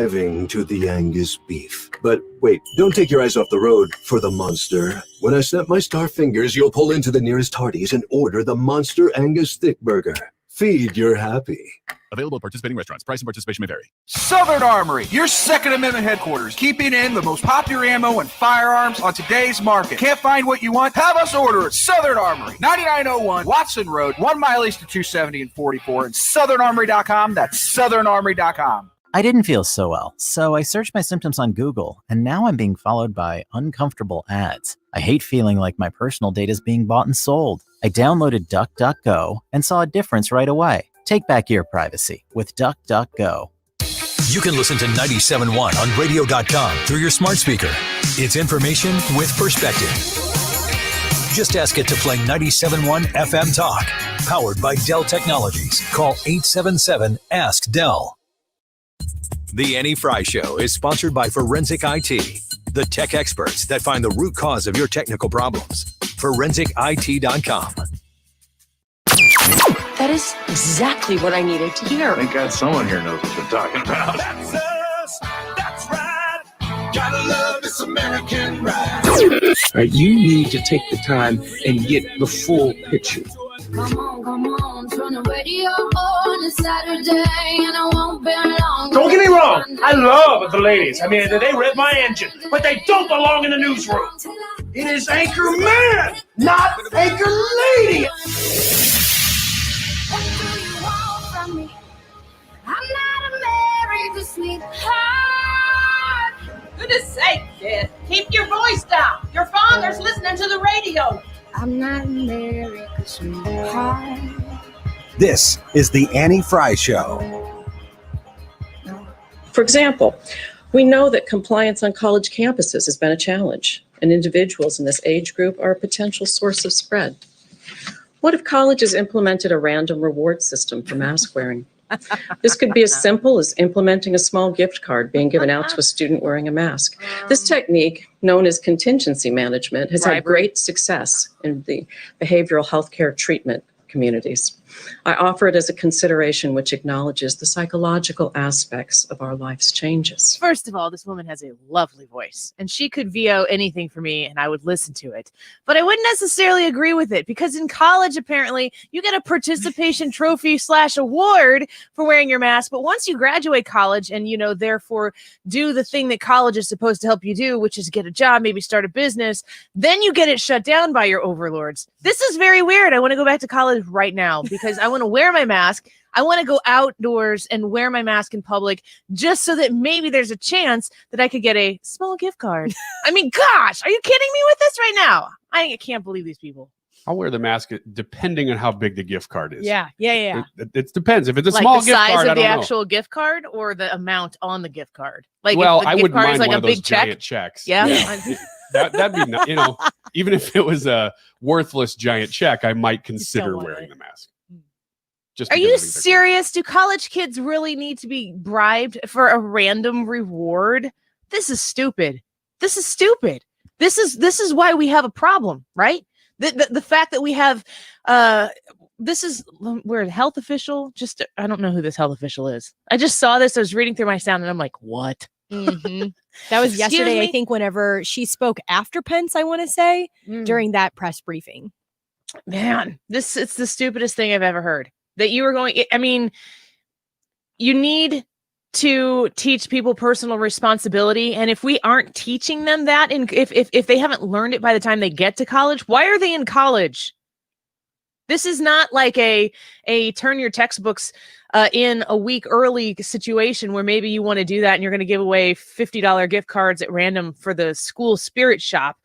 driving to the Angus beef. But wait, don't take your eyes off the road for the monster. When I snap my star fingers, you'll pull into the nearest Hardee's and order the Monster Angus Thick Burger. Feed your happy. Available at participating restaurants. Price and participation may vary. Southern Armory, your Second Amendment headquarters, keeping in the most popular ammo and firearms on today's market. Can't find what you want? Have us order it. Southern Armory, 9901 Watson Road, 1 mile east of 270 and 44, and southernarmory.com. That's southernarmory.com. I didn't feel so well, so I searched my symptoms on Google, and now I'm being followed by uncomfortable ads. I hate feeling like my personal data is being bought and sold. I downloaded DuckDuckGo and saw a difference right away. Take back your privacy with DuckDuckGo. You can listen to 97.1 on radio.com through your smart speaker. It's information with perspective. Just ask it to play 97.1 FM Talk. Powered by Dell Technologies. Call 877-ASK-DELL. The Annie Frey Show is sponsored by Forensic IT, the tech experts that find the root cause of your technical problems. ForensicIT.com. That is exactly what I needed to hear. Thank God someone here knows what they're talking about. That's us. That's right. Gotta love this American ride. You need to take the time and get the full picture. Come on, turn the radio on. It's Saturday and I won't be long. Don't get me wrong, I love the ladies. I mean, they rev my engine, but they don't belong in the newsroom. It is Anchor Man, not Anchor Lady. What do you want from me? I'm not America's sweetheart. Goodness sake, kid. Keep your voice down. Your father's listening to the radio. I'm not America's sweetheart. This is the Annie Frey Show. For example, we know that compliance on college campuses has been a challenge, and individuals in this age group are a potential source of spread. What if colleges implemented a random reward system for mask wearing? This could be as simple as implementing a small gift card being given out to a student wearing a mask. This technique, known as contingency management, has had great success in the behavioral healthcare treatment communities. I offer it as a consideration which acknowledges the psychological aspects of our life's changes. First of all, this woman has a lovely voice, and she could VO anything for me, and I would listen to it. But I wouldn't necessarily agree with it, because in college, apparently, you get a participation trophy / award for wearing your mask. But once you graduate college and, therefore do the thing that college is supposed to help you do, which is get a job, maybe start a business, then you get it shut down by your overlords. This is very weird. I want to go back to college right now because I want to wear my mask. I want to go outdoors and wear my mask in public just so that maybe there's a chance that I could get a small gift card. I mean, gosh, are you kidding me with this right now? I can't believe these people. I'll wear the mask depending on how big the gift card is. Yeah. It depends. If it's a like small the gift size card, of the I don't actual gift card or the amount on the gift card. Like, well, if the I gift wouldn't card mind is like one a of those big check. giant checks. Yeah. That'd be, even if it was a worthless giant check, I might consider wearing the mask. Are you serious? Do college kids really need to be bribed for a random reward? This is stupid. This is why we have a problem, right? The fact that we have we're a health official. I don't know who this health official is. I just saw this. I was reading through my sound and I'm like, what? Mm-hmm. That was yesterday, I think, whenever she spoke after Pence, I want to say, during that press briefing. Man, it's the stupidest thing I've ever heard. That you were going, I mean, you need to teach people personal responsibility. And if we aren't teaching them that, and if they haven't learned it by the time they get to college, why are they in college? This is not like a turn your textbooks in a week early situation where maybe you want to do that and you're going to give away $50 gift cards at random for the school spirit shop.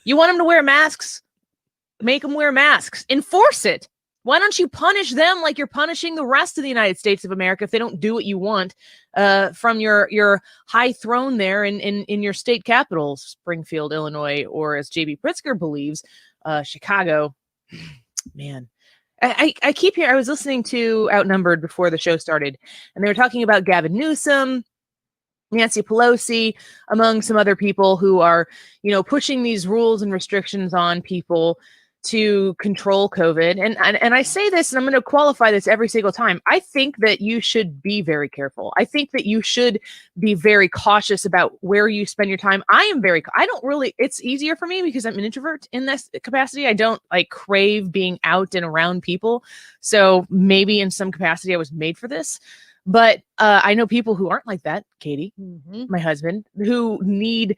You want them to wear masks? Make them wear masks. Enforce it. Why don't you punish them like you're punishing the rest of the United States of America if they don't do what you want from your high throne there in your state capital, Springfield, Illinois, or as J.B. Pritzker believes, Chicago. Man, I keep hearing, I was listening to Outnumbered before the show started, and they were talking about Gavin Newsom, Nancy Pelosi, among some other people who are, pushing these rules and restrictions on people to control COVID. And I say this, and I'm going to qualify this every single time. I think that you should be very careful. I think that you should be very cautious about where you spend your time. It's easier for me because I'm an introvert in this capacity. I don't like crave being out and around people. So maybe in some capacity I was made for this. But I know people who aren't like that, Katie, my husband, who need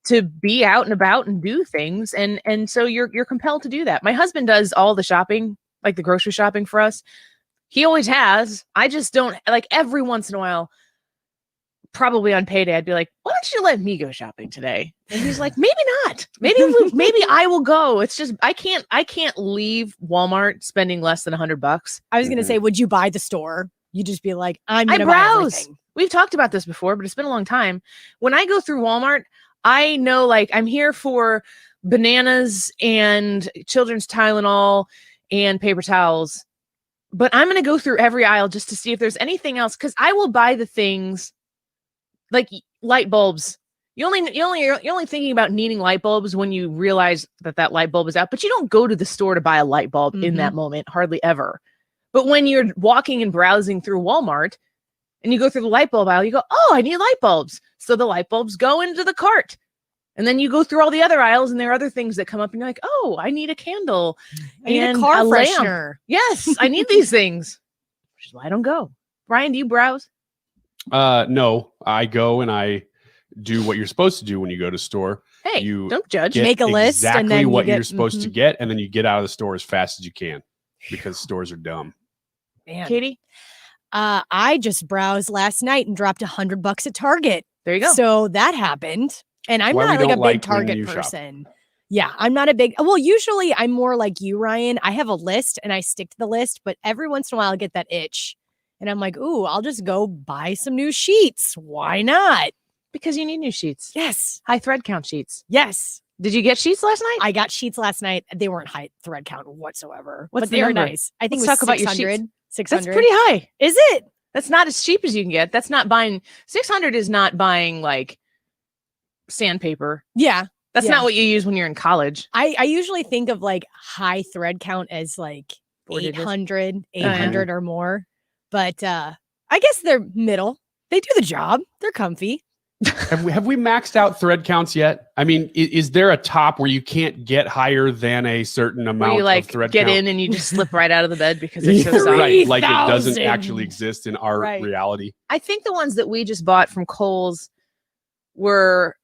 to be out and about and do things. And so you're compelled to do that. My husband does all the shopping, like the grocery shopping for us. He always has. I just don't, like, every once in a while, probably on payday, I'd be like, why don't you let me go shopping today? And he's like, maybe not. Maybe I will go. It's just, I can't leave Walmart spending less than $100. I was going to say, would you buy the store? You just be like, I browse. Buy everything. We've talked about this before, but it's been a long time. When I go through Walmart, I know, like, I'm here for bananas and children's Tylenol and paper towels, but I'm going to go through every aisle just to see if there's anything else. Cause I will buy the things like light bulbs. You're only thinking about needing light bulbs when you realize that light bulb is out, but you don't go to the store to buy a light bulb in that moment, hardly ever. But when you're walking and browsing through Walmart and you go through the light bulb aisle, you go, oh, I need light bulbs. So the light bulbs go into the cart. And then you go through all the other aisles and there are other things that come up and you're like, oh, I need a candle. I need a car freshener. Lamp. Yes, I need these things. Which is why I don't go. Brian, do you browse? No, I go and I do what you're supposed to do when you go to store. Hey, you don't judge. Make a list. Exactly and then what you're supposed to get. And then you get out of the store as fast as you can because stores are dumb. Man. Katie? I just browsed last night and dropped $100 at Target. There you go. So that happened. And I'm not like a big Target person. Yeah, I'm not a big, well, usually I'm more like you, Ryan. I have a list and I stick to the list, but every once in a while I get that itch. And I'm like, ooh, I'll just go buy some new sheets. Why not? Because you need new sheets. Yes. High thread count sheets. Yes. Did you get sheets last night? I got sheets last night. They weren't high thread count whatsoever. What's but the they were number? nice. I think Let's it was talk about your 600. sheets. 600. That's pretty high. Is it? That's not as cheap as you can get. That's not buying 600 is not buying like sandpaper. Yeah. That's not what you use when you're in college. I usually think of like high thread count as like 800 or more. But I guess they're middle. They do the job. They're comfy. Have we maxed out thread counts yet? I mean, is there a top where you can't get higher than a certain amount you like of thread get count? in and you just slip right out of the bed because they're so soft. Right, like it doesn't actually exist in our reality. I think the ones that we just bought from Kohl's were,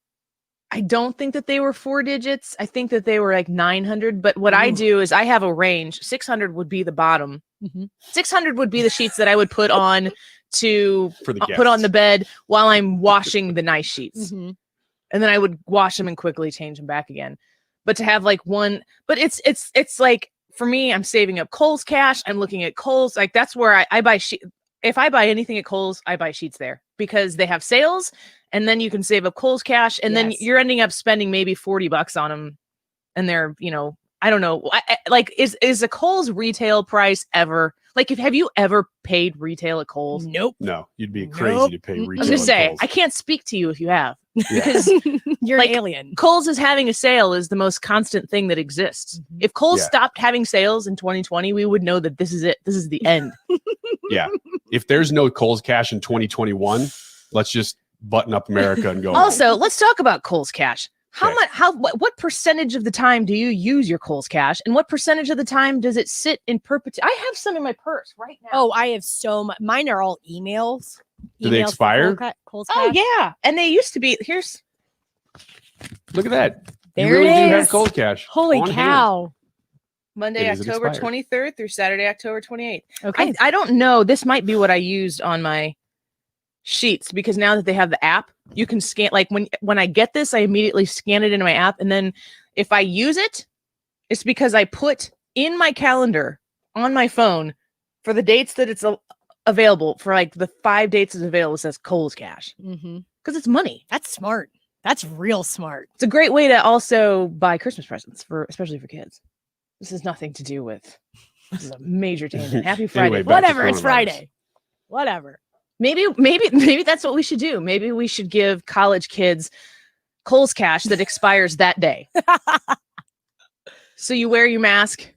I don't think that they were 4 digits. I think that they were like 900. But what I do is I have a range. 600 would be the bottom. 600 would be the sheets that I would put on to put on the bed while I'm washing the nice sheets. And then I would wash them and quickly change them back again. But to have like one, but it's like, for me, I'm saving up Kohl's cash. I'm looking at Kohl's. Like that's where I buy if I buy anything at Kohl's, I buy sheets there because they have sales and then you can save up Kohl's cash and then you're ending up spending maybe $40 on them. And they're, I don't know. Like is a Kohl's retail price ever, like have you ever paid retail at Kohl's? Nope. No, you'd be crazy to pay retail. I was gonna say, Kohl's. I can't speak to you if you have. Yeah. Because you're an alien. Kohl's is having a sale is the most constant thing that exists. If Kohl's stopped having sales in 2020, we would know that this is it. This is the end. Yeah. If there's no Kohl's cash in 2021, let's just button up America and go. Also, let's talk about Kohl's cash. What percentage of the time do you use your Kohl's cash and what percentage of the time does it sit in perpetuity? I have some in my purse right now. Oh, I have so much. Mine are all emails. Do they expire? Kohl's oh cash. yeah. And they used to be, Look at that. There you really it do is. have Kohl's cash. Holy on cow. hand. Monday, It is October expired. 23rd through Saturday, October 28th. Okay. I don't know. This might be what I used on my sheets because now that they have the app, you can scan, like when I get this, I immediately scan it into my app. And then if I use it, it's because I put in my calendar on my phone for the dates that it's available for, like the 5 dates it's available, it says Kohl's cash because it's money. That's smart. That's real smart. It's a great way to also buy Christmas presents especially for kids. This has nothing to do with, this is a major tangent. Happy Friday. Anyway, back to Whatever. It's coronavirus. Friday. Whatever. Maybe that's what we should do. Maybe we should give college kids Kohl's cash that expires that day. So you wear your mask.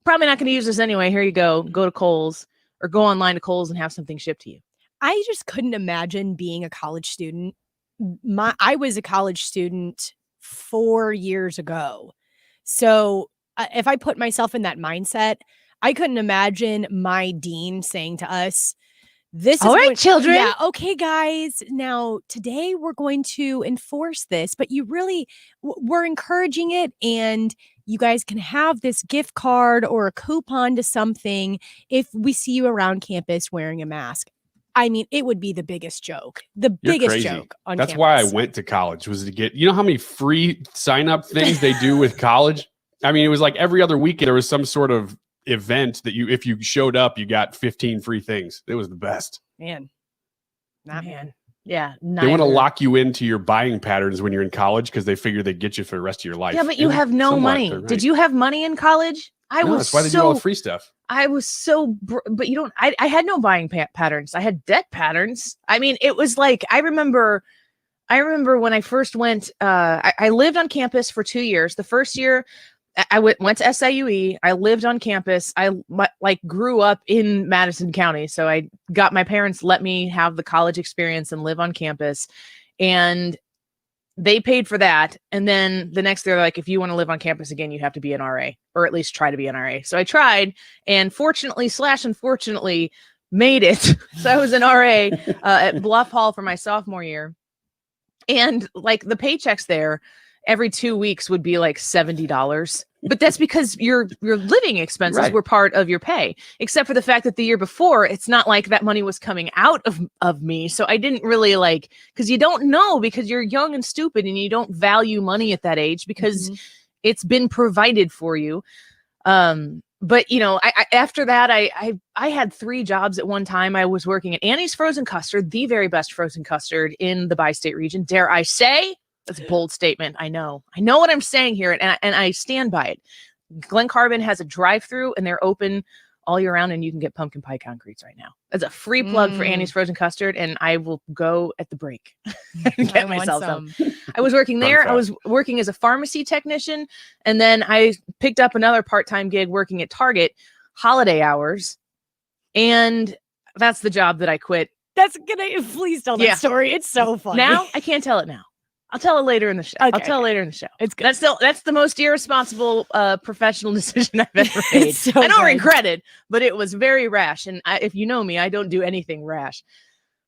Probably not going to use this anyway. Here you go. Go to Kohl's or go online to Kohl's and have something shipped to you. I just couldn't imagine being a college student. I was a college student 4 years ago. So if I put myself in that mindset, I couldn't imagine my dean saying to us, this is all right, children. Yeah, okay, guys. Now, today we're going to enforce this, but we're encouraging it, and you guys can have this gift card or a coupon to something if we see you around campus wearing a mask. I mean, it would be the biggest joke. You're biggest crazy. Joke on That's campus. why I went to college, was to get, you know how many free sign-up things they do with college? I mean, it was like every other week there was some sort of event that if you showed up, you got 15 free things. It was the best. Man. Yeah. They want to lock you into your buying patterns when you're in college because they figure they get you for the rest of your life. Yeah, but you have no money. Right. Did you have money in college? That's why they do all the free stuff. I was so, but you don't, I had no buying patterns. I had debt patterns. I mean, it was like, I remember when I first went, I lived on campus for 2 years. The first year I went to SIUE. I lived on campus. I grew up in Madison County. So I got my parents let me have the college experience and live on campus. And they paid for that. And then the next, they're like, if you want to live on campus again, you have to be an RA, or at least try to be an RA. So I tried, and unfortunately made it. So I was an RA at Bluff Hall for my sophomore year. And like the paychecks there every 2 weeks would be like $70. But that's because your living expenses were part of your pay, except for the fact that the year before, it's not like that money was coming out of me. So I didn't really because you don't know, because you're young and stupid and you don't value money at that age because it's been provided for you. But I after that, I had 3 jobs at one time. I was working at Annie's Frozen Custard, the very best frozen custard in the bi-state region. Dare I say? That's a bold statement. I know what I'm saying here, and I stand by it. Glen Carbon has a drive-through, and they're open all year round, and you can get pumpkin pie concretes right now. That's a free plug for Annie's Frozen Custard, and I will go at the break and get myself some. I was working there. I was working as a pharmacy technician, and then I picked up another part-time gig working at Target, holiday hours, and that's the job that I quit. Please tell that story. It's so funny. Now I can't tell it now. I'll tell it later in the show. Okay. I'll tell it later in the show. It's good. That's the most irresponsible professional decision I've ever made. I don't regret it, but it was very rash. And if you know me, I don't do anything rash.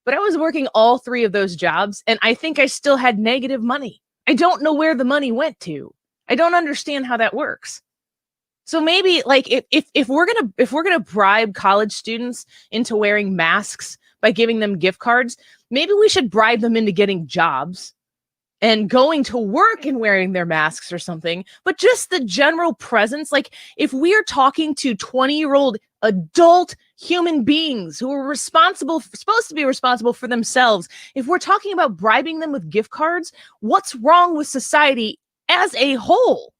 But I was working all 3 of those jobs, and I think I still had negative money. I don't know where the money went to. I don't understand how that works. So maybe if we're gonna bribe college students into wearing masks by giving them gift cards, maybe we should bribe them into getting jobs and going to work and wearing their masks or something. But just the general presence, like if we are talking to 20-year-old adult human beings who are supposed to be responsible for themselves, if we're talking about bribing them with gift cards, what's wrong with society as a whole?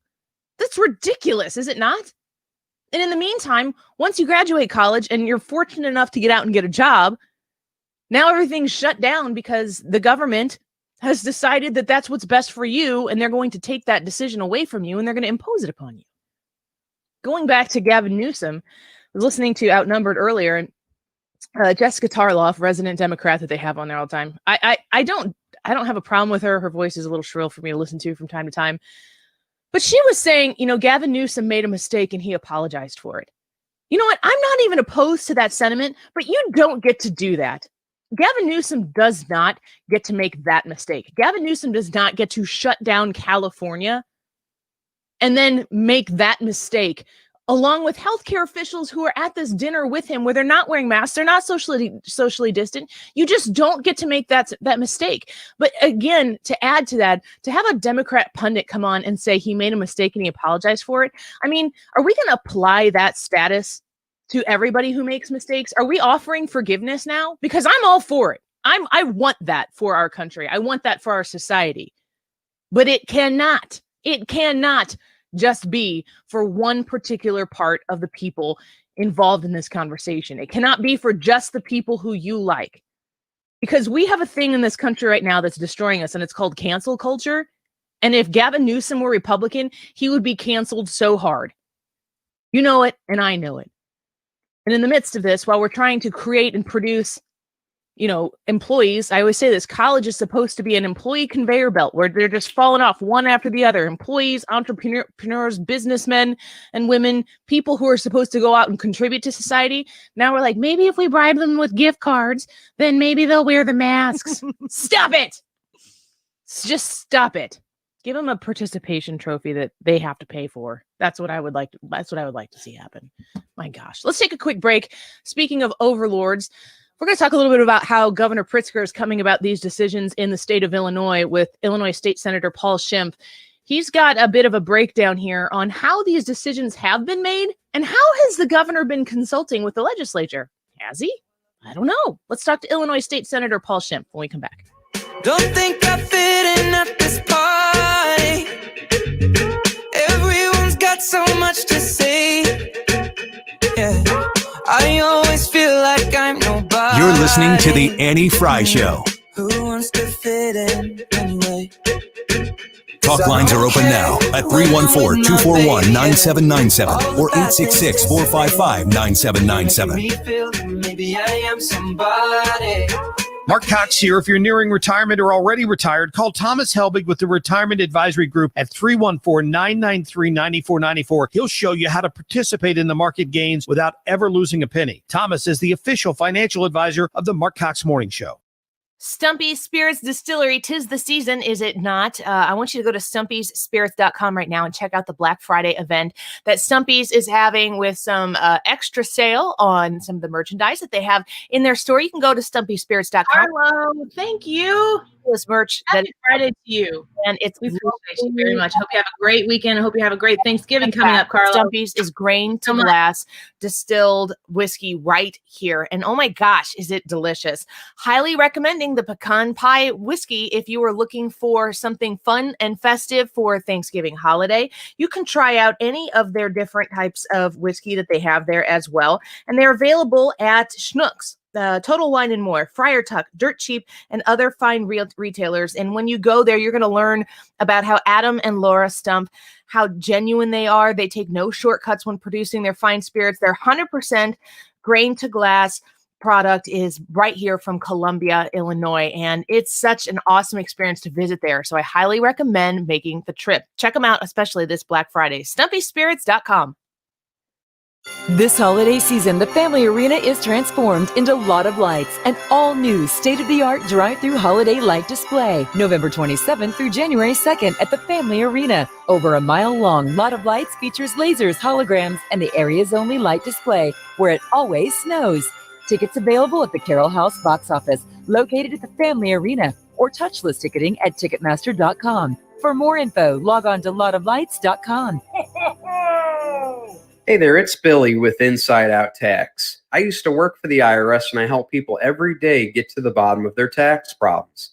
That's ridiculous, is it not? And in the meantime, once you graduate college and you're fortunate enough to get out and get a job, now everything's shut down because the government has decided that that's what's best for you, and they're going to take that decision away from you, and they're going to impose it upon you. Going back to Gavin Newsom, I was listening to Outnumbered earlier, and Jessica Tarloff, resident Democrat that they have on there all the time. I don't have a problem with her. Her voice is a little shrill for me to listen to from time to time. But she was saying, Gavin Newsom made a mistake and he apologized for it. You know what? I'm not even opposed to that sentiment, but you don't get to do that. Gavin Newsom does not get to make that mistake. Gavin Newsom does not get to shut down California and then make that mistake along with healthcare officials who are at this dinner with him where they're not wearing masks, they're not socially distant. You just don't get to make that mistake. But again, to add to that, to have a Democrat pundit come on and say he made a mistake and he apologized for it, I mean, are we going to apply that status to everybody who makes mistakes? Are we offering forgiveness now? Because I'm all for it. I want that for our country. I want that for our society. But it cannot just be for one particular part of the people involved in this conversation. It cannot be for just the people who you like. Because we have a thing in this country right now that's destroying us, and it's called cancel culture. And if Gavin Newsom were Republican, he would be canceled so hard. You know it, and I know it. And in the midst of this, while we're trying to create and produce, employees, I always say this, college is supposed to be an employee conveyor belt where they're just falling off one after the other. Employees, entrepreneurs, businessmen and women, people who are supposed to go out and contribute to society. Now we're like, maybe if we bribe them with gift cards, then maybe they'll wear the masks. Stop it. Just stop it. Give them a participation trophy that they have to pay for. That's what I would like to see happen. My gosh. Let's take a quick break. Speaking of overlords, we're going to talk a little bit about how Governor Pritzker is coming about these decisions in the state of Illinois with Illinois State Senator Paul Schimpf. He's got a bit of a breakdown here on how these decisions have been made and how has the governor been consulting with the legislature? Has he? I don't know. Let's talk to Illinois State Senator Paul Schimpf when we come back. Don't think I fit in at this party. Everyone's got so much to say. Yeah, I always feel like I'm nobody. You're listening to the Annie Frey Show. Who wants to fit in anyway? Talk lines are open now at 314-241-9797 or 866-455-9797. Maybe I am somebody. Mark Cox here. If you're nearing retirement or already retired, call Thomas Helbig with the Retirement Advisory Group at 314-993-9494. He'll show you how to participate in the market gains without ever losing a penny. Thomas is the official financial advisor of the Mark Cox Morning Show. Stumpy's Spirits Distillery, 'tis the season, is it not? I want you to go to stumpyspirits.com right now and check out the Black Friday event that Stumpy's is having with some extra sale on some of the merchandise that they have in their store. You can go to stumpyspirits.com. Hello, thank you. This merch. Happy Friday to you. And we appreciate you very much. Hope you have a great weekend. I hope you have a great Thanksgiving coming up, Carla. Stumpy's is grain to glass distilled whiskey right here. And oh my gosh, is it delicious. Highly recommending the pecan pie whiskey if you are looking for something fun and festive for Thanksgiving holiday. You can try out any of their different types of whiskey that they have there as well. And they're available at Schnucks, Total Wine and More, Friar Tuck, Dirt Cheap, and other fine retailers. And when you go there, you're going to learn about how Adam and Laura Stump, how genuine they are. They take no shortcuts when producing their fine spirits. Their 100% grain to glass product is right here from Columbia, Illinois. And it's such an awesome experience to visit there. So I highly recommend making the trip. Check them out, especially this Black Friday. StumpySpirits.com. This holiday season, the Family Arena is transformed into Lot of Lights, an all-new, state-of-the-art drive-through holiday light display. November 27th through January 2nd at the Family Arena. Over a mile-long Lot of Lights features lasers, holograms, and the area's only light display, where it always snows. Tickets available at the Carroll House box office, located at the Family Arena, or touchless ticketing at Ticketmaster.com. For more info, log on to lotoflights.com. Hey there, it's Billy with Inside Out Tax. I used to work for the IRS and I help people every day get to the bottom of their tax problems.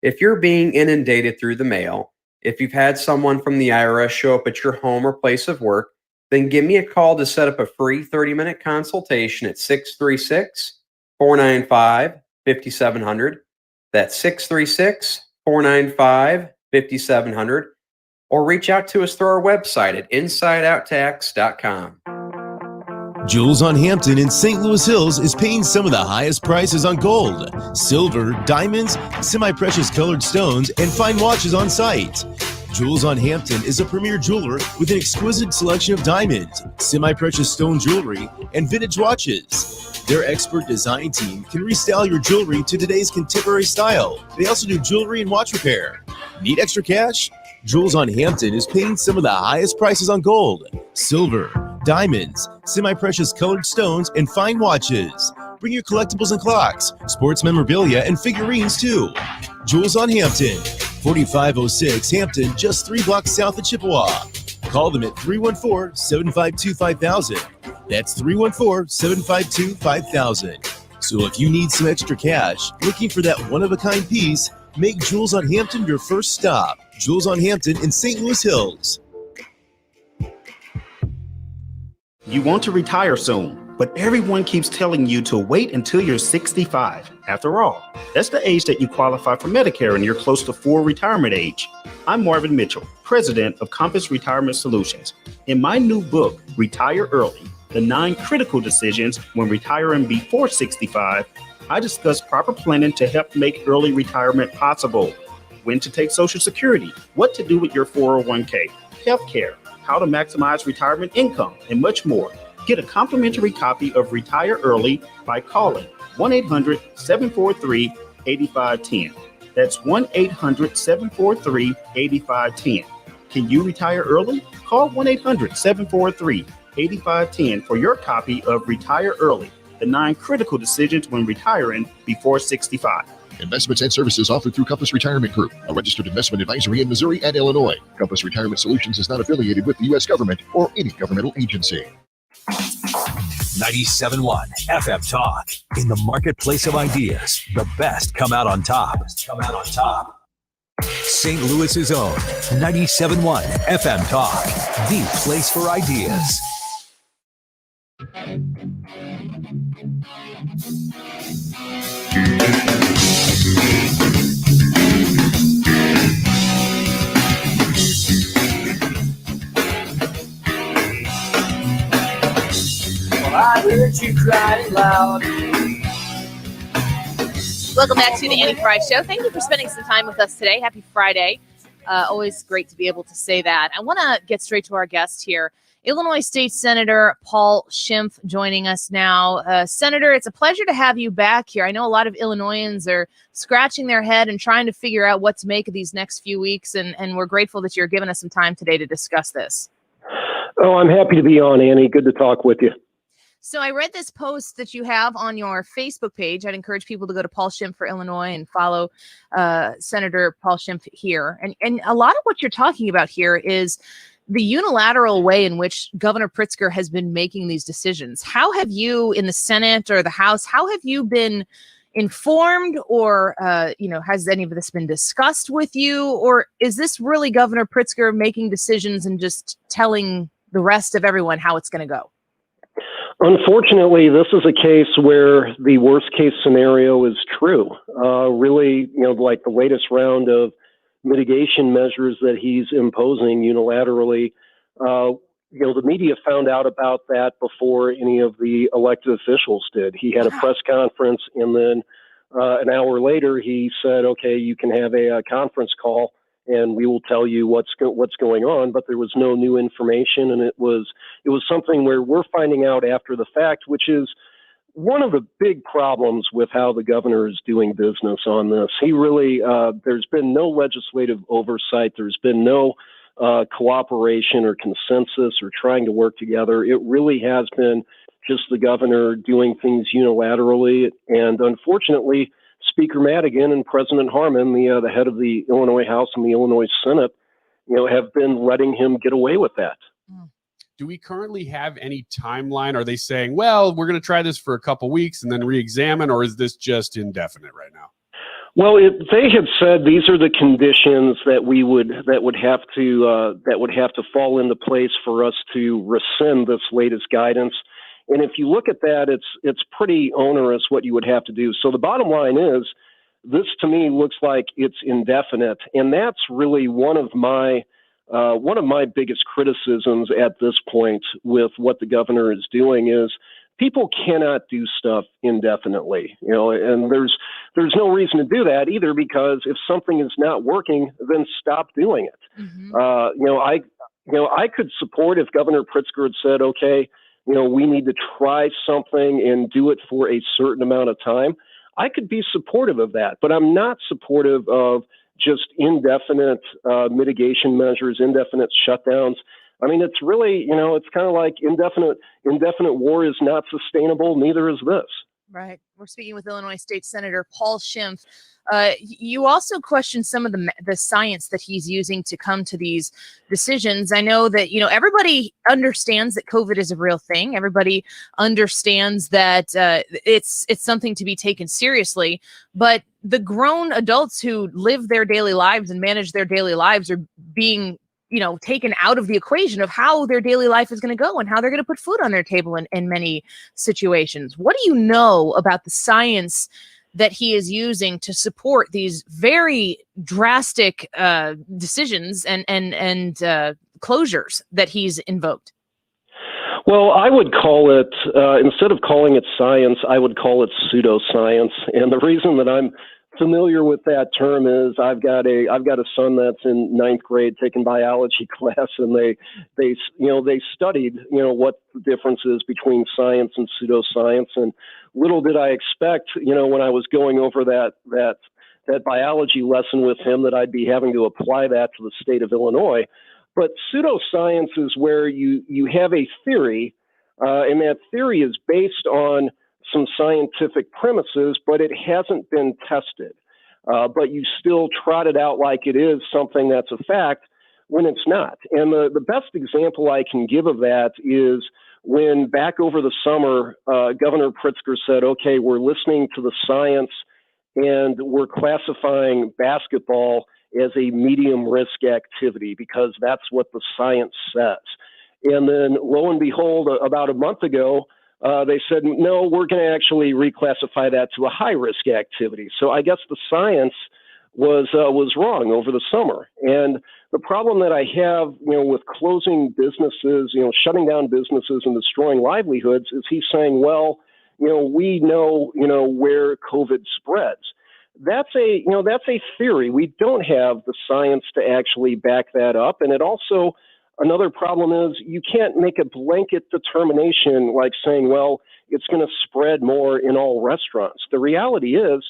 If you're being inundated through the mail, if you've had someone from the IRS show up at your home or place of work, then give me a call to set up a free 30-minute consultation at 636-495-5700. That's 636-495-5700. Or reach out to us through our website at InsideOutTax.com. Jules on Hampton in St. Louis Hills is paying some of the highest prices on gold, silver, diamonds, semi-precious colored stones, and fine watches on site. Jules on Hampton is a premier jeweler with an exquisite selection of diamonds, semi-precious stone jewelry, and vintage watches. Their expert design team can restyle your jewelry to today's contemporary style. They also do jewelry and watch repair. Need extra cash? Jules on Hampton is paying some of the highest prices on gold, silver, diamonds, semi-precious colored stones, and fine watches. Bring your collectibles and clocks, sports memorabilia, and figurines too. Jules on Hampton, 4506 Hampton, just 3 blocks south of Chippewa. Call them at 314-752-5000. That's 314-752-5000. So if you need some extra cash, looking for that one-of-a-kind piece, make Jules on Hampton your first stop. Jules on Hampton in St. Louis Hills. You want to retire soon, But everyone keeps telling you to wait until you're 65. After all, that's the age that you qualify for Medicare and you're close to full retirement age. I'm Marvin Mitchell, president of Compass Retirement Solutions. In my new book, Retire Early, The 9 Critical Decisions When Retiring Before 65, I discuss proper planning to help make early retirement possible. When to take Social Security, what to do with your 401k, healthcare, how to maximize retirement income, and much more. Get a complimentary copy of Retire Early by calling 1-800-743-8510. That's 1-800-743-8510. Can you retire early? Call 1-800-743-8510 for your copy of Retire Early, The 9 Critical Decisions When Retiring Before 65. Investments and services offered through Compass Retirement Group, a registered investment advisory in Missouri and Illinois. Compass Retirement Solutions is not affiliated with the U.S. government or any governmental agency. 97.1 FM Talk. In the marketplace of ideas, the best come out on top. St. Louis's own 97.1 FM Talk. The place for ideas. I heard you crying loud. Welcome back to the Annie Frey Show. Thank you for spending some time with us today. Happy Friday. Always great to be able to say that. I want to get straight to our guest here. Illinois State Senator Paul Schimpf joining us now. Senator, it's a pleasure to have you back here. I know a lot of Illinoisans are scratching their head and trying to figure out what to make of these next few weeks, and we're grateful that you're giving us some time today to discuss this. Oh, I'm happy to be on, Annie. Good to talk with you. So I read this post that you have on your Facebook page. I'd encourage people to go to Paul Schimpf for Illinois and follow Senator Paul Schimpf here. And a lot of what you're talking about here is the unilateral way in which Governor Pritzker has been making these decisions. How have you in the Senate or the House, how have you been informed, or, has any of this been discussed with you? Or is this really Governor Pritzker making decisions and just telling the rest of everyone how it's going to go? Unfortunately, this is a case where the worst case scenario is true. Really, like the latest round of mitigation measures that he's imposing unilaterally, the media found out about that before any of the elected officials did. He had a press conference, and then an hour later he said, okay, you can have a conference call and we will tell you what's going on. But there was no new information, and it was something where we're finding out after the fact, which is one of the big problems with how the governor is doing business on this. He really, there's been no legislative oversight. There's been no cooperation or consensus or trying to work together. It really has been just the governor doing things unilaterally. And unfortunately, Speaker Madigan and President Harmon, the head of the Illinois House and the Illinois Senate, have been letting him get away with that. Do we currently have any timeline? Are they saying, well, we're going to try this for a couple weeks and then re-examine, or is this just indefinite right now? Well, they have said these are the conditions that would have to fall into place for us to rescind this latest guidance. And if you look at that, it's pretty onerous what you would have to do. So the bottom line is, this to me looks like it's indefinite, and that's really one of my biggest criticisms at this point with what the governor is doing is people cannot do stuff indefinitely, and there's no reason to do that either, because if something is not working, then stop doing it. Mm-hmm. I could support if Governor Pritzker had said, okay, we need to try something and do it for a certain amount of time. I could be supportive of that, but I'm not supportive of just indefinite mitigation measures, indefinite shutdowns. I mean, it's really, it's kind of like indefinite war is not sustainable. Neither is this. Right. We're speaking with Illinois State Senator Paul Schimpf. You also questioned some of the science that he's using to come to these decisions. I know that, everybody understands that COVID is a real thing. Everybody understands that it's something to be taken seriously. But the grown adults who live their daily lives and manage their daily lives are being taken out of the equation of how their daily life is going to go and how they're going to put food on their table in many situations. What do you know about the science that he is using to support these very drastic decisions and closures that he's invoked? Well, I would call it, instead of calling it science, I would call it pseudoscience. And the reason that I'm familiar with that term is I've got a son that's in 9th grade taking biology class, and they studied what the difference is between science and pseudoscience. And little did I expect, when I was going over that biology lesson with him, that I'd be having to apply that to the state of Illinois. But pseudoscience is where you have a theory, and that theory is based on some scientific premises, but it hasn't been tested. But you still trot it out like it is something that's a fact when it's not. And the best example I can give of that is when back over the summer, Governor Pritzker said, okay, we're listening to the science and we're classifying basketball as a medium risk activity because that's what the science says. And then lo and behold, about a month ago, they said, no, we're going to actually reclassify that to a high risk activity. So I guess the science was wrong over the summer. And the problem that I have, with closing businesses, shutting down businesses and destroying livelihoods is he's saying, well, we know, where COVID spreads. That's a theory. We don't have the science to actually back that up. And it also, another problem is you can't make a blanket determination like saying, well, it's going to spread more in all restaurants. The reality is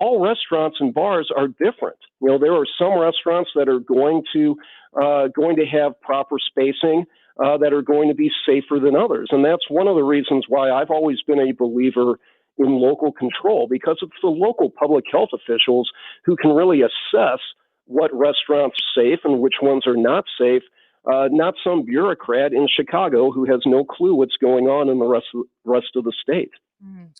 all restaurants and bars are different. There are some restaurants that are going to have proper spacing, that are going to be safer than others. And that's one of the reasons why I've always been a believer in local control, because it's the local public health officials who can really assess what restaurants are safe and which ones are not safe, not some bureaucrat in Chicago who has no clue what's going on in the rest of the state.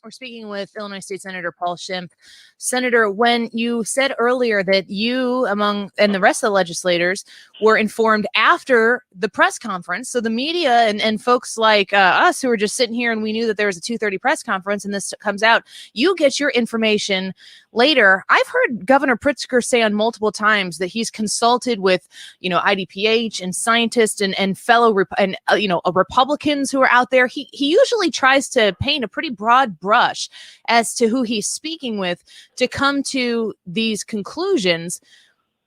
We're speaking with Illinois State Senator Paul Schimpf. Senator, when you said earlier that you, and the rest of the legislators, were informed after the press conference, so the media and folks like us who were just sitting here and we knew that there was a 2:30 press conference and this comes out, you get your information later. I've heard Governor Pritzker say on multiple times that he's consulted with, IDPH and scientists and fellow Republicans who are out there. He usually tries to paint a pretty broad brush as to who he's speaking with to come to these conclusions.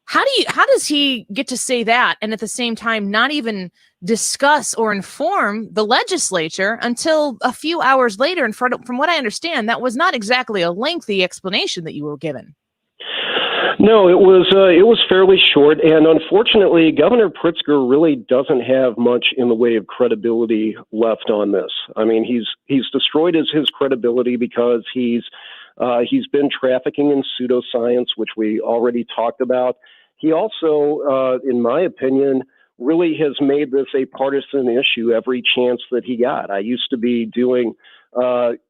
How does he get to say that and at the same time not even discuss or inform the legislature until a few hours later? And from what I understand, that was not exactly a lengthy explanation that you were given. No, it was fairly short, and unfortunately, Governor Pritzker really doesn't have much in the way of credibility left on this. I mean, he's destroyed his credibility because he's been trafficking in pseudoscience, which we already talked about. He also, in my opinion, really has made this a partisan issue every chance that he got. I used to be doing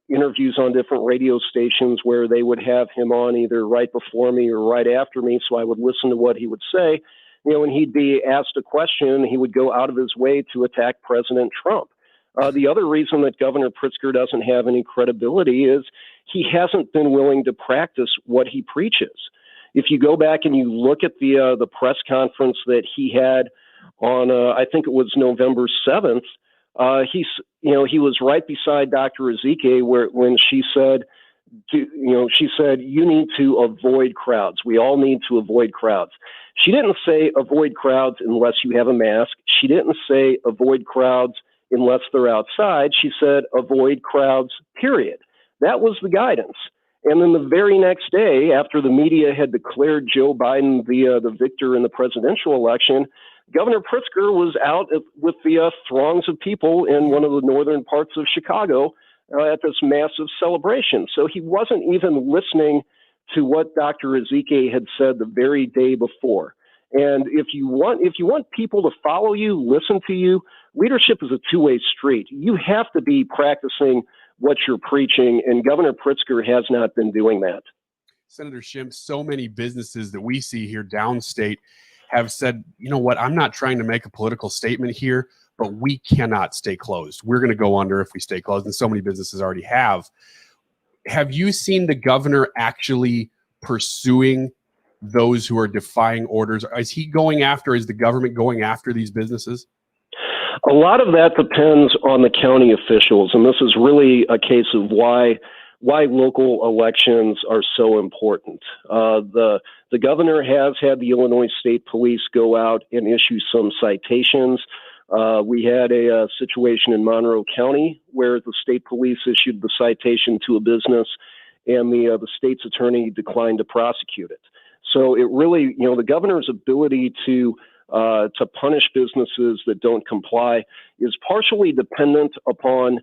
interviews on different radio stations where they would have him on either right before me or right after me, so I would listen to what he would say. When he'd be asked a question, he would go out of his way to attack President Trump. The other reason that Governor Pritzker doesn't have any credibility is he hasn't been willing to practice what he preaches. If you go back and you look at the press conference that he had on, I think it was November 7th, he was right beside Dr. Ezike when she said, you need to avoid crowds. We all need to avoid crowds. She didn't say avoid crowds unless you have a mask. She didn't say avoid crowds unless they're outside. She said avoid crowds, period. That was the guidance. And then the very next day, after the media had declared Joe Biden the victor in the presidential election, Governor Pritzker was out with the throngs of people in one of the northern parts of Chicago at this massive celebration. So he wasn't even listening to what Dr. Ezike had said the very day before. And if you want people to follow you, listen to you, leadership is a two-way street. You have to be practicing what you're preaching, and Governor Pritzker has not been doing that. Senator Schimpf, so many businesses that we see here downstate have said, you know what, I'm not trying to make a political statement here, but we cannot stay closed. We're going to go under if we stay closed. And so many businesses already have. Have you seen the governor actually pursuing those who are defying orders? Is the government going after these businesses? A lot of that depends on the county officials, and this is really a case of why local elections are so important. The governor has had the Illinois State Police go out and issue some citations. We had a situation in Monroe County where the state police issued the citation to a business, and the state's attorney declined to prosecute it. So it really, the governor's ability to punish businesses that don't comply is partially dependent upon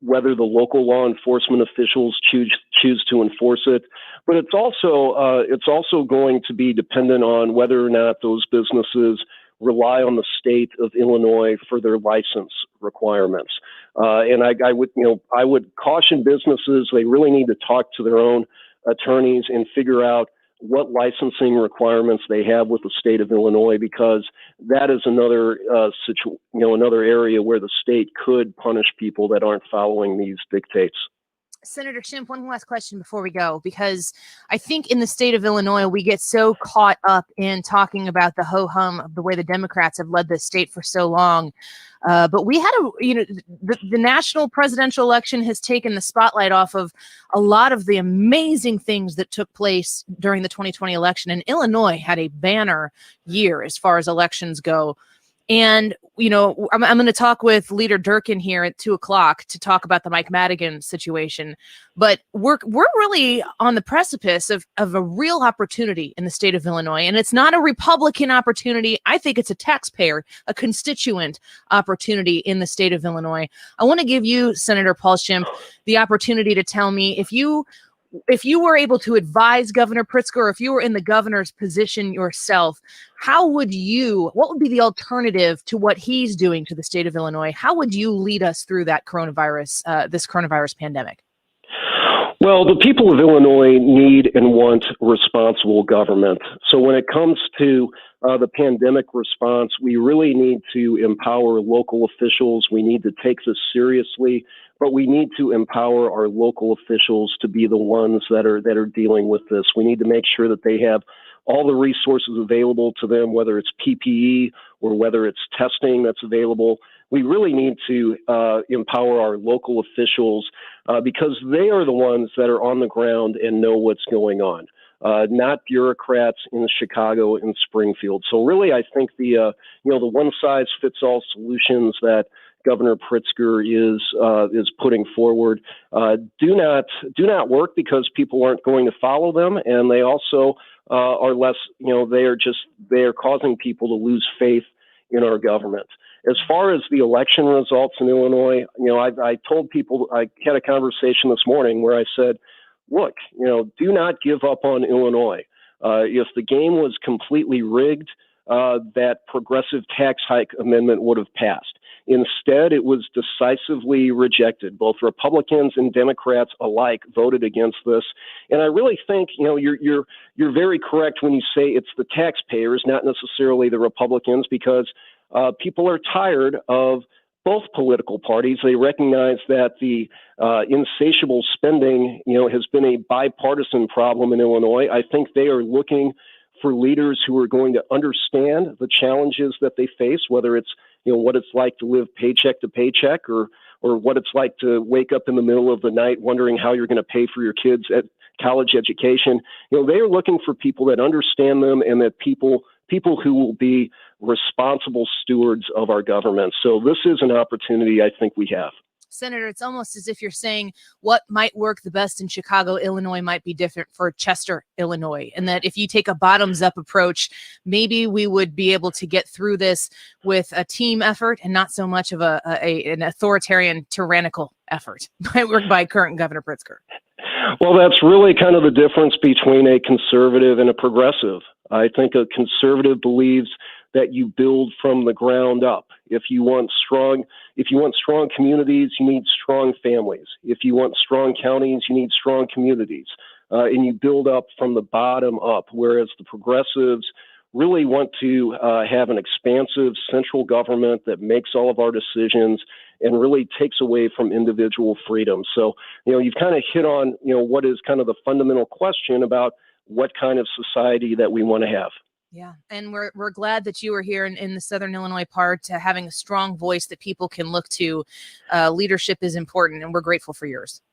whether the local law enforcement officials choose to enforce it, but it's also going to be dependent on whether or not those businesses rely on the state of Illinois for their license requirements. And I would caution businesses, they really need to talk to their own attorneys and figure out what licensing requirements they have with the state of Illinois, because that is another another area where the state could punish people that aren't following these dictates. Senator Schimpf, one last question before we go, because I think in the state of Illinois, we get so caught up in talking about the ho-hum of the way the Democrats have led the state for so long. But we had the national presidential election has taken the spotlight off of a lot of the amazing things that took place during the 2020 election. And Illinois had a banner year as far as elections go. And, I'm going to talk with Leader Durkin here at 2:00 to talk about the Mike Madigan situation. But we're really on the precipice of a real opportunity in the state of Illinois. And it's not a Republican opportunity. I think it's a taxpayer, a constituent opportunity in the state of Illinois. I want to give you, Senator Paul Schimpf, the opportunity to tell me if you were able to advise Governor Pritzker, or if you were in the governor's position yourself, what would be the alternative to what he's doing to the state of Illinois? How would you lead us through that this coronavirus pandemic? Well, the people of Illinois need and want responsible government. So when it comes to the pandemic response, we really need to empower local officials. We need to take this seriously, but we need to empower our local officials to be the ones that are dealing with this. We need to make sure that they have all the resources available to them, whether it's PPE or whether it's testing that's available. We really need to empower our local officials because they are the ones that are on the ground and know what's going on, not bureaucrats in Chicago and Springfield. So really, I think the one-size-fits-all solutions that Governor Pritzker is putting forward do not work because people aren't going to follow them, and they also are less. They are causing people to lose faith in our government. As far as the election results in Illinois, I told people, I had a conversation this morning where I said, look, do not give up on Illinois. If the game was completely rigged, that progressive tax hike amendment would have passed. Instead, it was decisively rejected. Both Republicans and Democrats alike voted against this. And I really think, you're very correct when you say it's the taxpayers, not necessarily the Republicans, because people are tired of both political parties. They recognize that the insatiable spending, has been a bipartisan problem in Illinois. I think they are looking for leaders who are going to understand the challenges that they face, whether it's what it's like to live paycheck to paycheck, or what it's like to wake up in the middle of the night wondering how you're going to pay for your kids' college education. They are looking for people that understand them, and that people who will be responsible stewards of our government. So this is an opportunity I think we have. Senator, it's almost as if you're saying what might work the best in Chicago, Illinois might be different for Chester, Illinois. And that if you take a bottoms up approach, maybe we would be able to get through this with a team effort and not so much of an authoritarian, tyrannical effort by current Governor Pritzker. Well, that's really kind of the difference between a conservative and a progressive. I think a conservative believes that you build from the ground up. If you want strong communities, you need strong families. If you want strong counties, you need strong communities. And you build up from the bottom up, whereas the progressives really want to have an expansive central government that makes all of our decisions and really takes away from individual freedom. So, you've kind of hit on, what is kind of the fundamental question about what kind of society that we want to have. Yeah. And we're glad that you were here in the Southern Illinois part, having a strong voice that people can look to. Leadership is important, and we're grateful for yours.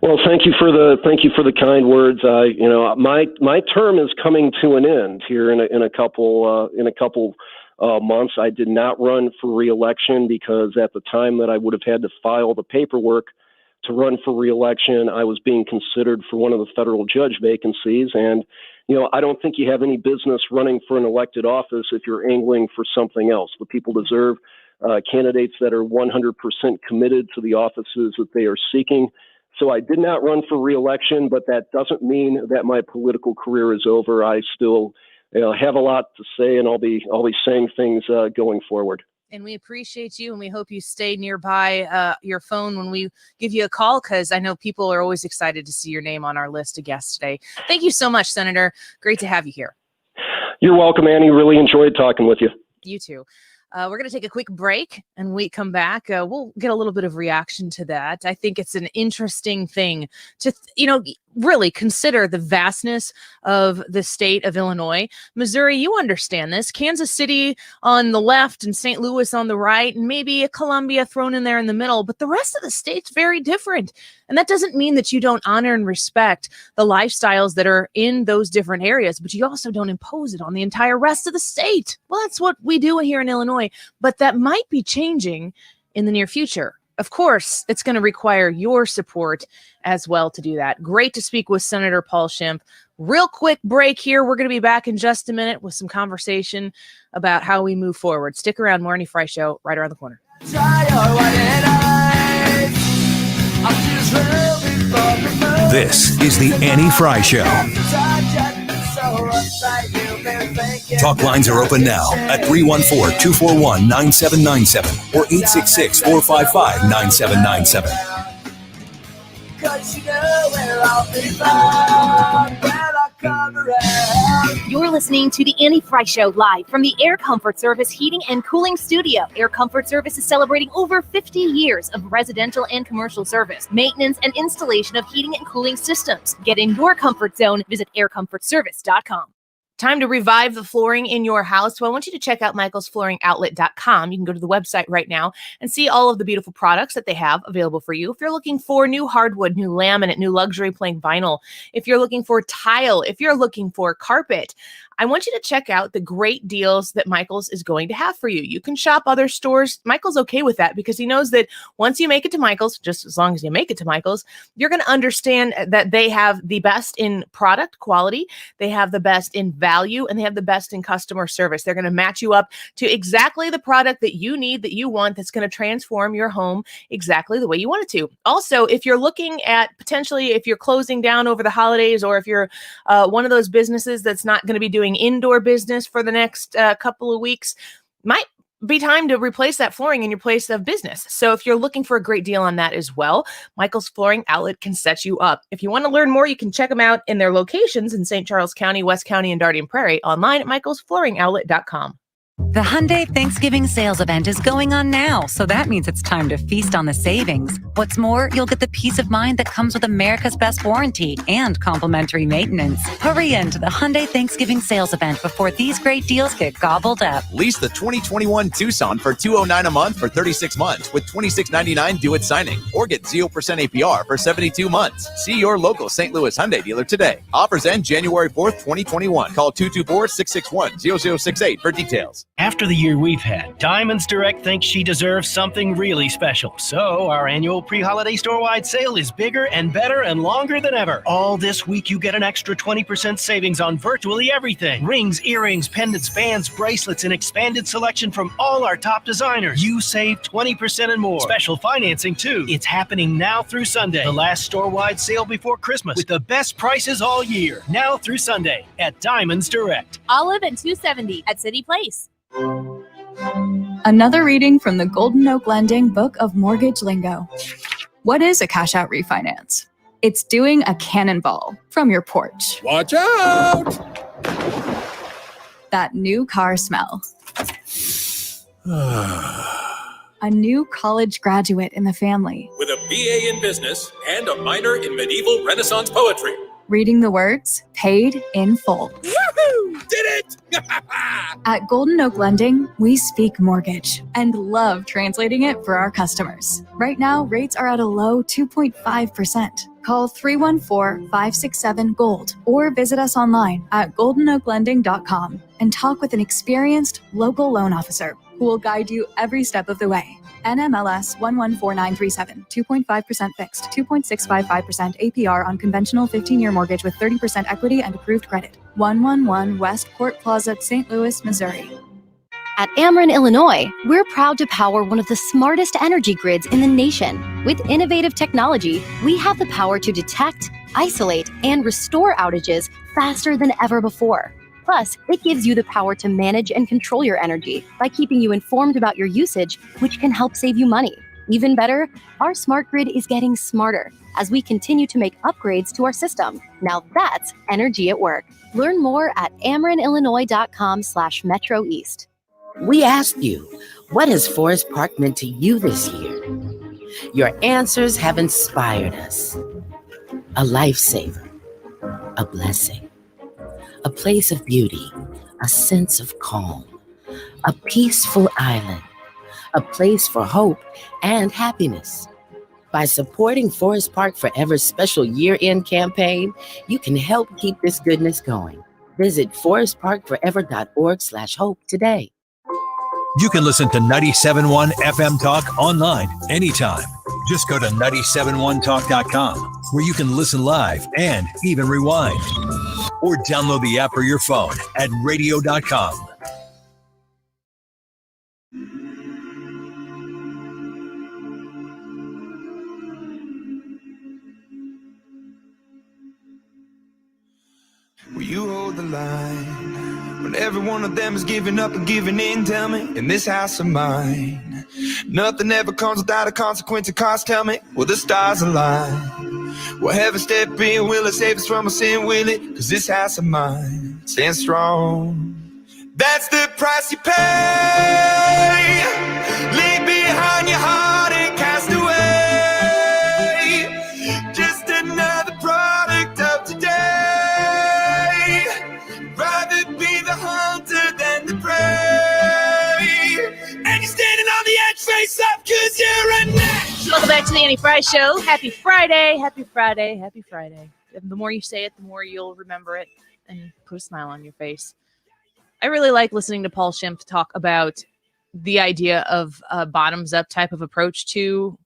Well, thank you for the kind words. My term is coming to an end here in a couple months. I did not run for re-election because at the time that I would have had to file the paperwork to run for re-election, I was being considered for one of the federal judge vacancies. And, I don't think you have any business running for an elected office if you're angling for something else. The people deserve candidates that are 100% committed to the offices that they are seeking. So I did not run for re-election, but that doesn't mean that my political career is over. I still have a lot to say, and I'll be saying things going forward. And we appreciate you, and we hope you stay nearby your phone when we give you a call, because I know people are always excited to see your name on our list of guests today. Thank you so much, Senator. Great to have you here. You're welcome, Annie. Really enjoyed talking with you. You too. We're going to take a quick break, and when we come back, we'll get a little bit of reaction to that. I think it's an interesting thing to, really consider the vastness of the state of Illinois. Missouri, you understand this. Kansas City on the left and St. Louis on the right, and maybe a Columbia thrown in there in the middle, but the rest of the state's very different. And that doesn't mean that you don't honor and respect the lifestyles that are in those different areas, but you also don't impose it on the entire rest of the state. Well, that's what we do here in Illinois, but that might be changing in the near future. Of course, it's going to require your support as well to do that. Great to speak with Senator Paul Schimpf. Real quick break here. We're going to be back in just a minute with some conversation about how we move forward. Stick around. More Annie Frey Show right around the corner. This is the Annie Frey Show. Talk lines are open now at 314-241-9797 or 866-455-9797. You're listening to the Annie Frey Show live from the Air Comfort Service Heating and Cooling Studio. Air Comfort Service is celebrating over 50 years of residential and commercial service, maintenance, and installation of heating and cooling systems. Get in your comfort zone. Visit aircomfortservice.com. Time to revive the flooring in your house. Well, I want you to check out michaelsflooringoutlet.com. You can go to the website right now and see all of the beautiful products that they have available for you. If you're looking for new hardwood, new laminate, new luxury plank vinyl, if you're looking for tile, if you're looking for carpet, I want you to check out the great deals that Michaels is going to have for you. You can shop other stores. Michael's okay with that because he knows that once you make it to Michaels, just as long as you make it to Michaels, you're going to understand that they have the best in product quality, they have the best in value, and they have the best in customer service. They're going to match you up to exactly the product that you need, that you want, that's going to transform your home exactly the way you want it to. Also, if you're looking at potentially, if you're closing down over the holidays, or if you're one of those businesses that's not going to be doing indoor business for the next couple of weeks, might be time to replace that flooring in your place of business. So if you're looking for a great deal on that as well, Michael's Flooring Outlet can set you up. If you want to learn more, you can check them out in their locations in St. Charles County, West County, and Darien Prairie online at michaelsflooringoutlet.com. The Hyundai Thanksgiving sales event is going on now, so that means it's time to feast on the savings. What's more, you'll get the peace of mind that comes with America's best warranty and complimentary maintenance. Hurry into the Hyundai Thanksgiving sales event before these great deals get gobbled up. Lease the 2021 Tucson for $209 a month for 36 months with $26.99 due at signing, or get 0% APR for 72 months. See your local St. Louis Hyundai dealer today. Offers end January 4th, 2021. Call 224-661-0068 for details. After the year we've had, Diamonds Direct thinks she deserves something really special. So our annual pre-holiday store-wide sale is bigger and better and longer than ever. All this week, you get an extra 20% savings on virtually everything. Rings, earrings, pendants, bands, bracelets, and expanded selection from all our top designers. You save 20% and more. Special financing, too. It's happening now through Sunday. The last store-wide sale before Christmas with the best prices all year. Now through Sunday at Diamonds Direct. Olive and 270 at City Place. Another reading from the Golden Oak Lending Book of Mortgage Lingo. What is a cash out refinance? It's doing a cannonball from your porch. Watch out! that new car smell. A new college graduate in the family. With a BA in business and a minor in medieval Renaissance poetry. Reading the words, paid in full. Woohoo! Did it! At Golden Oak Lending, we speak mortgage and love translating it for our customers. Right now, rates are at a low 2.5%. Call 314-567-GOLD or visit us online at goldenoaklending.com and talk with an experienced local loan officer who will guide you every step of the way. NMLS 114937, 2.5% fixed, 2.655% APR on conventional 15-year mortgage with 30% equity and approved credit. 111 West Court Plaza, St. Louis, Missouri. At Ameren, Illinois, we're proud to power one of the smartest energy grids in the nation. With innovative technology, we have the power to detect, isolate, and restore outages faster than ever before. Plus, it gives you the power to manage and control your energy by keeping you informed about your usage, which can help save you money. Even better, our smart grid is getting smarter as we continue to make upgrades to our system. Now that's energy at work. Learn more at amerenillinois.com/metroeast. We asked you, what has Forest Park meant to you this year? Your answers have inspired us. A lifesaver, a blessing, a place of beauty, a sense of calm, a peaceful island, a place for hope and happiness. By supporting Forest Park Forever's special year-end campaign, you can help keep this goodness going. Visit forestparkforever.org/hope today. You can listen to 97.1 FM Talk online anytime. Just go to 971talk.com, where you can listen live and even rewind. Or download the app for your phone at radio.com. Will you hold the line when every one of them is giving up and giving in? Tell me, in this house of mine, nothing ever comes without a consequence of cost. Tell me, will the stars align? Will heaven step in? Will it save us from our sin? Will it? Cause this house of mine stands strong. That's the price you pay. Leave behind your heart and cast away. Just another product of today. Rather be the hunter than the prey. And you're standing on the edge, face up, cause you're a natural. Welcome back to the Annie Frey Show. Happy Friday, happy Friday, happy Friday. The more you say it, the more you'll remember it and put a smile on your face. I really like listening to Paul Schimpf talk about the idea of a bottoms-up type of approach to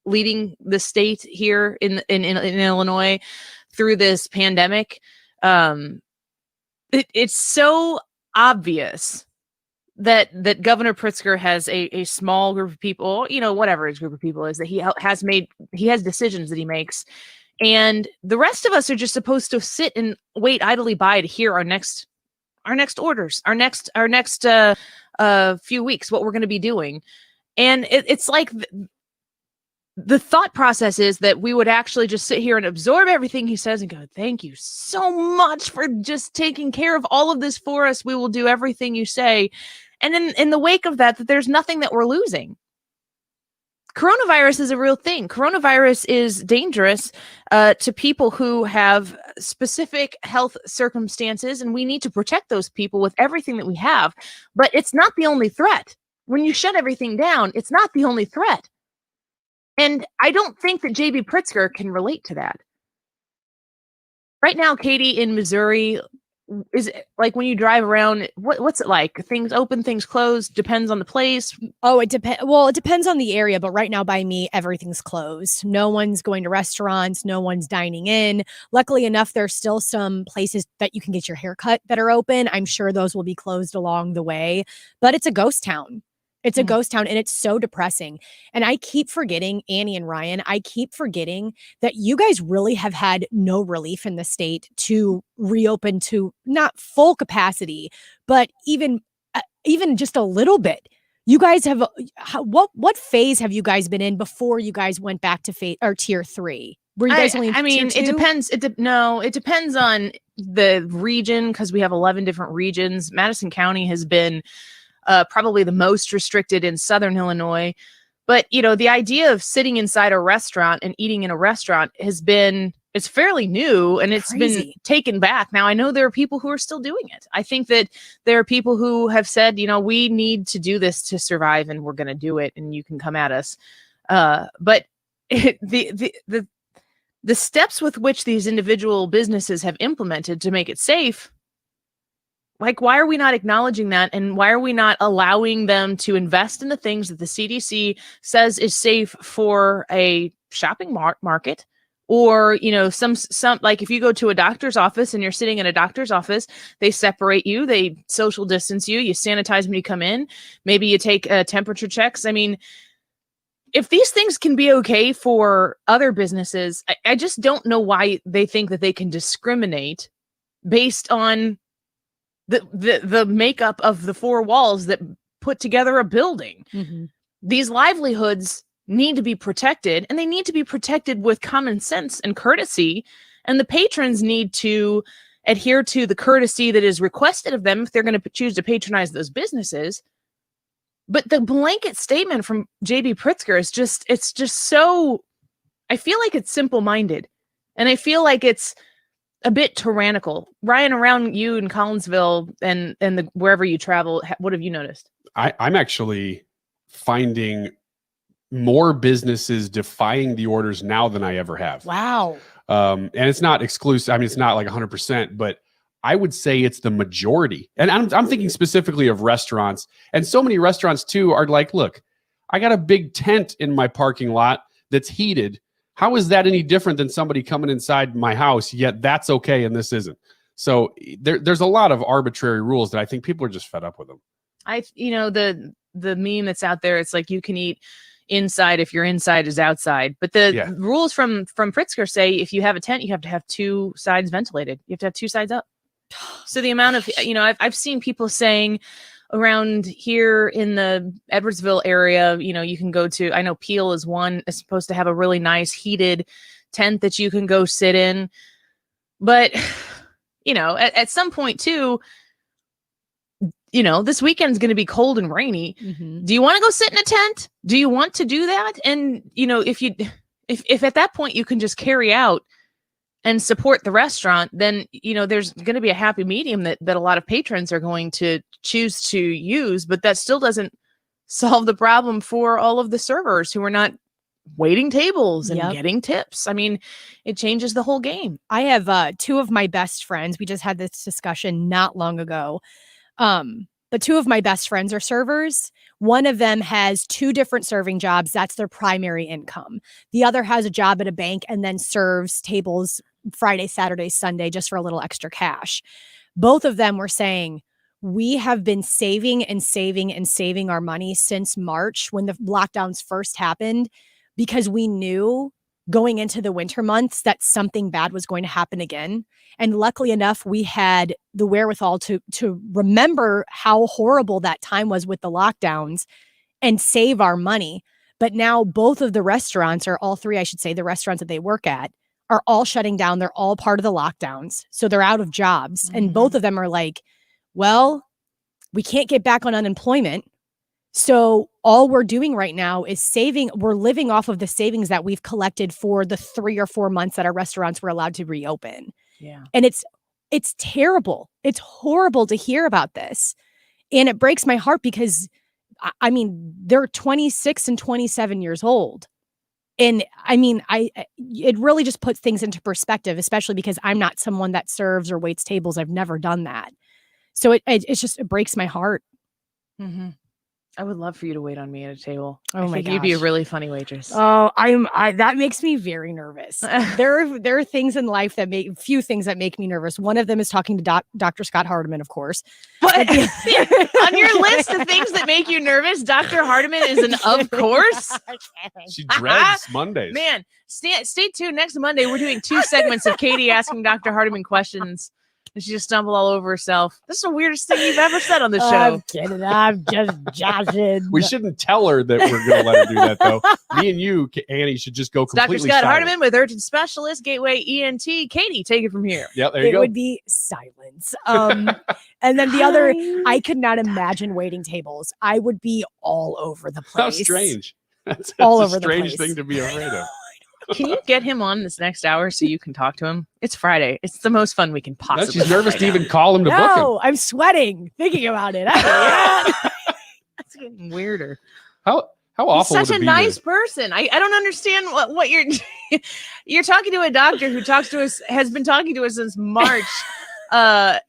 leading the state here in Illinois through this pandemic. It's so obvious that Governor Pritzker has a small group of people, you know, whatever his group of people is, that he has decisions that he makes, and the rest of us are just supposed to sit and wait idly by to hear our next orders, our next few weeks, what we're going to be doing. And it's like the thought process is that we would actually just sit here and absorb everything he says and go, thank you so much for just taking care of all of this for us. We will do everything you say. And in the wake of that there's nothing that we're losing. Coronavirus is a real thing. Coronavirus is dangerous to people who have specific health circumstances, and we need to protect those people with everything that we have. But it's not the only threat. When you shut everything down, it's not the only threat. And I don't think that J.B. Pritzker can relate to that. Right now, Katie, in Missouri, is it like when you drive around, what's it like? Things open, things closed, depends on the place. Oh, it depends. Well, it depends on the area, but right now by me, everything's closed. No one's going to restaurants. No one's dining in. Luckily enough, there's still some places that you can get your hair cut that are open. I'm sure those will be closed along the way, but it's a ghost town. It's a ghost town, and it's so depressing. And I keep forgetting, Annie and Ryan, I keep forgetting that you guys really have had no relief in the state to reopen to not full capacity, but even just a little bit. You guys have what phase have you guys been in before you guys went back to tier 3? Were you guys only in tier 2? It depends. It depends on the region, because we have 11 different regions. Madison County has been probably the most restricted in Southern Illinois. But, the idea of sitting inside a restaurant and eating in a restaurant it's fairly new, and it's been taken back. Now, I know there are people who are still doing it. I think that there are people who have said, we need to do this to survive, and we're going to do it, and you can come at us. But the steps with which these individual businesses have implemented to make it safe, like, why are we not acknowledging that? And why are we not allowing them to invest in the things that the CDC says is safe for a shopping market? Or, some like if you go to a doctor's office and you're sitting in a doctor's office, they separate you, they social distance you, you sanitize when you come in, maybe you take temperature checks. I mean, if these things can be okay for other businesses, I just don't know why they think that they can discriminate based on the makeup of the four walls that put together a building. Mm-hmm. These livelihoods need to be protected, and they need to be protected with common sense and courtesy. And the patrons need to adhere to the courtesy that is requested of them if they're going to choose to patronize those businesses. But the blanket statement from JB Pritzker is it's just so, I feel like it's simple-minded, and I feel like it's a bit tyrannical. Ryan, around you in Collinsville and wherever you travel, what have you noticed? I'm actually finding more businesses defying the orders now than I ever have. Wow. And it's not exclusive. I mean, it's not like 100%, but I would say it's the majority. And I'm thinking specifically of restaurants. And so many restaurants too are like, look, I got a big tent in my parking lot that's heated. How is that any different than somebody coming inside my house? Yet that's okay and this isn't. So there's a lot of arbitrary rules that I think people are just fed up with them. The meme that's out there, it's like you can eat inside if your inside is outside. But the rules from Pritzker say if you have a tent, you have to have two sides ventilated. You have to have two sides up. So the amount of, I've seen people saying around here in the Edwardsville area, you can go to, I know Peel is supposed to have a really nice heated tent that you can go sit in. But, at some point too, this weekend's going to be cold and rainy. Mm-hmm. Do you want to go sit in a tent? Do you want to do that? And, if at that point you can just carry out and support the restaurant, then, there's going to be a happy medium that a lot of patrons are going to choose to use, but that still doesn't solve the problem for all of the servers who are not waiting tables and getting tips. I mean, it changes the whole game. I have two of my best friends. We just had this discussion not long ago. But two of my best friends are servers. One of them has two different serving jobs. That's their primary income. The other has a job at a bank and then serves tables Friday, Saturday, Sunday, just for a little extra cash. Both of them were saying, we have been saving and saving and saving our money since March when the lockdowns first happened, because we knew going into the winter months that something bad was going to happen again. And luckily enough, we had the wherewithal to remember how horrible that time was with the lockdowns and save our money. But now both of the restaurants, or all three, I should say, the restaurants that they work at, are all shutting down. They're all part of the lockdowns. So they're out of jobs. Mm-hmm. And both of them are like, well, we can't get back on unemployment. So all we're doing right now is saving. We're living off of the savings that we've collected for the 3 or 4 months that our restaurants were allowed to reopen. Yeah. And it's terrible. It's horrible to hear about this. And it breaks my heart because, I mean, they're 26 and 27 years old. And I mean, it really just puts things into perspective, especially because I'm not someone that serves or waits tables. I've never done that. So it breaks my heart. Mm-hmm. I would love for you to wait on me at a table. Oh, I think you'd be a really funny waitress. Oh, that makes me very nervous. There are things in life few things that make me nervous. One of them is talking to Dr. Scott Hardiman, of course. But on your list of things that make you nervous, Dr. Hardiman is an of course. She dreads Mondays. Man, stay tuned. Next Monday, we're doing 2 segments of Katie asking Dr. Hardiman questions. and she just stumbled all over herself. This is the weirdest thing you've ever said on the show. I'm kidding. I'm just joshing. We shouldn't tell her that we're going to let her do that, though. Me and you, Annie, should just go Dr. completely Scott silent. Hardiman with Urgent Specialist, Gateway ENT. Katie, take it from here. Yep, there you It go. would be silence. And then the other, I could not imagine waiting tables. I would be all over the place. How strange. That's All a over the strange place. thing to be afraid of. Can you get him on this next hour so you can talk to him? It's Friday. It's the most fun we can possibly She's nervous have to right even now. call him to book him. No, I'm sweating thinking about it. That's getting weirder. How He's awful such would a it be nice to- person. I don't understand what you're you're talking to a doctor who talks to us, has been talking to us since March about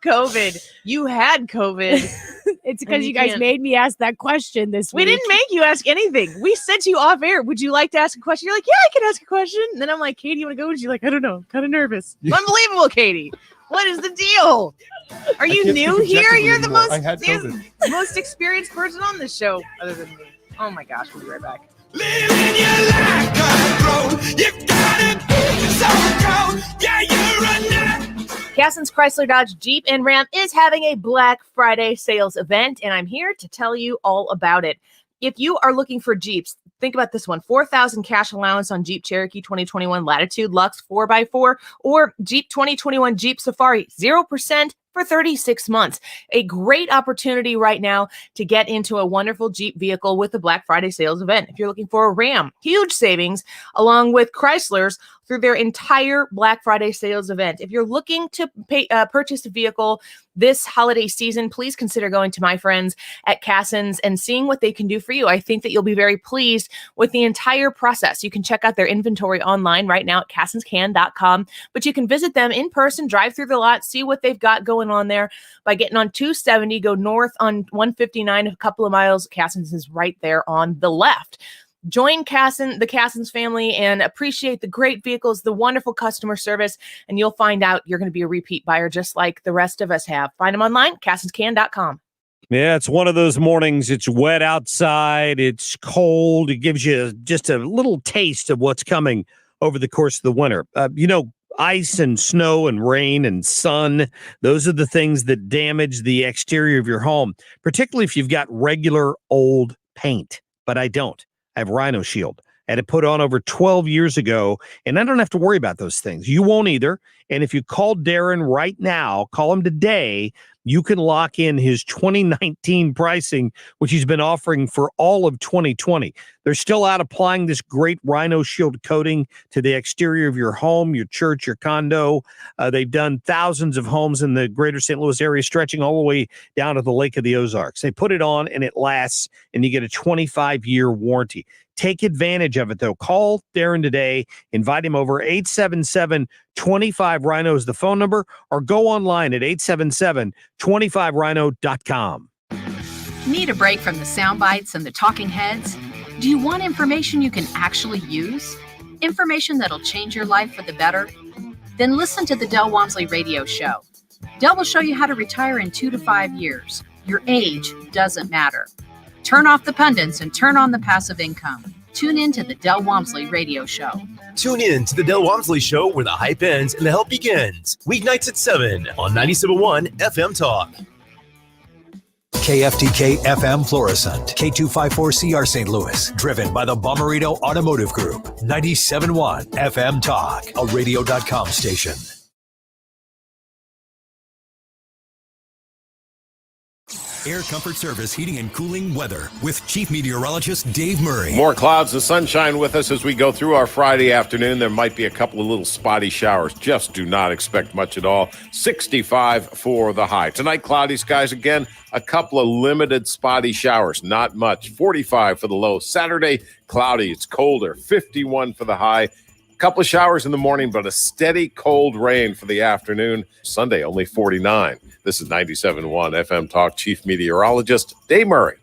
COVID. You had COVID. It's because And you guys can't- made me ask that question this We week. didn't make you ask anything. We said to you off air, would you like to ask a question? You're like, yeah, I can ask a question. And then I'm like, Katie, you want to go? And she's like, I don't know. I'm kind of nervous. Unbelievable, Katie. What is the deal? Are you can't new speak here? objectively You're the anymore. I had you're COVID. the most experienced person on this show, other than me. Oh my gosh, we'll be right back. Casson's Chrysler Dodge Jeep and Ram is having a Black Friday sales event, and I'm here to tell you all about it. If you are looking for Jeeps, think about this one: $4,000 cash allowance on Jeep Cherokee 2021 Latitude Lux 4x4 or Jeep 2021 Jeep Safari 0% for 36 months. A great opportunity right now to get into a wonderful Jeep vehicle with the Black Friday sales event. If you're looking for a Ram, huge savings along with Chrysler's through their entire Black Friday sales event. If you're looking to purchase a vehicle this holiday season, please consider going to my friends at Casson's and seeing what they can do for you. I think that you'll be very pleased with the entire process. You can check out their inventory online right now at cassonscan.com, but you can visit them in person, drive through the lot, see what they've got going on there by getting on 270, go north on 159 a couple of miles. Casson's is right there on the left. Join the Casson's family and appreciate the great vehicles, the wonderful customer service, and you'll find out you're going to be a repeat buyer just like the rest of us have. Find them online, cassonscan.com. Yeah, it's one of those mornings. It's wet outside. It's cold. It gives you just a little taste of what's coming over the course of the winter. Ice and snow and rain and sun, those are the things that damage the exterior of your home, particularly if you've got regular old paint. But I don't. I have Rhino Shield. I had it put on over 12 years ago, and I don't have to worry about those things. You won't either. And if you call Darren right now, call him today, you can lock in his 2019 pricing, which he's been offering for all of 2020. They're still out applying this great Rhino Shield coating to the exterior of your home, your church, your condo. They've done thousands of homes in the greater St. Louis area, stretching all the way down to the Lake of the Ozarks. They put it on and it lasts, and you get a 25-year warranty. Take advantage of it, though. Call Darren today. Invite him over. 877-25-RHINO is the phone number, or go online at 877-25rhino.com. Need a break from the sound bites and the talking heads? Do you want information you can actually use? Information that'll change your life for the better? Then listen to the Del Walmsley Radio Show. Del will show you how to retire in 2 to 5 years. Your age doesn't matter. Turn off the pundits and turn on the passive income. Tune in to the Del Walmsley Radio Show. Tune in to the Del Walmsley Show, where the hype ends and the help begins. Weeknights at 7 on 97.1 FM Talk. KFTK FM Florissant, K254CR St. Louis, driven by the Bommarito Automotive Group, 97.1 FM Talk, a radio.com station. Air Comfort Service Heating and Cooling Weather with Chief Meteorologist Dave Murray. More clouds and sunshine with us as we go through our Friday afternoon. There might be a couple of little spotty showers. Just do not expect much at all. 65 for the high. Tonight, cloudy skies again. A couple of limited spotty showers. Not much. 45 for the low. Saturday, cloudy. It's colder. 51 for the high. Couple of showers in the morning, but a steady cold rain for the afternoon. Sunday, only 49. This is 97.1 FM Talk Chief Meteorologist Dave Murray.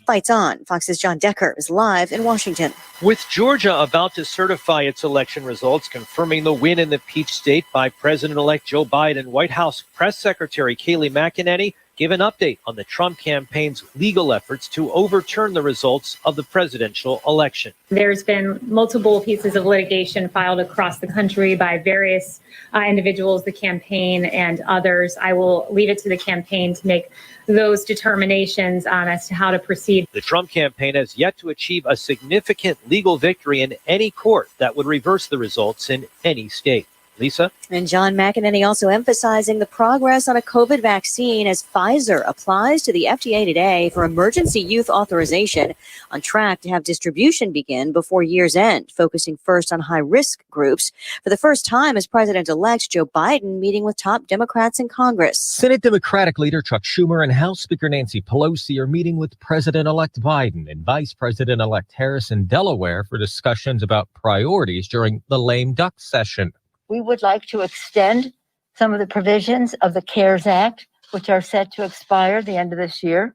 Fights on. Fox's John Decker is live in Washington. With Georgia about to certify its election results, confirming the win in the Peach State by President-elect Joe Biden, White House Press Secretary Kayleigh McEnany give an update on the Trump campaign's legal efforts to overturn the results of the presidential election. There's been multiple pieces of litigation filed across the country by various individuals, the campaign and others. I will leave it to the campaign to make those determinations as to how to proceed. The Trump campaign has yet to achieve a significant legal victory in any court that would reverse the results in any state. Lisa? And John McEnany also emphasizing the progress on a COVID vaccine as Pfizer applies to the FDA today for emergency use authorization, on track to have distribution begin before year's end, focusing first on high-risk groups. For the first time as President-elect Joe Biden meeting with top Democrats in Congress. Senate Democratic leader Chuck Schumer and House Speaker Nancy Pelosi are meeting with President-elect Biden and Vice President-elect Harris in Delaware for discussions about priorities during the lame duck session. We would like to extend some of the provisions of the CARES Act, which are set to expire at the end of this year.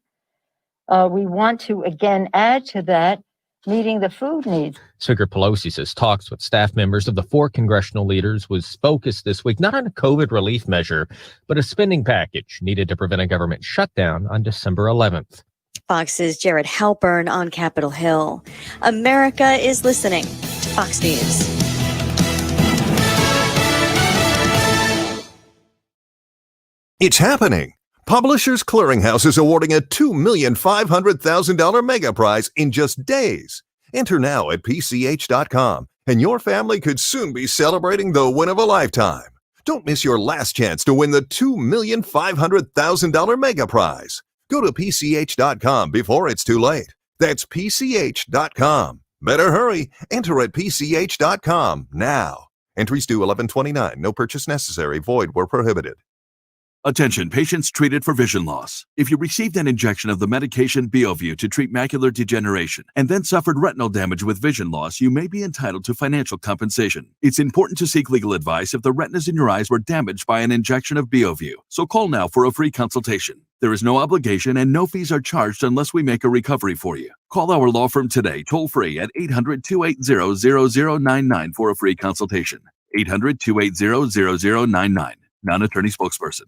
We want to, again, add to that, meeting the food needs. Speaker Pelosi says talks with staff members of the 4 congressional leaders was focused this week not on a COVID relief measure, but a spending package needed to prevent a government shutdown on December 11th. Fox's Jared Halpern on Capitol Hill. America is listening to Fox News. It's happening. Publishers Clearinghouse is awarding a $2,500,000 mega prize in just days. Enter now at PCH.com, and your family could soon be celebrating the win of a lifetime. Don't miss your last chance to win the $2,500,000 mega prize. Go to PCH.com before it's too late. That's PCH.com. Better hurry. Enter at PCH.com now. Entries due 11/29. No purchase necessary. Void where prohibited. Attention patients treated for vision loss. If you received an injection of the medication BioView to treat macular degeneration and then suffered retinal damage with vision loss, you may be entitled to financial compensation. It's important to seek legal advice if the retinas in your eyes were damaged by an injection of BioView. So call now for a free consultation. There is no obligation and no fees are charged unless we make a recovery for you. Call our law firm today, toll free at 800-280-0099 for a free consultation. 800-280-0099. Non-attorney spokesperson.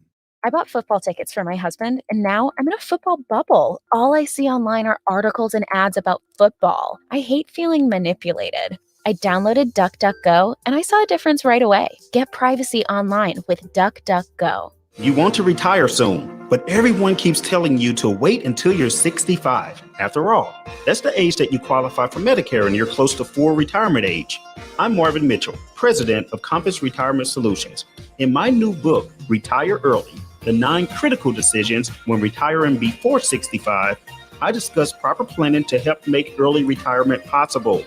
I bought football tickets for my husband, and now I'm in a football bubble. All I see online are articles and ads about football. I hate feeling manipulated. I downloaded DuckDuckGo, and I saw a difference right away. Get privacy online with DuckDuckGo. You want to retire soon, but everyone keeps telling you to wait until you're 65. After all, that's the age that you qualify for Medicare and you're close to full retirement age. I'm Marvin Mitchell, president of Compass Retirement Solutions. In my new book, Retire Early, The 9 Critical Decisions When Retiring Before 65, I discuss proper planning to help make early retirement possible.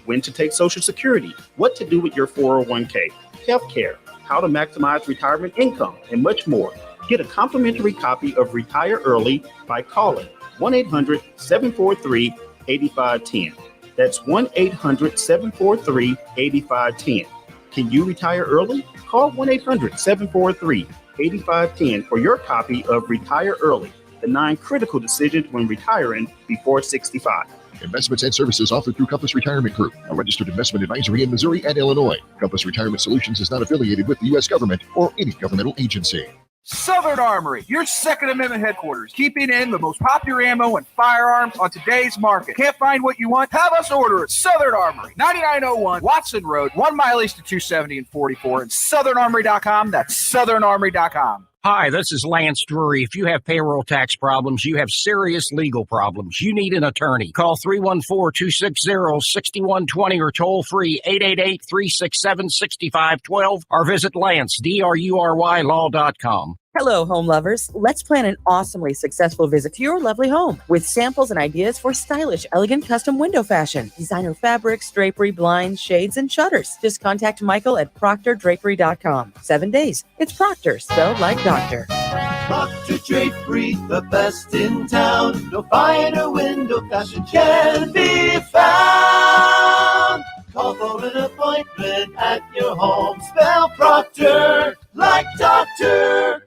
When to take Social Security, what to do with your 401k, healthcare, how to maximize retirement income, and much more. Get a complimentary copy of Retire Early by calling 1-800-743-8510. That's 1-800-743-8510. Can you retire early? Call 1-800-743-8510 for your copy of Retire Early, the 9 critical decisions when retiring before 65. Investments and services offered through Compass Retirement Group, a registered investment advisory in Missouri and Illinois. Compass Retirement Solutions is not affiliated with the U.S. government or any governmental agency. Southern Armory, your Second Amendment headquarters, keeping in the most popular ammo and firearms on today's market. Can't find what you want? Have us order it. Southern Armory, 9901 Watson Road, 1 mile east of 270 and 44, and SouthernArmory.com. That's SouthernArmory.com. Hi, this is Lance Drury. If you have payroll tax problems, you have serious legal problems, you need an attorney. Call 314-260-6120 or toll free 888-367-6512 or visit LanceDruryLaw.com. Hello, home lovers. Let's plan an awesomely successful visit to your lovely home with samples and ideas for stylish, elegant custom window fashion, designer fabrics, drapery, blinds, shades, and shutters. Just contact Michael at ProctorDrapery.com. 7 days. It's Proctor, spelled like doctor. Proctor Drapery, the best in town. No finer window fashion can be found. Call for an appointment at your home. Spell Proctor like doctor.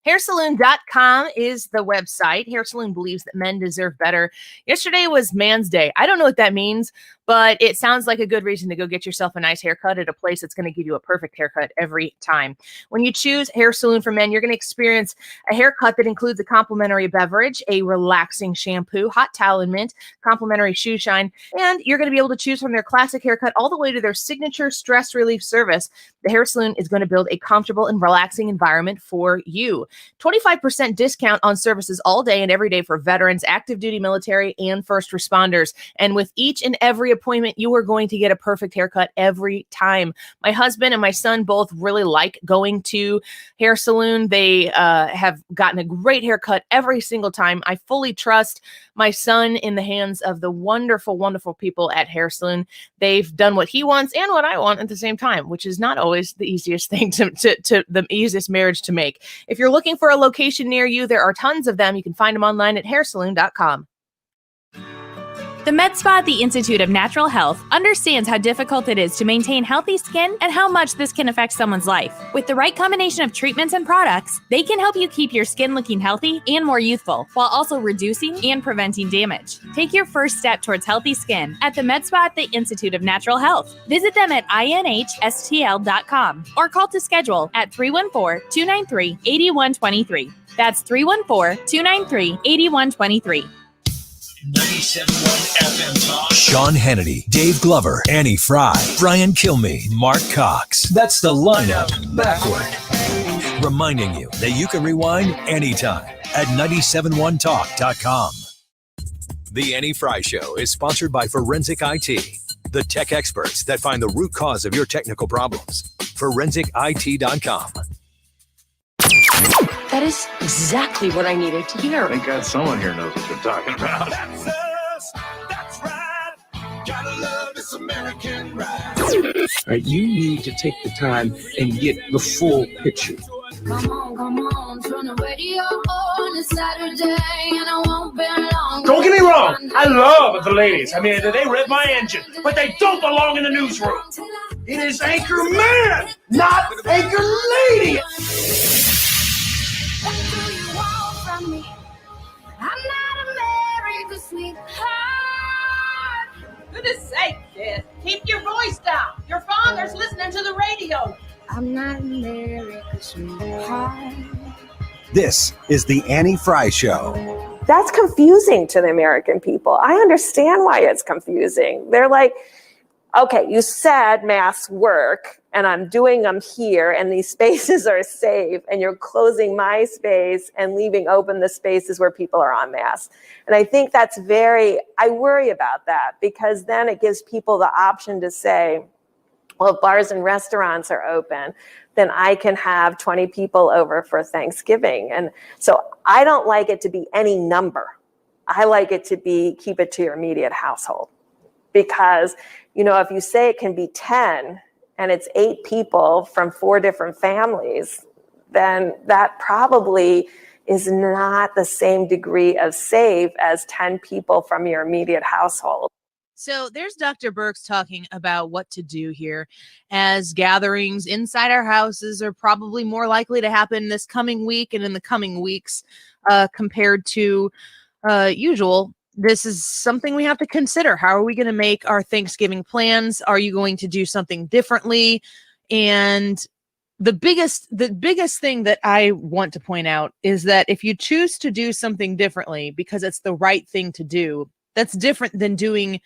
HairSaloon.com is the website. Hair Saloon believes that men deserve better. Yesterday was Man's Day. I don't know what that means, but it sounds like a good reason to go get yourself a nice haircut at a place that's going to give you a perfect haircut every time. When you choose Hair Saloon for Men, you're going to experience a haircut that includes a complimentary beverage, a relaxing shampoo, hot towel and mint, complimentary shoe shine, and you're going to be able to choose from their classic haircut all the way to their signature stress relief service. The Hair Saloon is going to build a comfortable and relaxing environment for you. 25% discount on services all day and every day for veterans, active duty military, and first responders. And with each and every appointment, you are going to get a perfect haircut every time. My husband and my son both really like going to Hair Saloon. They have gotten a great haircut every single time. I fully trust my son in the hands of the wonderful, wonderful people at Hair Saloon. They've done what he wants and what I want at the same time, which is not always the easiest thing to the easiest marriage to make. If you're looking for a location near you, there are tons of them. You can find them online at hairsaloon.com. The Med Spa at the Institute of Natural Health understands how difficult it is to maintain healthy skin and how much this can affect someone's life. With the right combination of treatments and products, they can help you keep your skin looking healthy and more youthful, while also reducing and preventing damage. Take your first step towards healthy skin at the Med Spa at the Institute of Natural Health. Visit them at inhstl.com or call to schedule at 314-293-8123. That's 314-293-8123. 97.1 FM Talk. Sean Hannity, Dave Glover, Annie Frey, Brian Kilmeade, Mark Cox. That's the lineup backward. Reminding you that you can rewind anytime at 971talk.com. The Annie Frey Show is sponsored by Forensic IT, the tech experts that find the root cause of your technical problems. ForensicIT.com. That is exactly what I needed to hear. Thank God someone here knows what they're talking about. That's us. That's right. Gotta love this American ride. All right, you need to take the time and get the full picture. Come on, turn the radio on. It's Saturday and I won't be long. Don't get me wrong, I love the ladies. I mean, they rev my engine, but they don't belong in the newsroom. It is Anchor Man, not Anchor Lady. What do you want from me? I'm not America's sweetheart. Goodness sake, kid. Keep your voice down. Your father's listening to the radio. I'm not America's sweetheart. This is the Annie Frey Show. That's confusing to the American people. I understand why it's confusing. They're like, okay, you said masks work, and I'm doing them here, and these spaces are safe, and you're closing my space and leaving open the spaces where people are on masks. And I think I worry about that, because then it gives people the option to say, well, if bars and restaurants are open, then I can have 20 people over for Thanksgiving. And so I don't like it to be any number. I like it to be, keep it to your immediate household. Because, if you say it can be 10 and it's 8 people from 4 different families, then that probably is not the same degree of safe as 10 people from your immediate household. So there's Dr. Birx talking about what to do here, as gatherings inside our houses are probably more likely to happen this coming week and in the coming weeks compared to usual. This is something we have to consider. How are we going to make our Thanksgiving plans? Are you going to do something differently? And the biggest thing that I want to point out is that if you choose to do something differently because it's the right thing to do, that's different than doing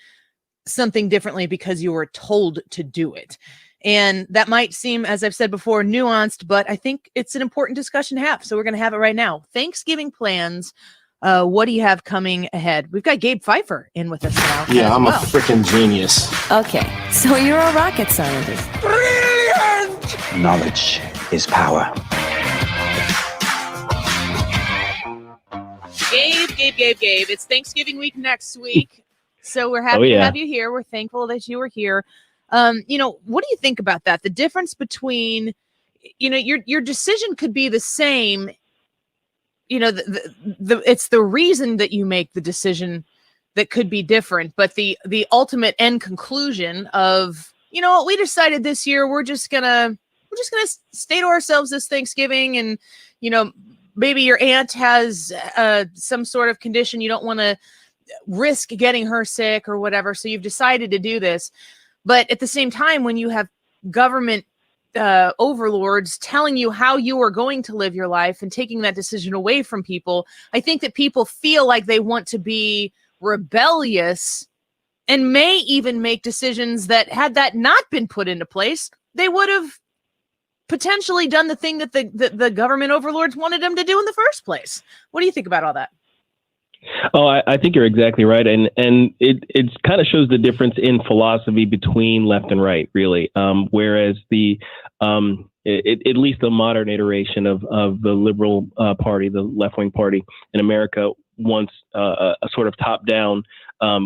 something differently because you were told to do it. And that might seem, as I've said before, nuanced, but I think it's an important discussion to have. So we're going to have it right now. Thanksgiving plans. What do you have coming ahead? We've got Gabe Pfeiffer in with us now. Yeah, I'm a freaking genius. Okay, so you're a rocket scientist. Brilliant! Knowledge is power. Gabe. It's Thanksgiving week next week. So we're happy to have you here. We're thankful that you were here. What do you think about that? The difference between, your decision could be the same. It's the reason that you make the decision that could be different, but the ultimate end conclusion of, what we decided this year, we're just gonna stay to ourselves this Thanksgiving, and maybe your aunt has some sort of condition, you don't want to risk getting her sick or whatever. So you've decided to do this. But at the same time, when you have government overlords telling you how you are going to live your life and taking that decision away from people, I think that people feel like they want to be rebellious and may even make decisions that, had that not been put into place, they would have potentially done the thing that the government overlords wanted them to do in the first place. What do you think about all that? Oh, I think you're exactly right, and it kind of shows the difference in philosophy between left and right, really. Whereas at least the modern iteration of the liberal party, the left-wing party in America, wants a sort of top-down.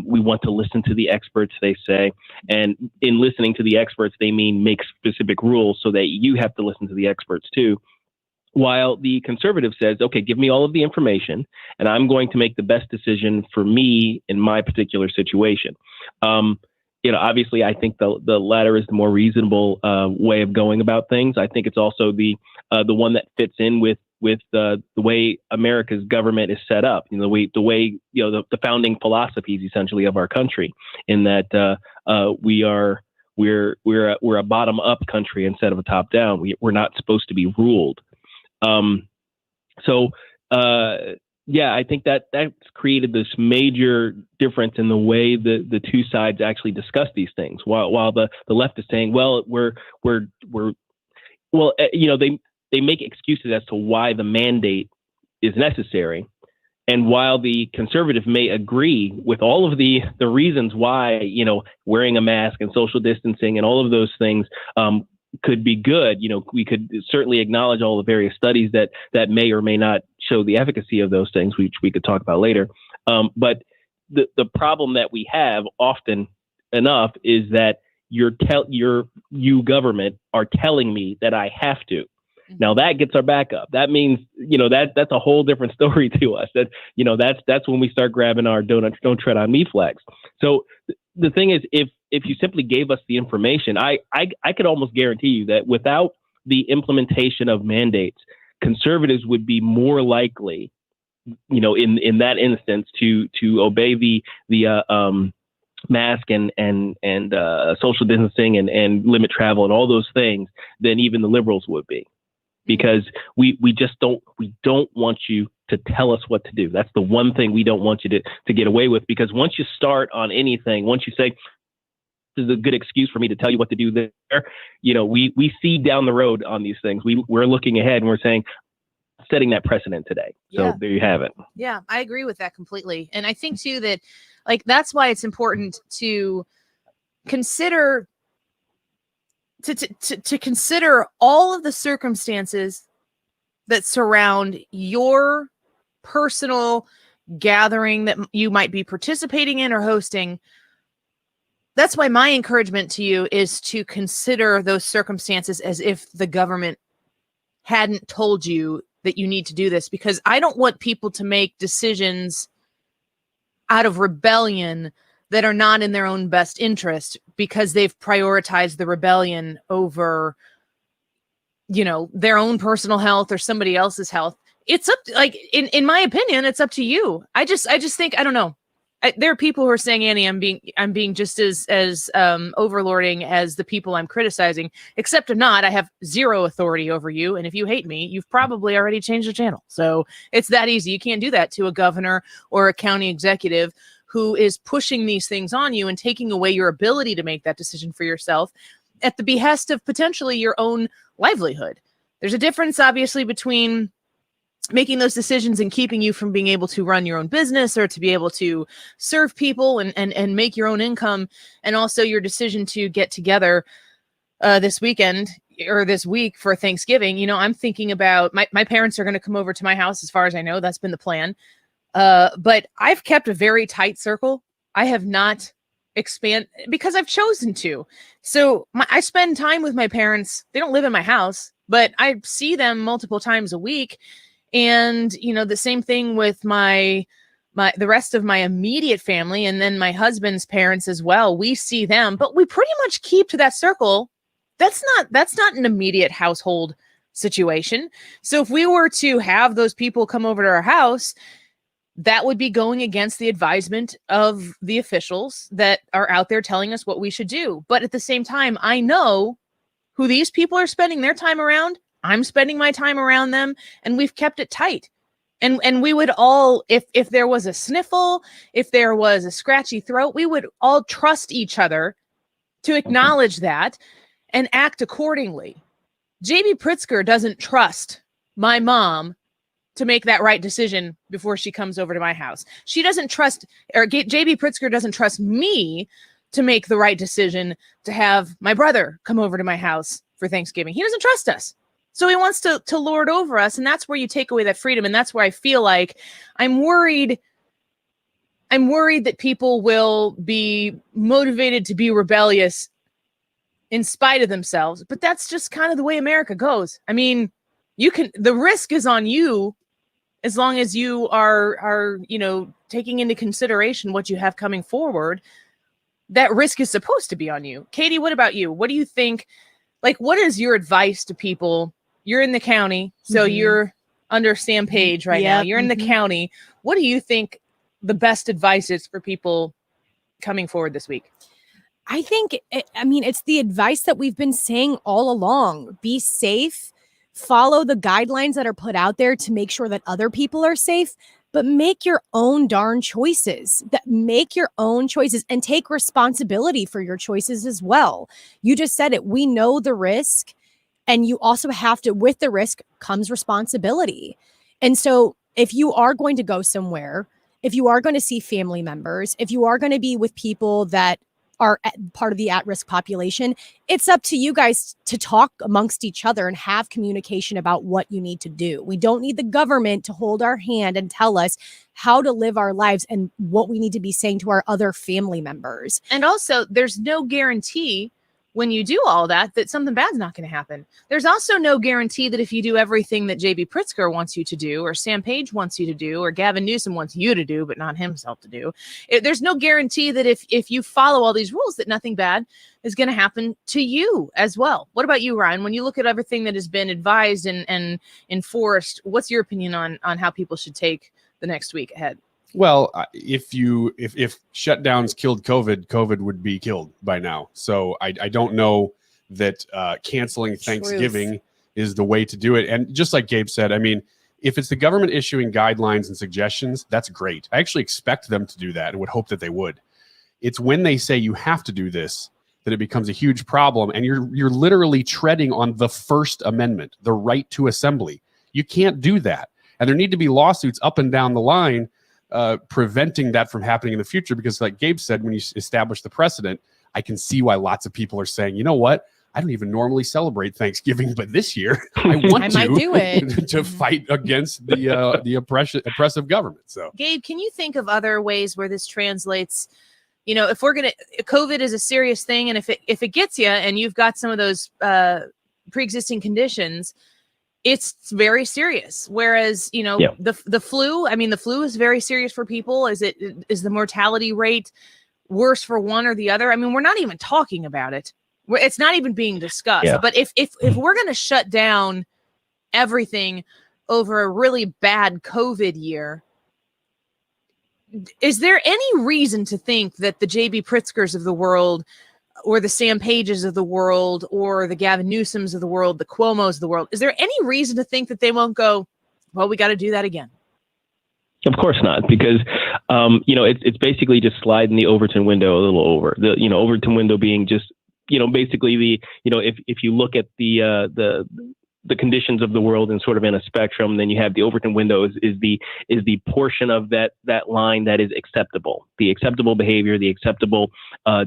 We want to listen to the experts, they say, and in listening to the experts, they mean make specific rules so that you have to listen to the experts too. While the conservative says, okay, give me all of the information and I'm going to make the best decision for me in my particular situation. Obviously, I think the latter is the more reasonable way of going about things. I think it's also the one that fits in with the way America's government is set up. The way the founding philosophies essentially of our country, in that we're a bottom up country instead of a top down. We're not supposed to be ruled. I think that's created this major difference in the way the two sides actually discuss these things. While the left is saying, well, they make excuses as to why the mandate is necessary. And while the conservative may agree with all of the reasons why, wearing a mask and social distancing and all of those things, could be good. We could certainly acknowledge all the various studies that may or may not show the efficacy of those things, which we could talk about later. But the problem that we have often enough is that you government are telling me that I have to. Now that gets our back up. That means, that's a whole different story to us. That's when we start grabbing our don't tread on me flags. So the thing is, if you simply gave us the information, I could almost guarantee you that without the implementation of mandates, conservatives would be more likely, in that instance, to obey the mask and social distancing and limit travel and all those things than even the liberals would be, because we don't want you to tell us what to do. That's the one thing we don't want you to get away with, because once you start on anything, once you say, this is a good excuse for me to tell you what to do there, we see down the road on these things. We're looking ahead and we're saying, setting that precedent today. So there you have it. Yeah, I agree with that completely. And I think too that that's why it's important to consider to consider all of the circumstances that surround your personal gathering that you might be participating in or hosting. That's why my encouragement to you is to consider those circumstances as if the government hadn't told you that you need to do this, because I don't want people to make decisions out of rebellion that are not in their own best interest because they've prioritized the rebellion over, their own personal health or somebody else's health. It's up to, in my opinion, it's up to you. I just think, I don't know. There are people who are saying, Annie, I'm being just as overlording as the people I'm criticizing, except if not, I have zero authority over you. And if you hate me, you've probably already changed the channel. So it's that easy. You can't do that to a governor or a county executive who is pushing these things on you and taking away your ability to make that decision for yourself at the behest of potentially your own livelihood. There's a difference, obviously, between making those decisions and keeping you from being able to run your own business or to be able to serve people and make your own income, and also your decision to get together this weekend or this week for Thanksgiving. I'm thinking about my parents are going to come over to my house. As far as I know, that's been the plan. But I've kept a very tight circle. I have not expand because I've chosen to. So I spend time with my parents. They don't live in my house, but I see them multiple times a week. And, the same thing with the rest of my immediate family, and then my husband's parents as well. We see them, but we pretty much keep to that circle. That's not an immediate household situation. So if we were to have those people come over to our house, that would be going against the advisement of the officials that are out there telling us what we should do. But at the same time, I know who these people are spending their time around. I'm spending my time around them, and we've kept it tight. And we would all, if there was a sniffle, if there was a scratchy throat, we would all trust each other to acknowledge that and act accordingly. JB Pritzker doesn't trust my mom to make that right decision before she comes over to my house. She doesn't trust, or JB Pritzker doesn't trust me to make the right decision to have my brother come over to my house for Thanksgiving. He doesn't trust us. So he wants to lord over us. And that's where you take away that freedom. And that's where I feel like I'm worried that people will be motivated to be rebellious in spite of themselves. But that's just kind of the way America goes. I mean, the risk is on you as long as you are taking into consideration what you have coming forward. That risk is supposed to be on you. Katie, what about you? What do you think? Like, what is your advice to people? You're in the county, so you're under Sam Page right now. You're in the county. What do you think the best advice is for people coming forward this week? I think, it's the advice that we've been saying all along. Be safe. Follow the guidelines that are put out there to make sure that other people are safe, but make your own darn choices. Make your own choices and take responsibility for your choices as well. You just said it. We know the risk, and you also have to, with the risk comes responsibility. And so if you are going to go somewhere, if you are going to see family members, if you are going to be with people that are part of the at-risk population, it's up to you guys to talk amongst each other and have communication about what you need to do. We don't need the government to hold our hand and tell us how to live our lives and what we need to be saying to our other family members. And also, there's no guarantee when you do all that something bad's not going to happen. There's also no guarantee that if you do everything that JB Pritzker wants you to do, or Sam Page wants you to do, or Gavin Newsom wants you to do, but not himself to do, there's no guarantee that if you follow all these rules that nothing bad is going to happen to you as well. What about you, Ryan? When you look at everything that has been advised and enforced, what's your opinion on how people should take the next week ahead? Well, if shutdowns killed COVID would be killed by now. So I don't know that canceling Thanksgiving is the way to do it. And just like Gabe said, I mean, if it's the government issuing guidelines and suggestions, that's great. I actually expect them to do that and would hope that they would. It's when they say you have to do this that it becomes a huge problem. And you're literally treading on the First Amendment, the right to assembly. You can't do that. And there need to be lawsuits up and down the line preventing that from happening in the future, because like Gabe said, when you establish the precedent, I can see why lots of people are saying, you know what, I don't even normally celebrate Thanksgiving, but this year I want might do it. to fight against the oppressive government. So Gabe, can you think of other ways where this translates? If COVID is a serious thing, and if it gets you and you've got some of those pre-existing conditions, it's very serious. Whereas, the flu, the flu is very serious for people. Is the mortality rate worse for one or the other? We're not even talking about it. It's not even being discussed. Yeah. But if we're going to shut down everything over a really bad COVID year, is there any reason to think that the JB Pritzkers of the world, or the Sam Pages of the world, or the Gavin Newsoms of the world, the Cuomos of the world, is there any reason to think that they won't go, well, we got to do that again? Of course not, because it's basically just sliding the Overton window a little over. The Overton window being just basically if you look at the conditions of the world and sort of in a spectrum, then you have the Overton window is the portion of that line that is acceptable, the acceptable behavior, the acceptable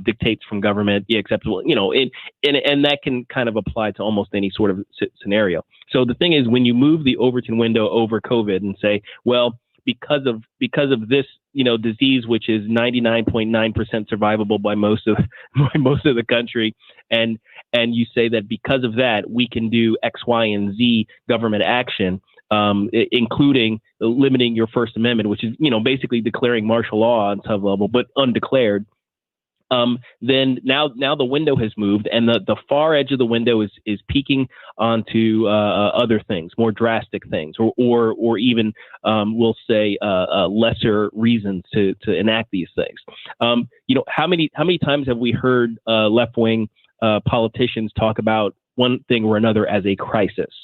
dictates from government, the acceptable, and that can kind of apply to almost any sort of scenario. So the thing is, when you move the Overton window over COVID and say, well, because of this, disease, which is 99.9% survivable by most of the country, and you say that because of that, we can do X, Y, and Z government action, including limiting your First Amendment, which is, basically declaring martial law on some level, but undeclared. then now the window has moved, and the far edge of the window is peeking onto other things, more drastic things, or even we'll say lesser reasons to enact these things. How many times have we heard left wing politicians talk about one thing or another as a crisis?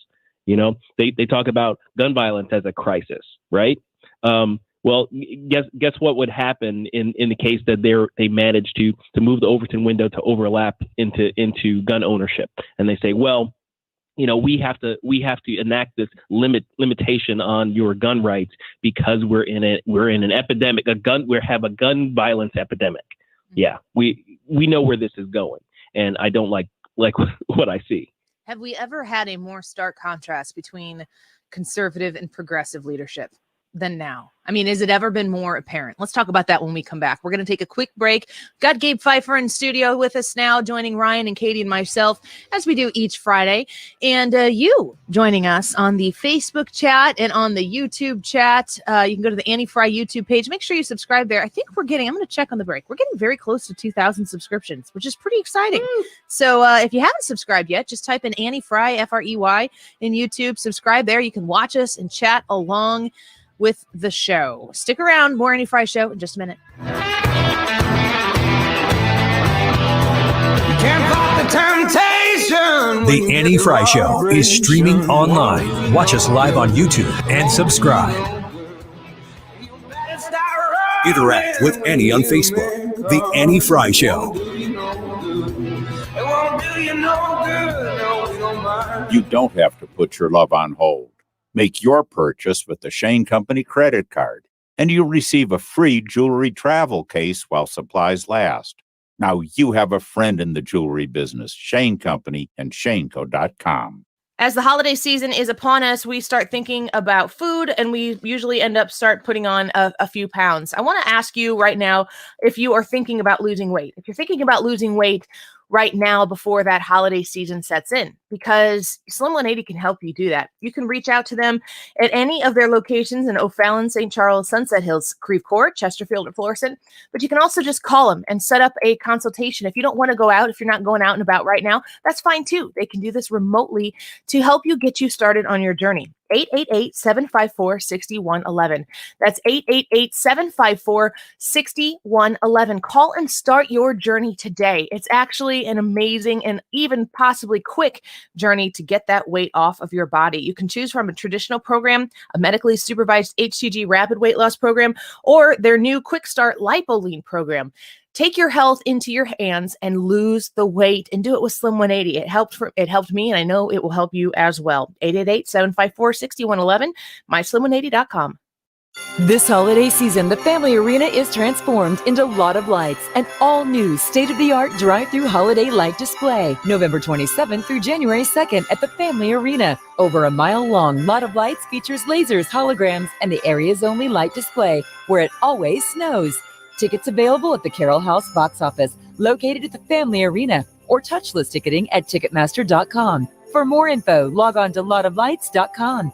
They talk about gun violence as a crisis, right? Well, guess what would happen in the case that they managed to move the Overton window to overlap into gun ownership, and they say, well, we have to enact this limitation on your gun rights because we're in an epidemic, we have a gun violence epidemic. Yeah, we know where this is going, and I don't like what I see. Have we ever had a more stark contrast between conservative and progressive leadership than now? I mean, has it ever been more apparent? Let's talk about that when we come back. We're going to take a quick break. Got Gabe Pfeiffer in studio with us now, joining Ryan and Katie and myself as we do each Friday. And you joining us on the Facebook chat and on the YouTube chat. You can go to the Annie Frey YouTube page. Make sure you subscribe there. I think I'm going to check on the break. We're getting very close to 2,000 subscriptions, which is pretty exciting. So if you haven't subscribed yet, just type in Annie Frey, Frey, in YouTube. Subscribe there. You can watch us and chat along with the show. Stick around. More Annie Frey Show in just a minute. The Annie Frey Show is streaming online. Watch us live on YouTube and subscribe. Interact with Annie on Facebook. The Annie Frey Show. You don't have to put your love on hold. Make your purchase with the Shane Company credit card, and you'll receive a free jewelry travel case while supplies last. Now you have a friend in the jewelry business, Shane Company and shaneco.com. As the holiday season is upon us, we start thinking about food, and we usually start putting on a few pounds. I want to ask you right now if you are thinking about losing weight. If you're thinking about losing weight right now before that holiday season sets in, because Slim 180 can help you do that. You can reach out to them at any of their locations in O'Fallon, St. Charles, Sunset Hills, Creve Court, Chesterfield, or Florissant. But you can also just call them and set up a consultation. If you don't want to go out, if you're not going out and about right now, that's fine too. They can do this remotely to help you get you started on your journey. 888-754-6111. That's 888-754-6111. Call and start your journey today. It's actually an amazing and even possibly quick journey to get that weight off of your body. You can choose from a traditional program, a medically supervised HCG rapid weight loss program, or their new Quick Start Lipolean program. Take your health into your hands and lose the weight, and do it with Slim 180. It helped me, and I know it will help you as well. 888-754-6111, myslim180.com. This holiday season, the Family Arena is transformed into Lot of Lights, an all-new state-of-the-art drive-through holiday light display. November 27th through January 2nd at the Family Arena. Over a mile-long Lot of Lights features lasers, holograms, and the area's only light display, where it always snows. Tickets available at the Carroll House box office, located at the Family Arena, or touchless ticketing at Ticketmaster.com. For more info, log on to lotoflights.com.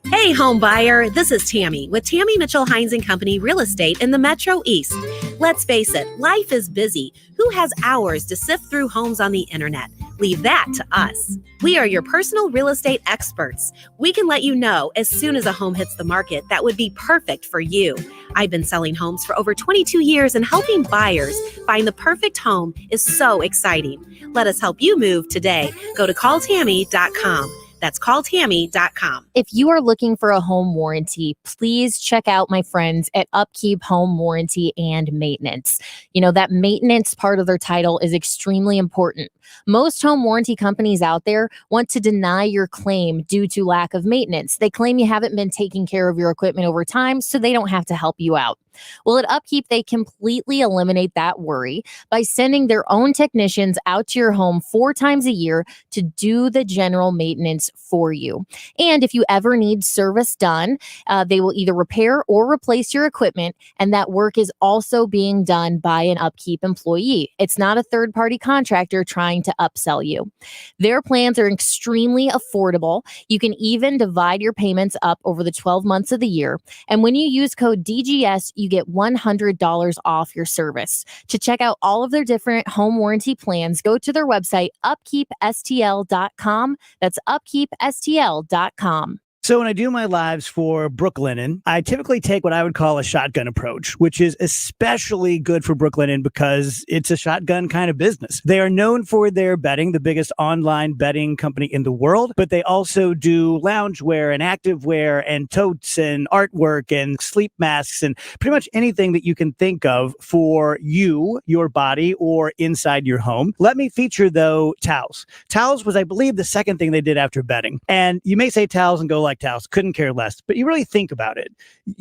Hey, home buyer, this is Tammy with Tammy Mitchell Hines & Company Real Estate in the Metro East. Let's face it, life is busy. Who has hours to sift through homes on the internet? Leave that to us. We are your personal real estate experts. We can let you know as soon as a home hits the market that would be perfect for you. I've been selling homes for over 22 years, and helping buyers find the perfect home is so exciting. Let us help you move today. Go to calltammy.com. That's calltammy.com. If you are looking for a home warranty, please check out my friends at Upkeep Home Warranty and Maintenance. You know, that maintenance part of their title is extremely important. Most home warranty companies out there want to deny your claim due to lack of maintenance. They claim you haven't been taking care of your equipment over time, so they don't have to help you out. Well, at Upkeep, they completely eliminate that worry by sending their own technicians out to your home 4 times a year to do the general maintenance for you. And if you ever need service done, they will either repair or replace your equipment, and that work is also being done by an Upkeep employee. It's not a third-party contractor trying trying to upsell you. Their plans are extremely affordable. You can even divide your payments up over the 12 months of the year. And when you use code DGS, you get $100 off your service. To check out all of their different home warranty plans, go to their website, upkeepstl.com. That's upkeepstl.com. So when I do my lives for Brooklinen, I typically take what I would call a shotgun approach, which is especially good for Brooklinen because it's a shotgun kind of business. They are known for their bedding, the biggest online bedding company in the world, but they also do loungewear and activewear and totes and artwork and sleep masks and pretty much anything that you can think of for you, your body, or inside your home. Let me feature, though, towels. Towels was, I believe, the second thing they did after bedding. And you may say towels and go like, towels, couldn't care less, but you really think about it.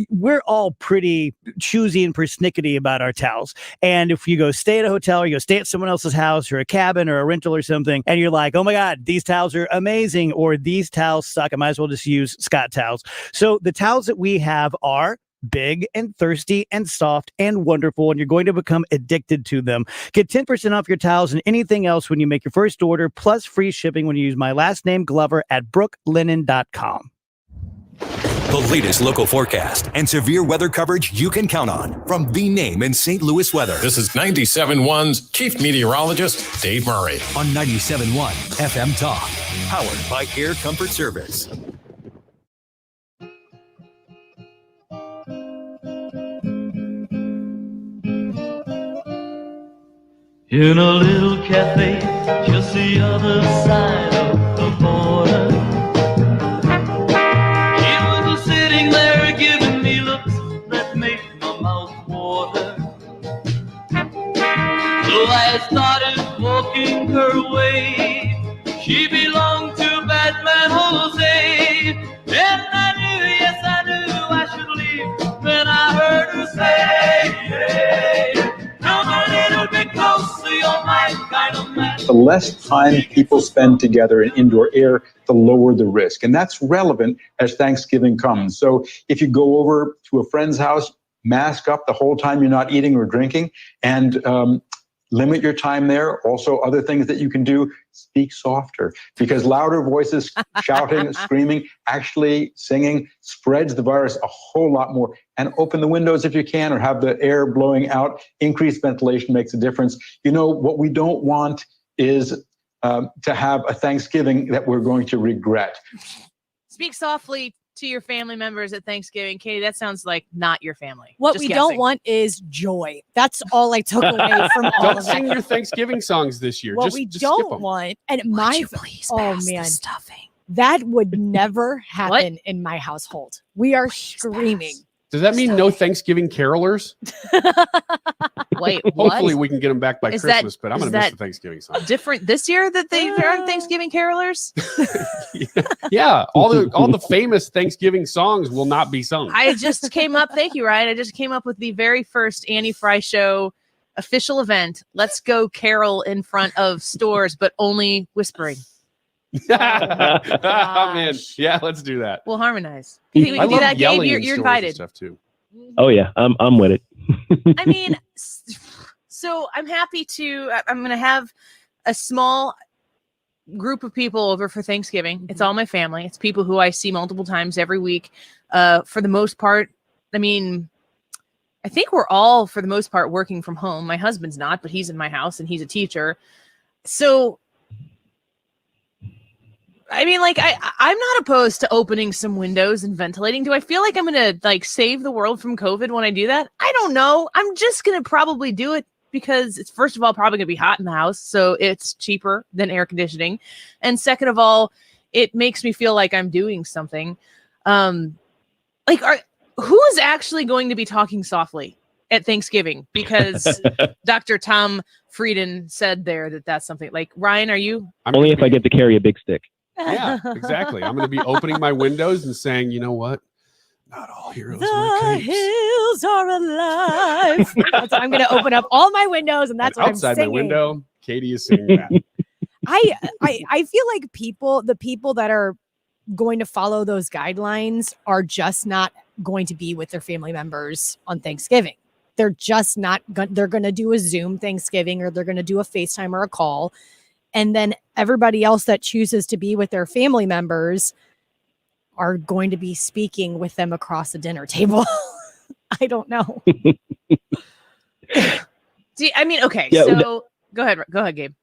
We're all pretty choosy and persnickety about our towels. And if you go stay at a hotel or you go stay at someone else's house or a cabin or a rental or something, and you're like, oh my God, these towels are amazing, or these towels suck, I might as well just use Scott towels. So the towels that we have are big and thirsty and soft and wonderful, and you're going to become addicted to them. Get 10% off your towels and anything else when you make your first order, plus free shipping when you use my last name, Glover, at brooklinen.com. The latest local forecast and severe weather coverage you can count on from the name in St. Louis weather. This is 97.1's Chief Meteorologist, Dave Murray. On 97.1 FM Talk. Powered by Air Comfort Service. In a little cafe, just the other side of the border. She was sitting there giving me looks that make my mouth water. So I started walking her way. She belonged to Batman Jose. And I knew, yes I knew I should leave. Then I heard her say, hey, come a little bit closer, you're my kind of man. The less time people spend together in indoor air, the lower the risk. And that's relevant as Thanksgiving comes. So if you go over to a friend's house, mask up the whole time you're not eating or drinking, and limit your time there. Also, other things that you can do, speak softer, because louder voices, shouting, screaming, actually singing spreads the virus a whole lot more. And open the windows if you can, or have the air blowing out. Increased ventilation makes a difference. You know, what we don't want is to have a Thanksgiving that we're going to regret. Speak softly to your family members at Thanksgiving. Katie, that sounds like not your family. What Just we guessing. don't want is joy. That's all I took away from all Don't of sing that. your Thanksgiving songs this year. What just we skip don't them. want, and Would my you please oh pass the man, stuffing? that would never happen in my household. We are screaming. Does that mean no Thanksgiving carolers? Wait, what? Hopefully we can get them back by Is Christmas, that- but I'm is going to miss that the Thanksgiving song. Different this year that they aren't Thanksgiving carolers? Yeah, all the famous Thanksgiving songs will not be sung. I just came up. Thank you, Ryan. I just came up with the very first Annie Frey Show official event. Let's go carol in front of stores, but only whispering. Oh man, yeah, let's do that. We'll harmonize. You think we I can do love that, Gabe? yelling You're in stores and invited. stuff too. Oh yeah, I'm with it. I mean, so I'm happy to. I'm going to have a small group of people over for Thanksgiving. It's all my family. It's people who I see multiple times every week. For the most part, I mean, I think we're all, for the most part, working from home. My husband's not, but he's in my house and he's a teacher. So, I mean, like, I'm not opposed to opening some windows and ventilating. Do I feel like I'm going to, like, save the world from COVID when I do that? I don't know. I'm just going to probably do it because it's, first of all, probably going to be hot in the house. So it's cheaper than air conditioning. And second of all, it makes me feel like I'm doing something. Who is actually going to be talking softly at Thanksgiving? Because Dr. Tom Frieden said there that that's something. Like, Ryan, are you? Only if I get to carry a big stick. Yeah, exactly. I'm going to be opening my windows and saying, you know what? Not all heroes wear The capes. hills are alive. That's what I'm going to open up all my windows, and that's And what outside I'm singing. my window, Katie is singing that. I feel like the people that are going to follow those guidelines are just not going to be with their family members on Thanksgiving. They're just not they're going to do a Zoom Thanksgiving, or they're going to do a FaceTime or a call. And then everybody else that chooses to be with their family members are going to be speaking with them across the dinner table. I don't know. Okay. Yeah, So go ahead, Gabe.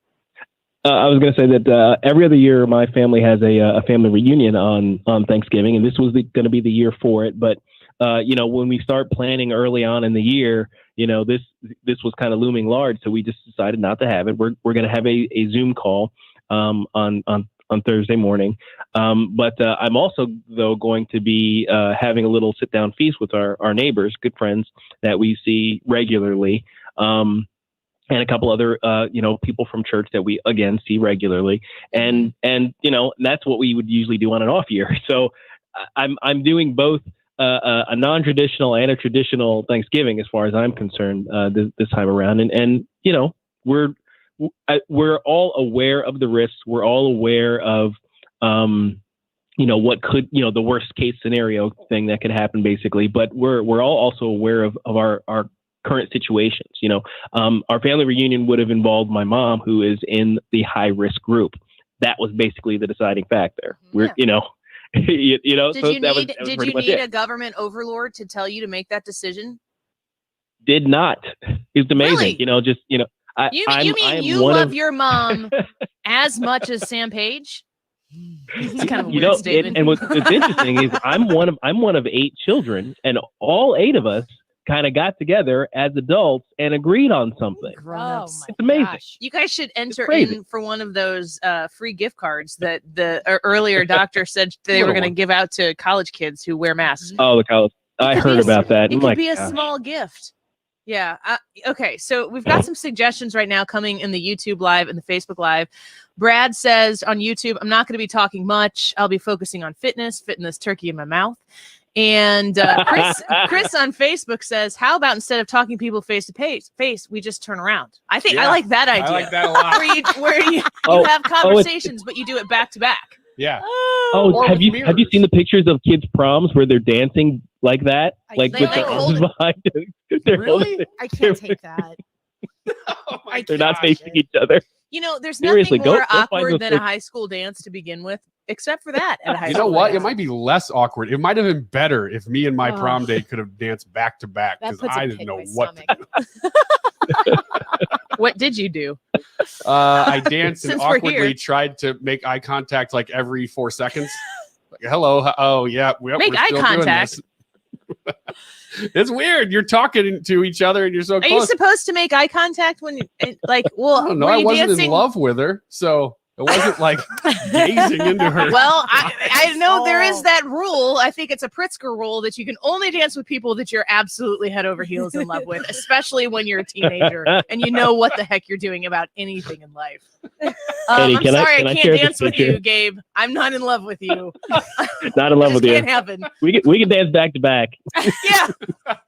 I was going to say that every other year my family has a family reunion on Thanksgiving, and this was going to be the year for it. But when we start planning early on in the year, this was kind of looming large, so we just decided not to have it. We're going to have a Zoom call on Thursday morning. But I'm also though going to be having a little sit down feast with our neighbors, good friends that we see regularly. And a couple other, people from church that we again see regularly, and that's what we would usually do on an off year. So I'm doing both a non-traditional and a traditional Thanksgiving as far as I'm concerned this time around, and we're all aware of the risks. We're all aware of what could the worst case scenario thing that could happen basically, but we're all also aware of our current situations. Our family reunion would have involved my mom, who is in the high risk group. That was basically the deciding factor. We're, Did so you that was need pretty much it. a government overlord to tell you to make that decision? Did not. It's amazing. Really? You love your mom as much as Sam Page? It's kind of a weird statement. And what's interesting is I'm one of 8 children, and all 8 of us kind of got together as adults and agreed on something. It's amazing. Gosh. You guys should enter in for one of those free gift cards that the earlier doctor said they were going to give out to college kids who wear masks. Oh, the college. I heard about that. It could be a small gift. Yeah. Okay. So we've got some suggestions right now coming in the YouTube Live and the Facebook Live. Brad says on YouTube, I'm not going to be talking much. I'll be focusing on fitness, fitting this turkey in my mouth. And Chris on Facebook says, how about instead of talking people face to face, we just turn around? I like that idea. I like that a lot. where you have conversations, but you do it back to back. Yeah. Have you seen the pictures of kids' proms where they're dancing like that? With their arms behind them? Really? I can't take that. They're not facing each other. There's Seriously, nothing more go find awkward those than a pictures. high school dance to begin with, except for that at a high You school know what? dance. It might be less awkward. It might have been better if me and my prom date could have danced back to back, because I didn't know what to do. What did you do? I danced and Since we're awkwardly here. tried to make eye contact like every 4 seconds. Like, hello. Oh, yeah. Make eye still doing contact. this. It's weird. You're talking to each other and you're so Are close. you supposed to make eye contact when you I don't know. I wasn't dancing? in love with her, so it wasn't like gazing into her. Well, I know there is that rule. I think it's a Pritzker rule that you can only dance with people that you're absolutely head over heels in love with, especially when you're a teenager and you know what the heck you're doing about anything in life. Eddie, I'm can I- sorry can I I can't share this dance with picture? you, Gabe. I'm not in love with you. Not in love with you. Can't happen. We can dance back to back. Yeah.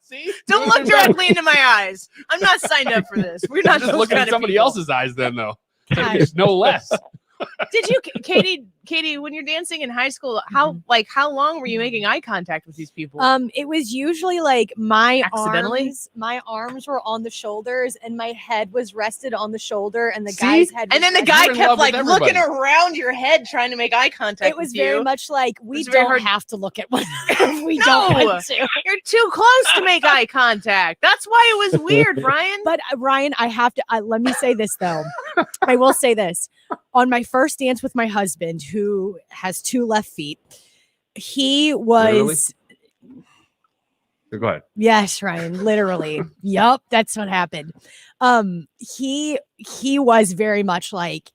See? Don't look directly into my eyes. I'm not signed up for this. We're not just those looking kind at of somebody people. else's eyes then, though. There's no less. Did you, Katie, when you're dancing in high school, how long were you making eye contact with these people? It was usually like my Accidentally? arms were on the shoulders and my head was rested on the shoulder and the See? guy's head. And was then the rested- guy kept like looking around your head trying to make eye contact. It was with very you. much like we was very don't hard- have to look at one. We No! don't want to. You're too close to make eye contact. That's why it was weird, Ryan. But Ryan, I have to let me say this though. I will say this. On my first dance with my husband, who has 2 left feet, he was Go ahead. yes, Ryan, literally. Yup, that's what happened. He was very much like,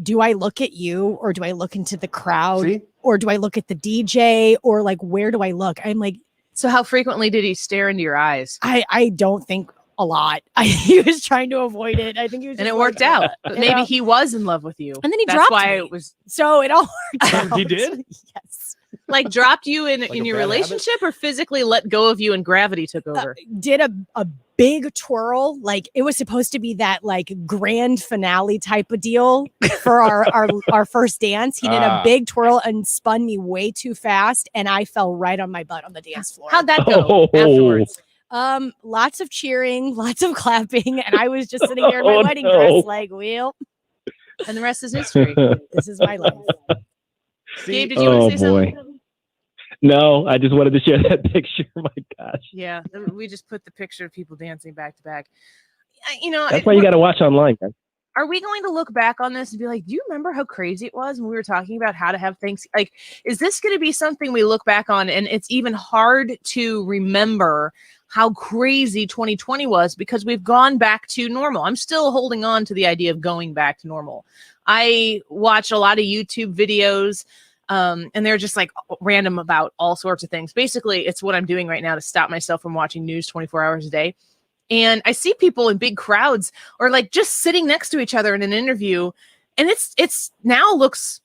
do I look at you or do I look into the crowd? See? Or do I look at the DJ or like where do I look? I'm like, So how frequently did he stare into your eyes? I don't think a lot. He was trying to avoid it. I think he was And just it worked like, out. But maybe know? he was in love with you. And then he That's dropped why me. it was So it all worked out. He did? Yes. like dropped you in a your bad relationship or physically let go of you and gravity took over. Did a big twirl. Like it was supposed to be that like grand finale type of deal for our first dance. He did a big twirl and spun me way too fast and I fell right on my butt on the dance floor. How'd that go afterwards? Lots of cheering, lots of clapping, and I was just sitting there in my wedding dress like, well, And the rest is history. This is my life. Gabe, did you want to say boy. something? No, I just wanted to share that picture. My gosh. Yeah, we just put the picture of people dancing back to back. That's why you got to watch online, guys. Are we going to look back on this and be like, do you remember how crazy it was when we were talking about how to have things? Like, is this going to be something we look back on and it's even hard to remember how crazy 2020 was because we've gone back to normal? I'm still holding on to the idea of going back to normal. I watch a lot of YouTube videos and they're just like random about all sorts of things. Basically, it's what I'm doing right now to stop myself from watching news 24 hours a day. And I see people in big crowds or like just sitting next to each other in an interview. And it's now looks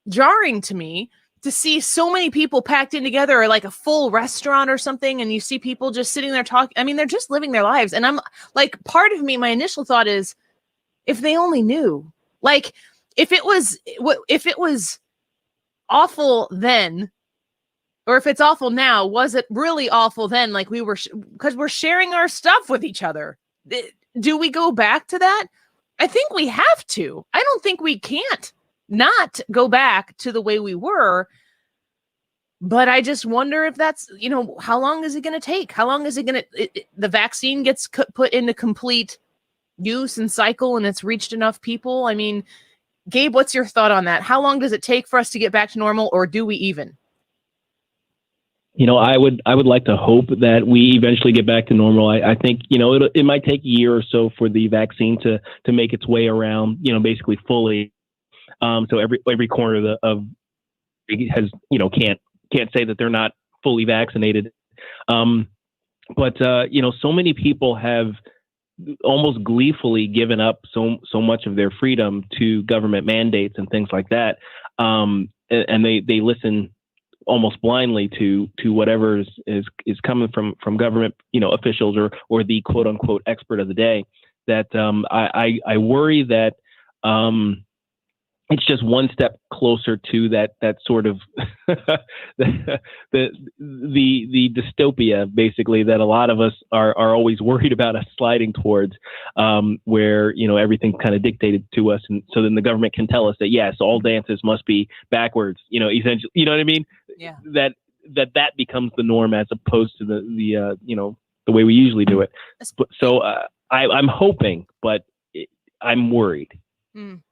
jarring to me to see so many people packed in together or like a full restaurant or something. And you see people just sitting there talking. I mean, they're just living their lives. And I'm like, part of me, my initial thought is if they only knew, like if it was awful then, or if it's awful now, was it really awful then? Like we were, because we're sharing our stuff with each other. Do we go back to that? I think we have to. I don't think we can't not go back to the way we were. But I just wonder if that's, how long is it going to take? How long is it going to, the vaccine gets put into complete use and cycle and it's reached enough people? I mean, Gabe, what's your thought on that? How long does it take for us to get back to normal, or do we even? I would like to hope that we eventually get back to normal. I think, it might take a year or so for the vaccine to make its way around, basically fully. So every corner of has, can't say that they're not fully vaccinated. But so many people have almost gleefully given up so much of their freedom to government mandates and things like that. And they listen almost blindly to whatever is coming from government, officials or the quote unquote expert of the day. That I worry that it's just one step closer to that sort of the dystopia, basically, that a lot of us are always worried about us sliding towards, where everything's kind of dictated to us, and so then the government can tell us that yes, all dances must be backwards, essentially, you know what I mean? Yeah. That becomes the norm as opposed to the way we usually do it. So I'm hoping, but I'm worried.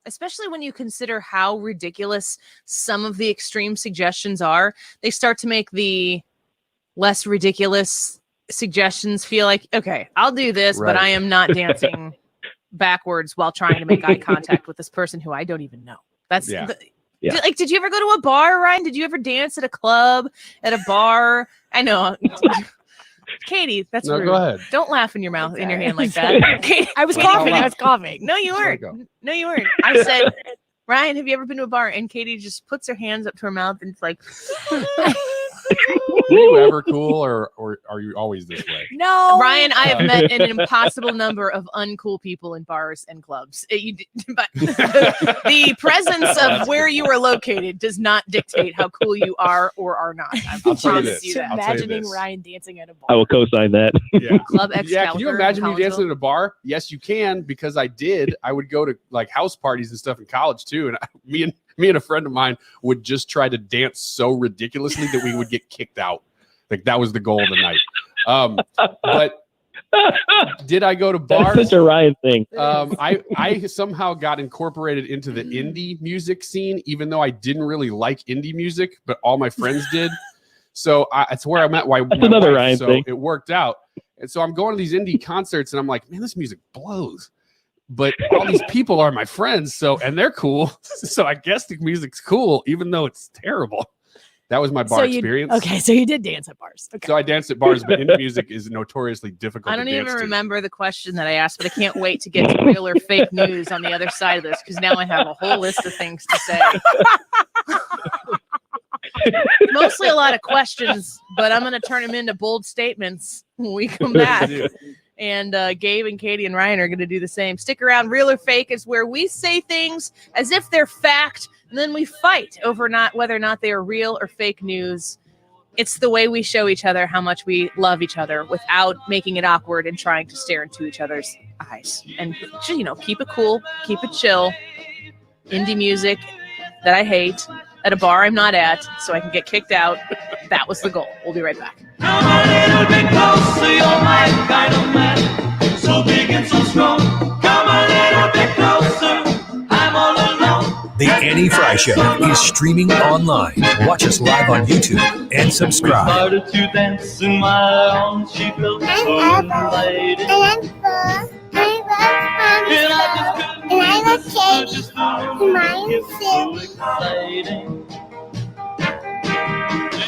Especially when you consider how ridiculous some of the extreme suggestions are. They start to make the less ridiculous suggestions feel like, okay, I'll do this, Right. but I am not dancing backwards while trying to make eye contact with this person who I don't even know. That's Yeah. Did you ever go to a bar, Ryan? Did you ever dance at a club, at a bar? I know. Katie, that's No, rude. go ahead. Don't laugh in your mouth, in your hand like that. Katie, I was Let's coughing. not I was coughing. no, you Let it weren't. go. No, you weren't. I said, Ryan, have you ever been to a bar? And Katie just puts her hands up to her mouth and it's like, Were you ever cool, or are you always this way? No, Ryan, I have met an impossible number of uncool people in bars and clubs. But the presence of where you are located does not dictate how cool you are or are not. I I'll tell you promise this. you that. I'll tell you Imagining this. Ryan dancing at a bar. I will co-sign that. Yeah. Club Excalibur. Yeah, can you imagine in me dancing Collegeville? at a bar? Yes, you can, because I did. I would go to like house parties and stuff in college too, and me and a friend of mine would just try to dance so ridiculously that we would get kicked out. Like that was the goal of the night. But did I go to bars? That's such a Ryan thing. I somehow got incorporated into the indie music scene, even though I didn't really like indie music, but all my friends did. So it's where I met my another wife, Ryan so thing. it worked out. And so I'm going to these indie concerts, and I'm like, man, this music blows. But all these people are my friends, and they're cool. So I guess the music's cool, even though it's terrible. That was my bar experience. Okay, so you did dance at bars. Okay. So I danced at bars, but indie music is notoriously difficult I don't to dance even to. remember the question that I asked, but I can't wait to get to real or fake news on the other side of this, because now I have a whole list of things to say. Mostly a lot of questions, but I'm going to turn them into bold statements when we come back. And Gabe and Katie and Ryan are going to do the same. Stick around. Real or Fake is where we say things as if they're fact, and then we fight over whether or not they are real or fake news. It's the way we show each other how much we love each other without making it awkward and trying to stare into each other's eyes. And, keep it cool, keep it chill. indie music that I hate at a bar I'm not at so I can get kicked out. That was the goal. We'll be right back. Come a little bit closer, you're my kind of man. So big and so strong. Come a little bit closer, I'm all alone. The Annie Frey Show is streaming online. Watch us live on YouTube and subscribe. Started to dance in my arms, she felt so invited.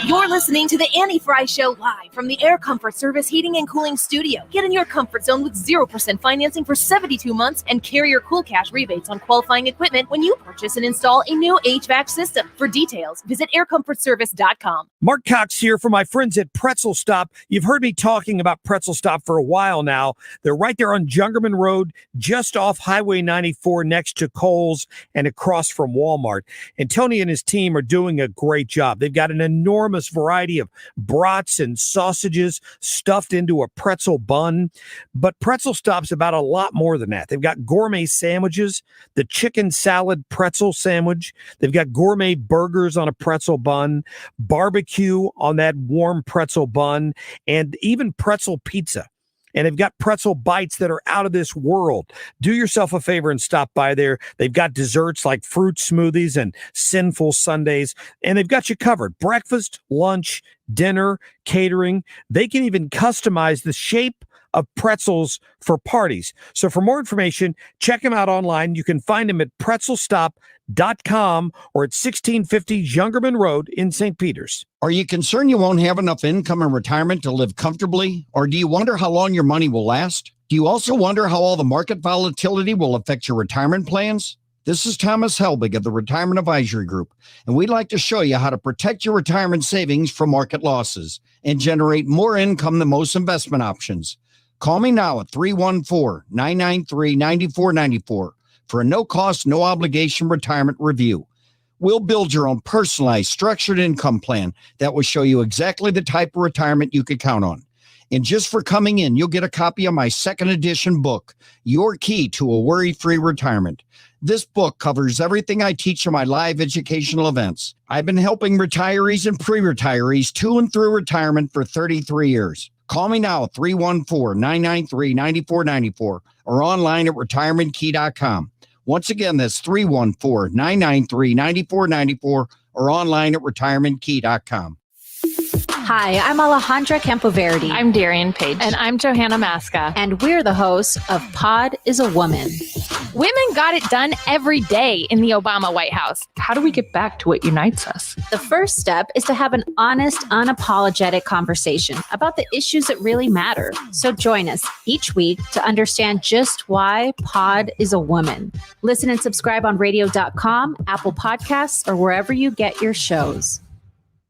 You're listening to the Annie Frey Show live from the Air Comfort Service Heating and Cooling Studio. Get in your comfort zone with 0% financing for 72 months and Carrier Cool Cash rebates on qualifying equipment when you purchase and install a new HVAC system. For details, visit aircomfortservice.com. Mark Cox here for my friends at Pretzel Stop. You've heard me talking about Pretzel Stop for a while now. They're right there on Jungerman Road, just off Highway 94 next to Kohl's and across from Walmart. And Tony and his team are doing a great job. They've got an enormous variety of brats and sausages stuffed into a pretzel bun. But Pretzel Stop's about a lot more than that. They've got gourmet sandwiches, the chicken salad pretzel sandwich. They've got gourmet burgers on a pretzel bun, barbecue on that warm pretzel bun, and even pretzel pizza. And they've got pretzel bites that are out of this world. Do yourself a favor and stop by there. They've got desserts like fruit smoothies and sinful sundaes, and they've got you covered. Breakfast, lunch, dinner, catering. They can even customize the shape of pretzels for parties. So for more information, check them out online. You can find them at pretzelstop.com or at 1650 Jungerman Road in St. Peters. Are you concerned you won't have enough income in retirement to live comfortably? Or do you wonder how long your money will last? Do you also wonder how all the market volatility will affect your retirement plans? This is Thomas Helbig of the Retirement Advisory Group, and we'd like to show you how to protect your retirement savings from market losses and generate more income than most investment options. Call me now at 314-993-9494 for a no-cost, no-obligation retirement review. We'll build your own personalized, structured income plan that will show you exactly the type of retirement you could count on. And just for coming in, you'll get a copy of my second edition book, Your Key to a Worry-Free Retirement. This book covers everything I teach in my live educational events. I've been helping retirees and pre-retirees to and through retirement for 33 years. Call me now at 314-993-9494 or online at retirementkey.com. Once again, that's 314-993-9494 or online at retirementkey.com. Hi, I'm Alejandra Campoverdi. I'm Darian Page. And I'm Johanna Masca. And we're the hosts of Pod is a Woman. Women got it done every day in the Obama White House. How do we get back to what unites us? The first step is to have an honest, unapologetic conversation about the issues that really matter. So join us each week to understand just why Pod is a Woman. Listen and subscribe on radio.com, Apple Podcasts, or wherever you get your shows.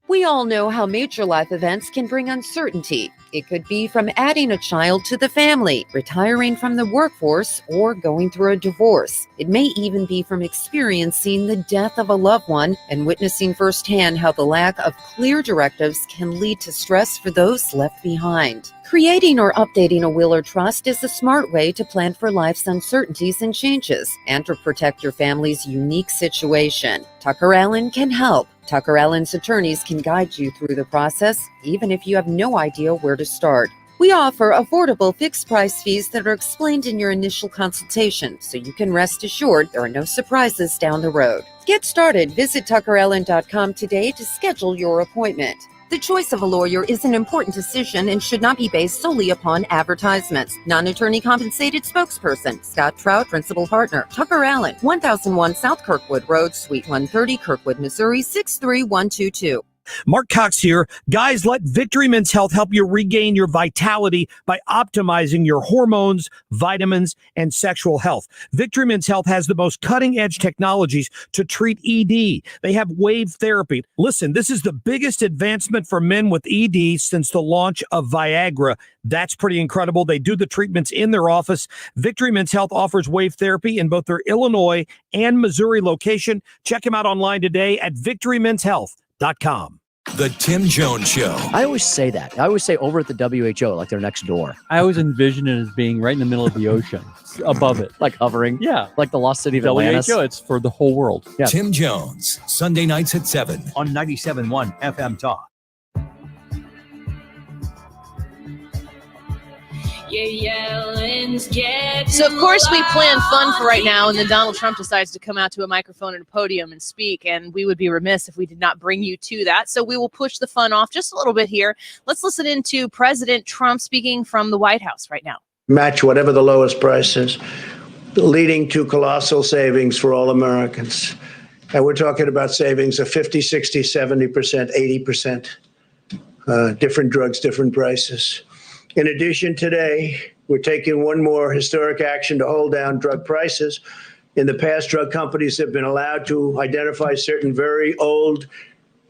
We all know how major life events can bring uncertainty. It could be from adding a child to the family, retiring from the workforce, or going through a divorce. It may even be from experiencing the death of a loved one and witnessing firsthand how the lack of clear directives can lead to stress for those left behind. Creating or updating a will or trust is a smart way to plan for life's uncertainties and changes and to protect your family's unique situation. Tucker Allen can help. Tucker Allen's attorneys can guide you through the process, even if you have no idea where to start. We offer affordable fixed-price fees that are explained in your initial consultation, so you can rest assured there are no surprises down the road. Get started. Visit tuckerallen.com today to schedule your appointment. The choice of a lawyer is an important decision and should not be based solely upon advertisements. Non-attorney compensated spokesperson, Scott Trout, principal partner, Tucker Allen, 1001 South Kirkwood Road, Suite 130, Kirkwood, Missouri, 63122. Mark Cox here. Guys, let Victory Men's Health help you regain your vitality by optimizing your hormones, vitamins, and sexual health. Victory Men's Health has the most cutting-edge technologies to treat ED. They have wave therapy. Listen, this is the biggest advancement for men with ED since the launch of Viagra. That's pretty incredible. They do the treatments in their office. Victory Men's Health offers wave therapy in both their Illinois and Missouri location. Check them out online today at victorymenshealth.com. The Tim Jones Show. I always say that. I always say over at the WHO, like they're next door. I always envision it as being right in the middle of the ocean, above it. Like hovering? Yeah. Like the lost city of Atlantis? WHO, it's for the whole world. Yeah. Tim Jones, Sunday nights at 7 on 97.1 FM Talk. So, of course, we plan fun for right now, and then Donald Trump decides to come out to a microphone and a podium and speak, and we would be remiss if we did not bring you to that. So we will push the fun off just a little bit here. Let's listen into President Trump speaking from the White House right now. Match whatever the lowest price is, leading to colossal savings for all Americans. And we're talking about savings of 50, 60, 70%, 80%, different drugs, different prices. In addition, today, we're taking one more historic action to hold down drug prices. In the past, drug companies have been allowed to identify certain very old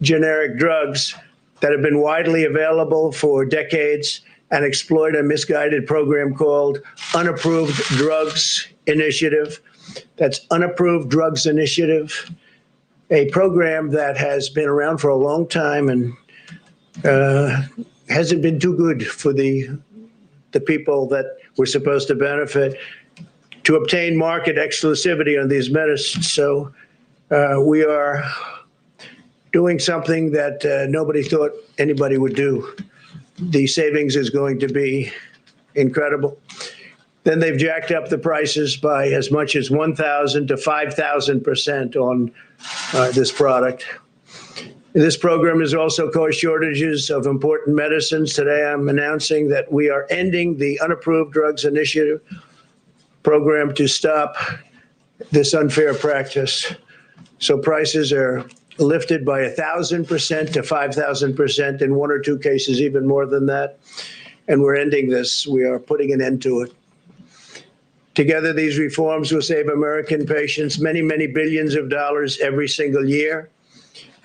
generic drugs that have been widely available for decades and exploit a misguided program called Unapproved Drugs Initiative. That's Unapproved Drugs Initiative, a program that has been around for a long time and hasn't been too good for the people that were supposed to benefit to obtain market exclusivity on these medicines. So we are doing something that nobody thought anybody would do. The savings is going to be incredible. Then they've jacked up the prices by as much as 1,000 to 5,000% on this product. This program has also caused shortages of important medicines. Today, I'm announcing that we are ending the Unapproved Drugs Initiative program to stop this unfair practice. So prices are lifted by 1,000% to 5,000%, in one or two cases, even more than that. And we're ending this. We are putting an end to it. Together, these reforms will save American patients many, many billions of dollars every single year.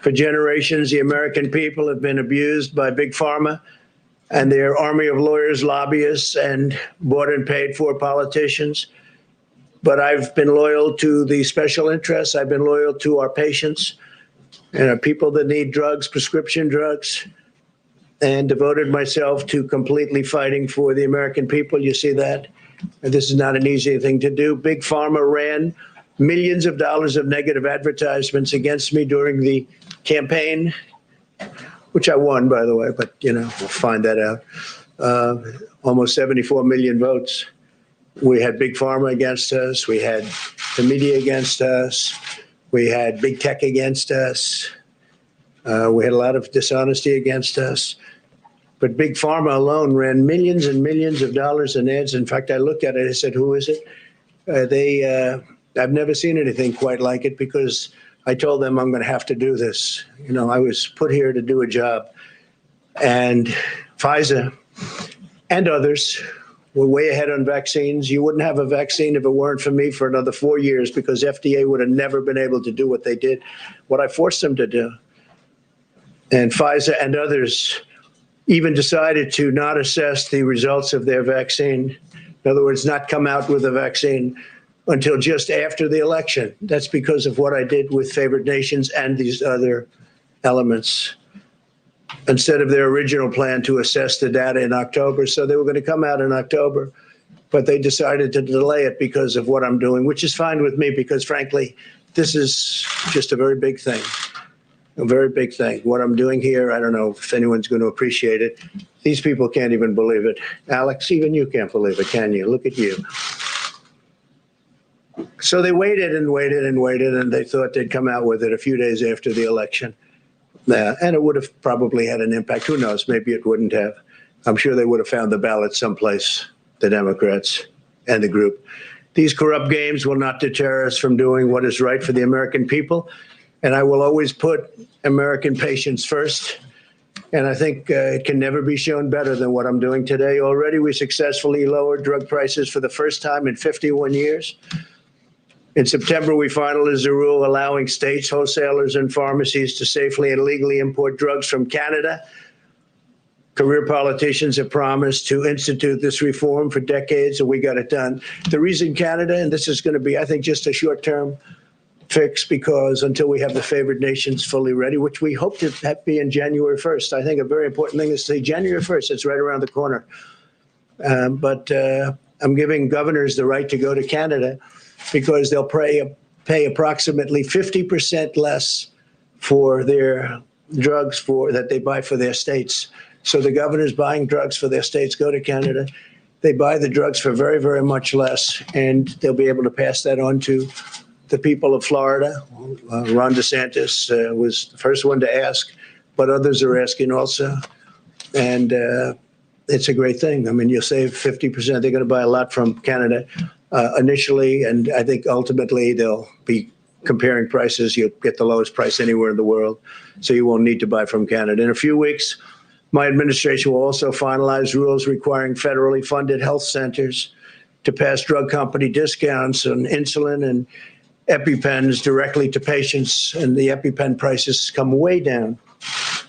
For generations, the American people have been abused by Big Pharma and their army of lawyers, lobbyists, and bought and paid for politicians. But I've been loyal to the special interests. I've been loyal to our patients and people that need drugs, prescription drugs, and devoted myself to completely fighting for the American people. You see that? And this is not an easy thing to do. Big Pharma ran millions of dollars of negative advertisements against me during the campaign, which I won, by the way, but, we'll find that out. Almost 74 million votes. We had Big Pharma against us. We had the media against us. We had big tech against us. We had a lot of dishonesty against us. But Big Pharma alone ran millions and millions of dollars in ads. In fact, I looked at it. I said, who is it? I've never seen anything quite like it, because I told them I'm going to have to do this. I was put here to do a job. And Pfizer and others were way ahead on vaccines. You wouldn't have a vaccine if it weren't for me for another 4 years, because FDA would have never been able to do what they did, what I forced them to do. And Pfizer and others even decided to not assess the results of their vaccine. In other words, not come out with a vaccine until just after the election. That's because of what I did with favored nations and these other elements, instead of their original plan to assess the data in October. So they were going to come out in October, but they decided to delay it because of what I'm doing, which is fine with me, because frankly, this is just a very big thing. A very big thing. What I'm doing here, I don't know if anyone's going to appreciate it. These people can't even believe it. Alex, even you can't believe it, can you? Look at you. So they waited and waited and waited, and they thought they'd come out with it a few days after the election. And it would have probably had an impact. Who knows? Maybe it wouldn't have. I'm sure they would have found the ballot someplace, the Democrats and the group. These corrupt games will not deter us from doing what is right for the American people. And I will always put American patients first. And I think it can never be shown better than what I'm doing today. Already, we successfully lowered drug prices for the first time in 51 years. In September, we finalized a rule allowing states, wholesalers, and pharmacies to safely and legally import drugs from Canada. Career politicians have promised to institute this reform for decades, and we got it done. The reason Canada, and this is going to be, I think, just a short-term fix, because until we have the favored nations fully ready, which we hope to be in January 1st. I think a very important thing is to say January 1st. It's right around the corner. But I'm giving governors the right to go to Canada because they'll pay approximately 50% less for their drugs that they buy for their states. So the governors buying drugs for their states go to Canada. They buy the drugs for very, very much less, and they'll be able to pass that on to the people of Florida. Ron DeSantis was the first one to ask, but others are asking also. And it's a great thing. I mean, you'll save 50%. They're going to buy a lot from Canada initially, and I think ultimately they'll be comparing prices. You'll get the lowest price anywhere in the world, so you won't need to buy from Canada. In a few weeks, my administration will also finalize rules requiring federally funded health centers to pass drug company discounts on insulin and EpiPens directly to patients, and the EpiPen prices come way down.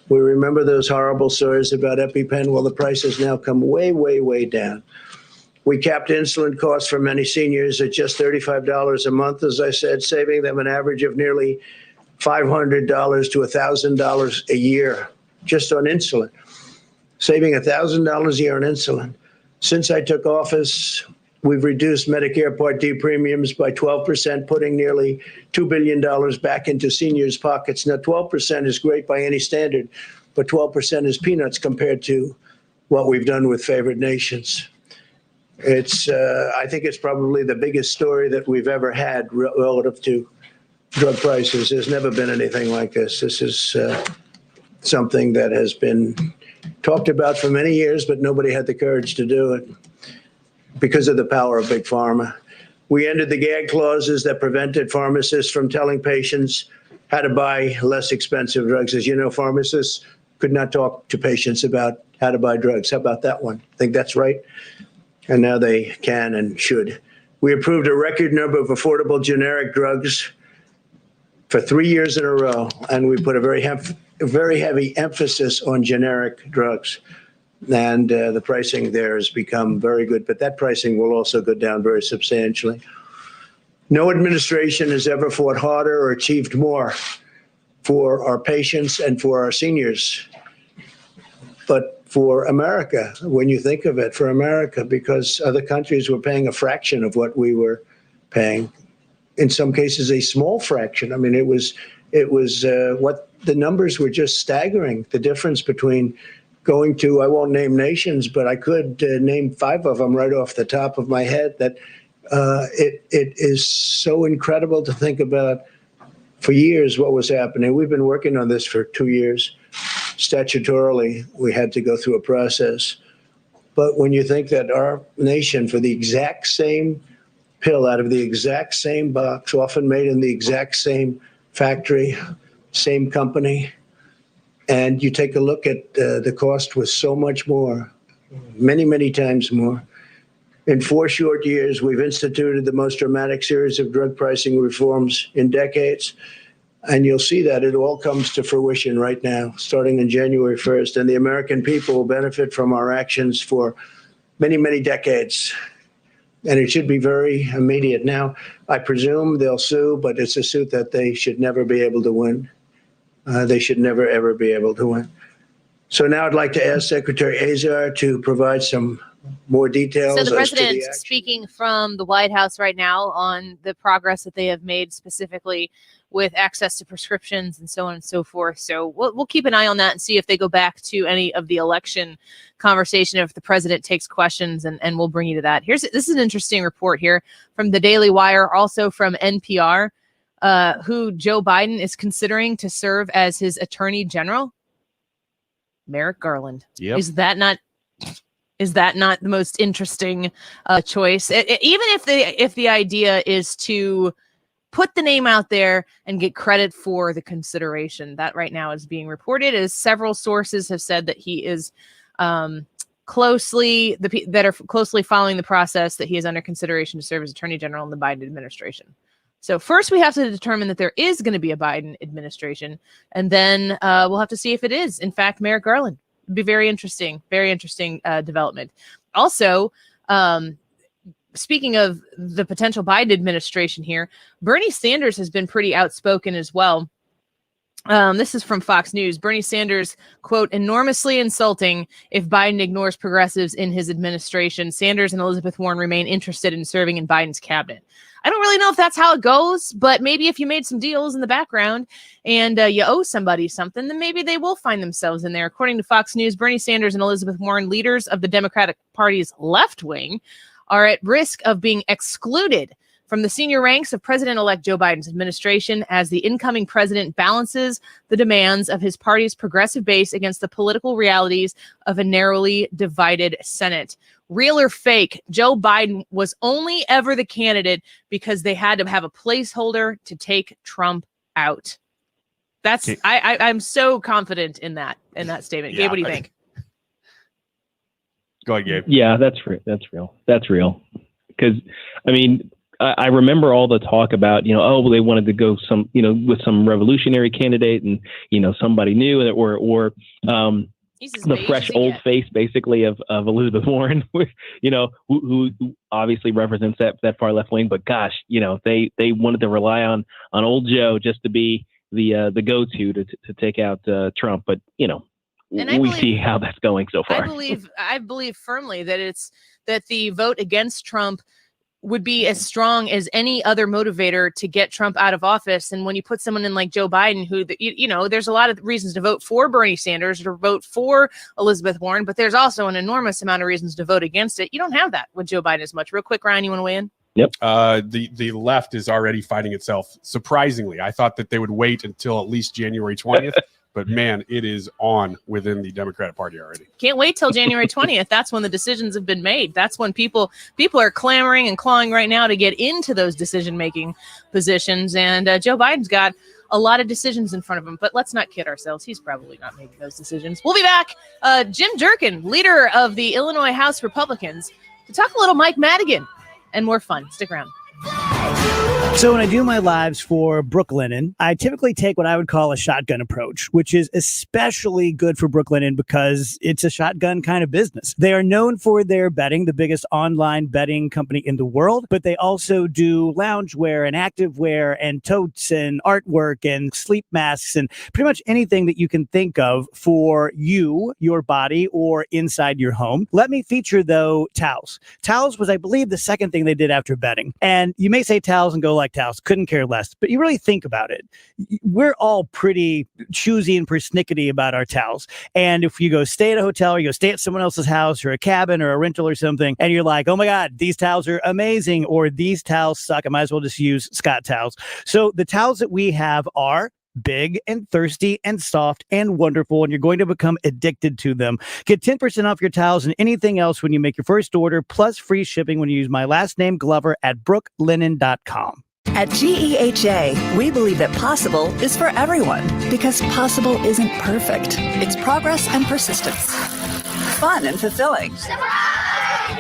We remember those horrible stories about EpiPen. Well, the prices now come way, way, way down. We capped insulin costs for many seniors at just $35 a month, as I said, saving them an average of nearly $500 to $1,000 a year just on insulin, saving $1,000 a year on insulin. Since I took office, we've reduced Medicare Part D premiums by 12%, putting nearly $2 billion back into seniors' pockets. Now, 12% is great by any standard, but 12% is peanuts compared to what we've done with favored nations. I think it's probably the biggest story that we've ever had relative to drug prices. There's never been anything like this. This is something that has been talked about for many years, but nobody had the courage to do it because of the power of big pharma. We ended the gag clauses that prevented pharmacists from telling patients how to buy less expensive drugs. As you know, pharmacists could not talk to patients about how to buy drugs. How about that one? Think that's right? And now they can and should. We approved a record number of affordable generic drugs for 3 years in a row, and we put a very heavy emphasis on generic drugs. And the pricing there has become very good, but that pricing will also go down very substantially. No administration has ever fought harder or achieved more for our patients and for our seniors. But for America, when you think of it, for America, because other countries were paying a fraction of what we were paying, in some cases a small fraction. I mean, it was what the numbers were just staggering. The difference between going to, I won't name nations, but I could name 5 of them right off the top of my head, that it is so incredible to think about. For years, what was happening. We've been working on this for 2 years. Statutorily, we had to go through a process. But when you think that our nation, for the exact same pill out of the exact same box, often made in the exact same factory, same company, and you take a look at the cost was so much more, many, many times more. In 4 short years, we've instituted the most dramatic series of drug pricing reforms in decades. And you'll see that it all comes to fruition right now, starting on January 1st. And the American people will benefit from our actions for many, many decades. And it should be very immediate. Now, I presume they'll sue, but it's a suit that they should never be able to win. They should never, ever be able to win. So now I'd like to ask Secretary Azar to provide some more details. So the president speaking from the White House right now on the progress that they have made specifically with access to prescriptions and so on and so forth. So we'll keep an eye on that and see if they go back to any of the election conversation, if the president takes questions, and we'll bring you to that. This is an interesting report here from the Daily Wire, also from NPR, who Joe Biden is considering to serve as his attorney general. Merrick Garland. Yep. Is that not the most interesting choice? Even if the idea is to put the name out there and get credit for the consideration, that right now is being reported as several sources have said that he is closely following the process, that he is under consideration to serve as attorney general in the Biden administration. So first we have to determine that there is going to be a Biden administration, and then we'll have to see if it is, in fact, Merrick Garland. It'd be very interesting development. Also, speaking of the potential Biden administration here, Bernie Sanders has been pretty outspoken as well. This is from Fox News. Bernie Sanders, quote, enormously insulting if Biden ignores progressives in his administration. Sanders and Elizabeth Warren remain interested in serving in Biden's cabinet. I don't really know if that's how it goes, but maybe if you made some deals in the background and you owe somebody something, then maybe they will find themselves in there. According to Fox News, Bernie Sanders and Elizabeth Warren, leaders of the Democratic Party's left wing, are at risk of being excluded from the senior ranks of President-elect Joe Biden's administration as the incoming president balances the demands of his party's progressive base against the political realities of a narrowly divided Senate. Real or fake, Joe Biden was only ever the candidate because they had to have a placeholder to take Trump out. That's I'm so confident in that statement. Yeah, Gabe, what do you think? Go ahead, Gabe. Yeah, that's real. Because I mean, I remember all the talk about, they wanted to go with some revolutionary candidate and, somebody new or the fresh old face basically of Elizabeth Warren, who obviously represents that far left wing. But gosh, they wanted to rely on old Joe just to be the go-to to take out Trump. But, we see how that's going so far. I believe firmly that the vote against Trump would be as strong as any other motivator to get Trump out of office. And when you put someone in like Joe Biden, who, there's a lot of reasons to vote for Bernie Sanders or vote for Elizabeth Warren, but there's also an enormous amount of reasons to vote against it. You don't have that with Joe Biden as much. Real quick, Ryan, you want to weigh in? Yep. The left is already fighting itself. Surprisingly, I thought that they would wait until at least January 20th. But man, it is on within the Democratic Party already. Can't wait till January 20th. That's when the decisions have been made. That's when people are clamoring and clawing right now to get into those decision-making positions. And Joe Biden's got a lot of decisions in front of him. But let's not kid ourselves. He's probably not making those decisions. We'll be back. Jim Durkin, leader of the Illinois House Republicans, to talk a little Mike Madigan and more fun. Stick around. So when I do my lives for Brooklinen, I typically take what I would call a shotgun approach, which is especially good for Brooklinen because it's a shotgun kind of business. They are known for their bedding, the biggest online bedding company in the world, but they also do loungewear and activewear and totes and artwork and sleep masks and pretty much anything that you can think of for you, your body, or inside your home. Let me feature, though, towels. Towels was, I believe, the second thing they did after bedding. And you may say towels and go like towels, couldn't care less. But you really think about it. We're all pretty choosy and persnickety about our towels. And if you go stay at a hotel or you go stay at someone else's house or a cabin or a rental or something, and you're like, oh my God, these towels are amazing, or these towels suck, I might as well just use Scott towels. So the towels that we have are big and thirsty and soft and wonderful, and you're going to become addicted to them. Get 10% off your towels and anything else when you make your first order, plus free shipping when you use my last name, Glover, at brooklinen.com. At GEHA, we believe that possible is for everyone because possible isn't perfect. It's progress and persistence. Fun and fulfilling.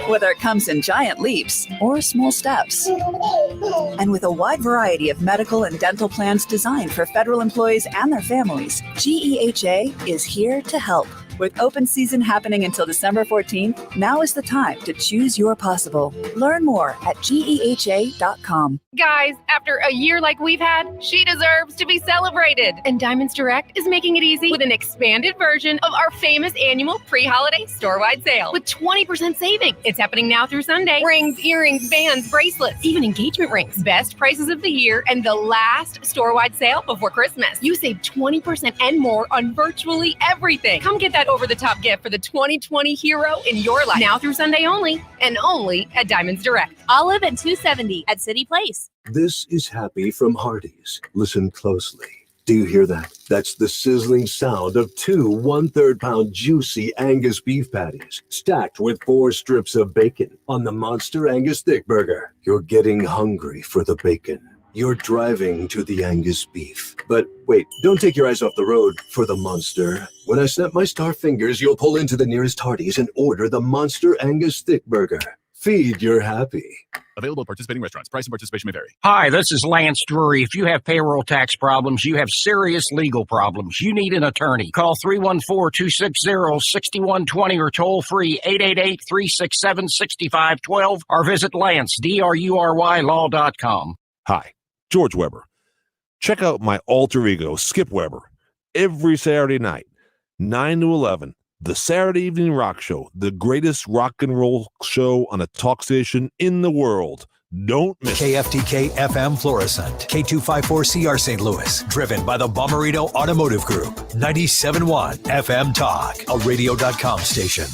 Whether it comes in giant leaps or small steps. And with a wide variety of medical and dental plans designed for federal employees and their families, GEHA is here to help. With open season happening until December 14th, now is the time to choose your possible. Learn more at GEHA.com. Guys, after a year like we've had, she deserves to be celebrated. And Diamonds Direct is making it easy with an expanded version of our famous annual pre-holiday store-wide sale with 20% saving. It's happening now through Sunday. Rings, earrings, bands, bracelets, even engagement rings. Best prices of the year and the last store-wide sale before Christmas. You save 20% and more on virtually everything. Come get that over-the-top gift for the 2020 hero in your life. Now through Sunday only, and only at Diamonds Direct. Olive and 270 at City Place. This is Happy from Hardee's. Listen closely. Do you hear that? That's the sizzling sound of 2 1/3 pound juicy Angus beef patties stacked with 4 strips of bacon on the Monster Angus Thick Burger. You're getting hungry for the bacon. You're driving to the Angus beef. But wait, don't take your eyes off the road for the monster. When I snap my star fingers, you'll pull into the nearest Hardee's and order the Monster Angus Thick Burger. Feed your happy. Available at participating restaurants. Price and participation may vary. Hi, this is Lance Drury. If you have payroll tax problems, you have serious legal problems, you need an attorney. Call 314-260-6120 or toll free 888-367-6512 or visit Lance, DRURYlaw.com. Hi, George Weber. Check out my alter ego, Skip Weber, every Saturday night, 9 to 11. The Saturday Evening Rock Show, the greatest rock and roll show on a talk station in the world. Don't miss it. KFTK FM Florissant, K254CR St. Louis, driven by the Bommarito Automotive Group, 97.1 FM Talk, a radio.com station.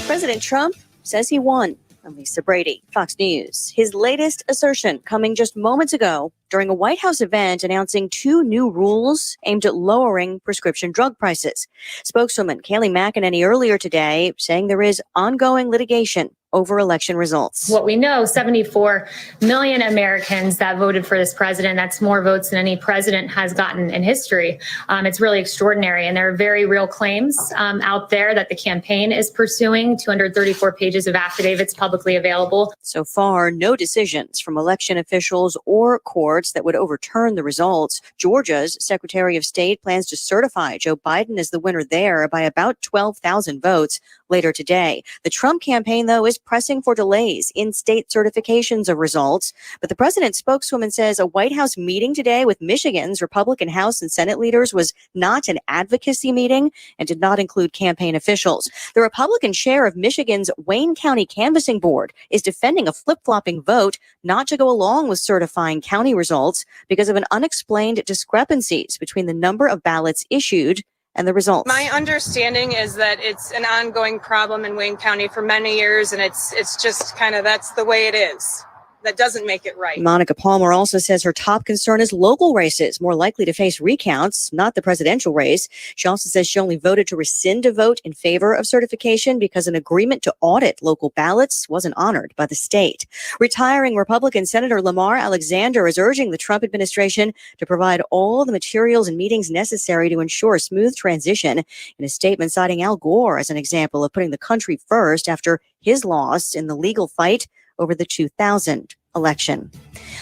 President Trump says he won. Lisa Brady, Fox News. His latest assertion coming just moments ago during a White House event announcing 2 new rules aimed at lowering prescription drug prices. Spokeswoman Kayleigh McEnany earlier today saying there is ongoing litigation over election results. What we know, 74 million Americans that voted for this president. That's more votes than any president has gotten in history. It's really extraordinary. And there are very real claims out there that the campaign is pursuing. 234 pages of affidavits publicly available. So far, no decisions from election officials or courts that would overturn the results. Georgia's Secretary of State plans to certify Joe Biden as the winner there by about 12,000 votes later today. The Trump campaign, though, is pressing for delays in state certifications of results. But the president's spokeswoman says a White House meeting today with Michigan's Republican House and Senate leaders was not an advocacy meeting and did not include campaign officials. The Republican chair of Michigan's Wayne County Canvassing Board is defending a flip-flopping vote not to go along with certifying county results because of an unexplained discrepancies between the number of ballots issued and the results. My understanding is that it's an ongoing problem in Wayne County for many years, and it's just kind of, that's the way it is. That doesn't make it right. Monica Palmer also says her top concern is local races, more likely to face recounts, not the presidential race. She also says she only voted to rescind a vote in favor of certification because an agreement to audit local ballots wasn't honored by the state. Retiring Republican Senator Lamar Alexander is urging the Trump administration to provide all the materials and meetings necessary to ensure a smooth transition. In a statement citing Al Gore as an example of putting the country first after his loss in the legal fight over the 2000 election.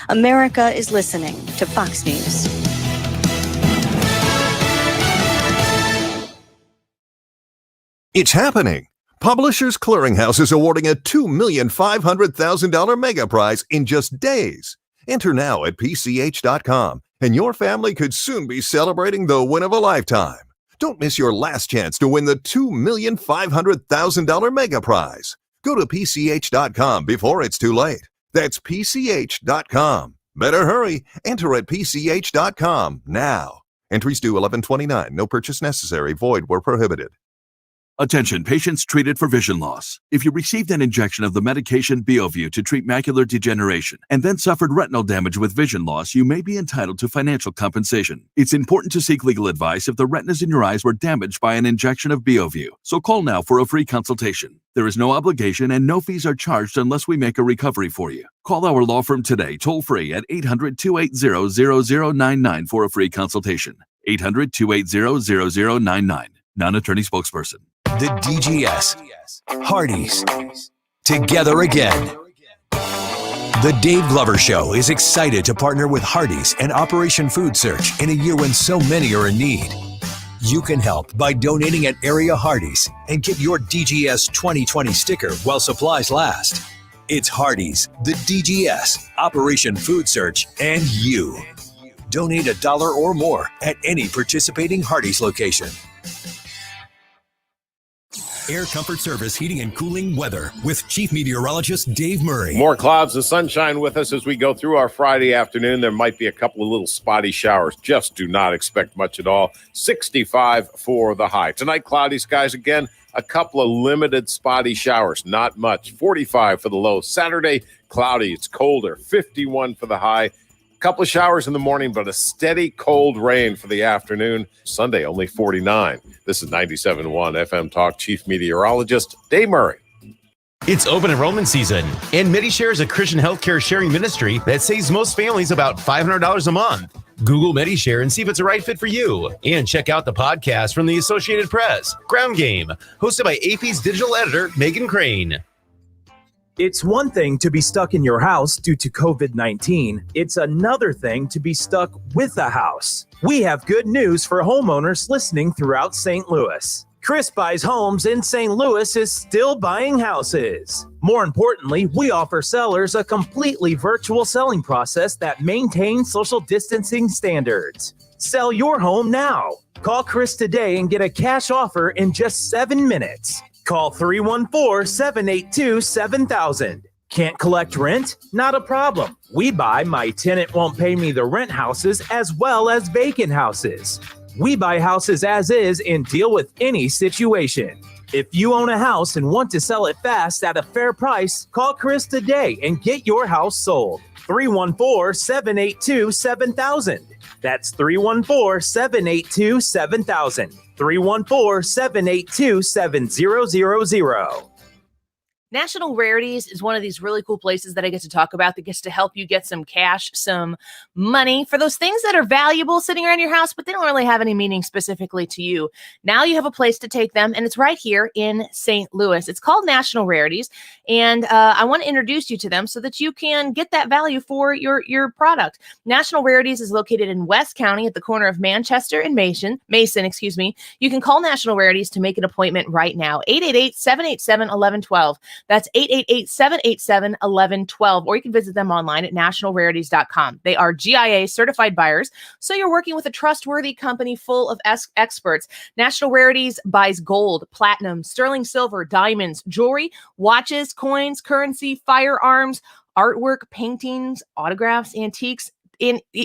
America is listening to Fox News. It's happening. Publishers Clearinghouse is awarding a $2,500,000 mega prize in just days. Enter now at PCH.com, and your family could soon be celebrating the win of a lifetime. Don't miss your last chance to win the $2,500,000 mega prize. Go to PCH.com before it's too late. That's PCH.com. Better hurry. Enter at PCH.com now. Entries due 11/29. No purchase necessary. Void where prohibited. Attention, patients treated for vision loss. If you received an injection of the medication BioView to treat macular degeneration and then suffered retinal damage with vision loss, you may be entitled to financial compensation. It's important to seek legal advice if the retinas in your eyes were damaged by an injection of BioView. So call now for a free consultation. There is no obligation and no fees are charged unless we make a recovery for you. Call our law firm today, toll free at 800-280-0099 for a free consultation. 800-280-0099. Non-attorney spokesperson. The DGS, Hardee's, together again. The Dave Glover Show is excited to partner with Hardee's and Operation Food Search in a year when so many are in need. You can help by donating at Area Hardee's and get your DGS 2020 sticker while supplies last. It's Hardee's, the DGS, Operation Food Search, and you. Donate $1 or more at any participating Hardee's location. Air Comfort Service Heating and Cooling Weather with Chief Meteorologist Dave Murray. More clouds and sunshine with us as we go through our Friday afternoon. There might be a couple of little spotty showers. Just do not expect much at all. 65 for the high. Tonight, cloudy skies again. A couple of limited spotty showers. Not much. 45 for the low. Saturday, cloudy. It's colder. 51 for the high. Couple of showers in the morning, but a steady cold rain for the afternoon. Sunday, only 49. This is 97.1 FM Talk Chief Meteorologist Dave Murray. It's open enrollment season, and MediShare is a Christian healthcare sharing ministry that saves most families about $500 a month. Google MediShare and see if it's a right fit for you. And check out the podcast from the Associated Press, Ground Game, hosted by AP's digital editor, Megan Crane. It's one thing to be stuck in your house due to COVID-19. It's another thing to be stuck with a house. We have good news for homeowners listening throughout St. Louis. Chris Buys Homes in St. Louis is still buying houses. More importantly, we offer sellers a completely virtual selling process that maintains social distancing standards. Sell your home now. Call Chris today and get a cash offer in just 7 minutes. Call 314-782-7000. Can't collect rent? Not a problem. We buy My Tenant Won't Pay Me the Rent houses as well as vacant houses. We buy houses as is and deal with any situation. If you own a house and want to sell it fast at a fair price, call Chris today and get your house sold. 314-782-7000. That's 314-782-7000. 314-782-7000. National Rarities is one of these really cool places that I get to talk about that gets to help you get some cash, some money for those things that are valuable sitting around your house, but they don't really have any meaning specifically to you. Now you have a place to take them, and it's right here in St. Louis. It's called National Rarities, and I want to introduce you to them so that you can get that value for your product. National Rarities is located in West County at the corner of Manchester and Mason. You can call National Rarities to make an appointment right now. 888-787-1112. That's 888-787-1112, or you can visit them online at nationalrarities.com. They are GIA certified buyers, so you're working with a trustworthy company full of experts. National Rarities buys gold, platinum, sterling silver, diamonds, jewelry, watches, coins, currency, firearms, artwork, paintings, autographs, antiques,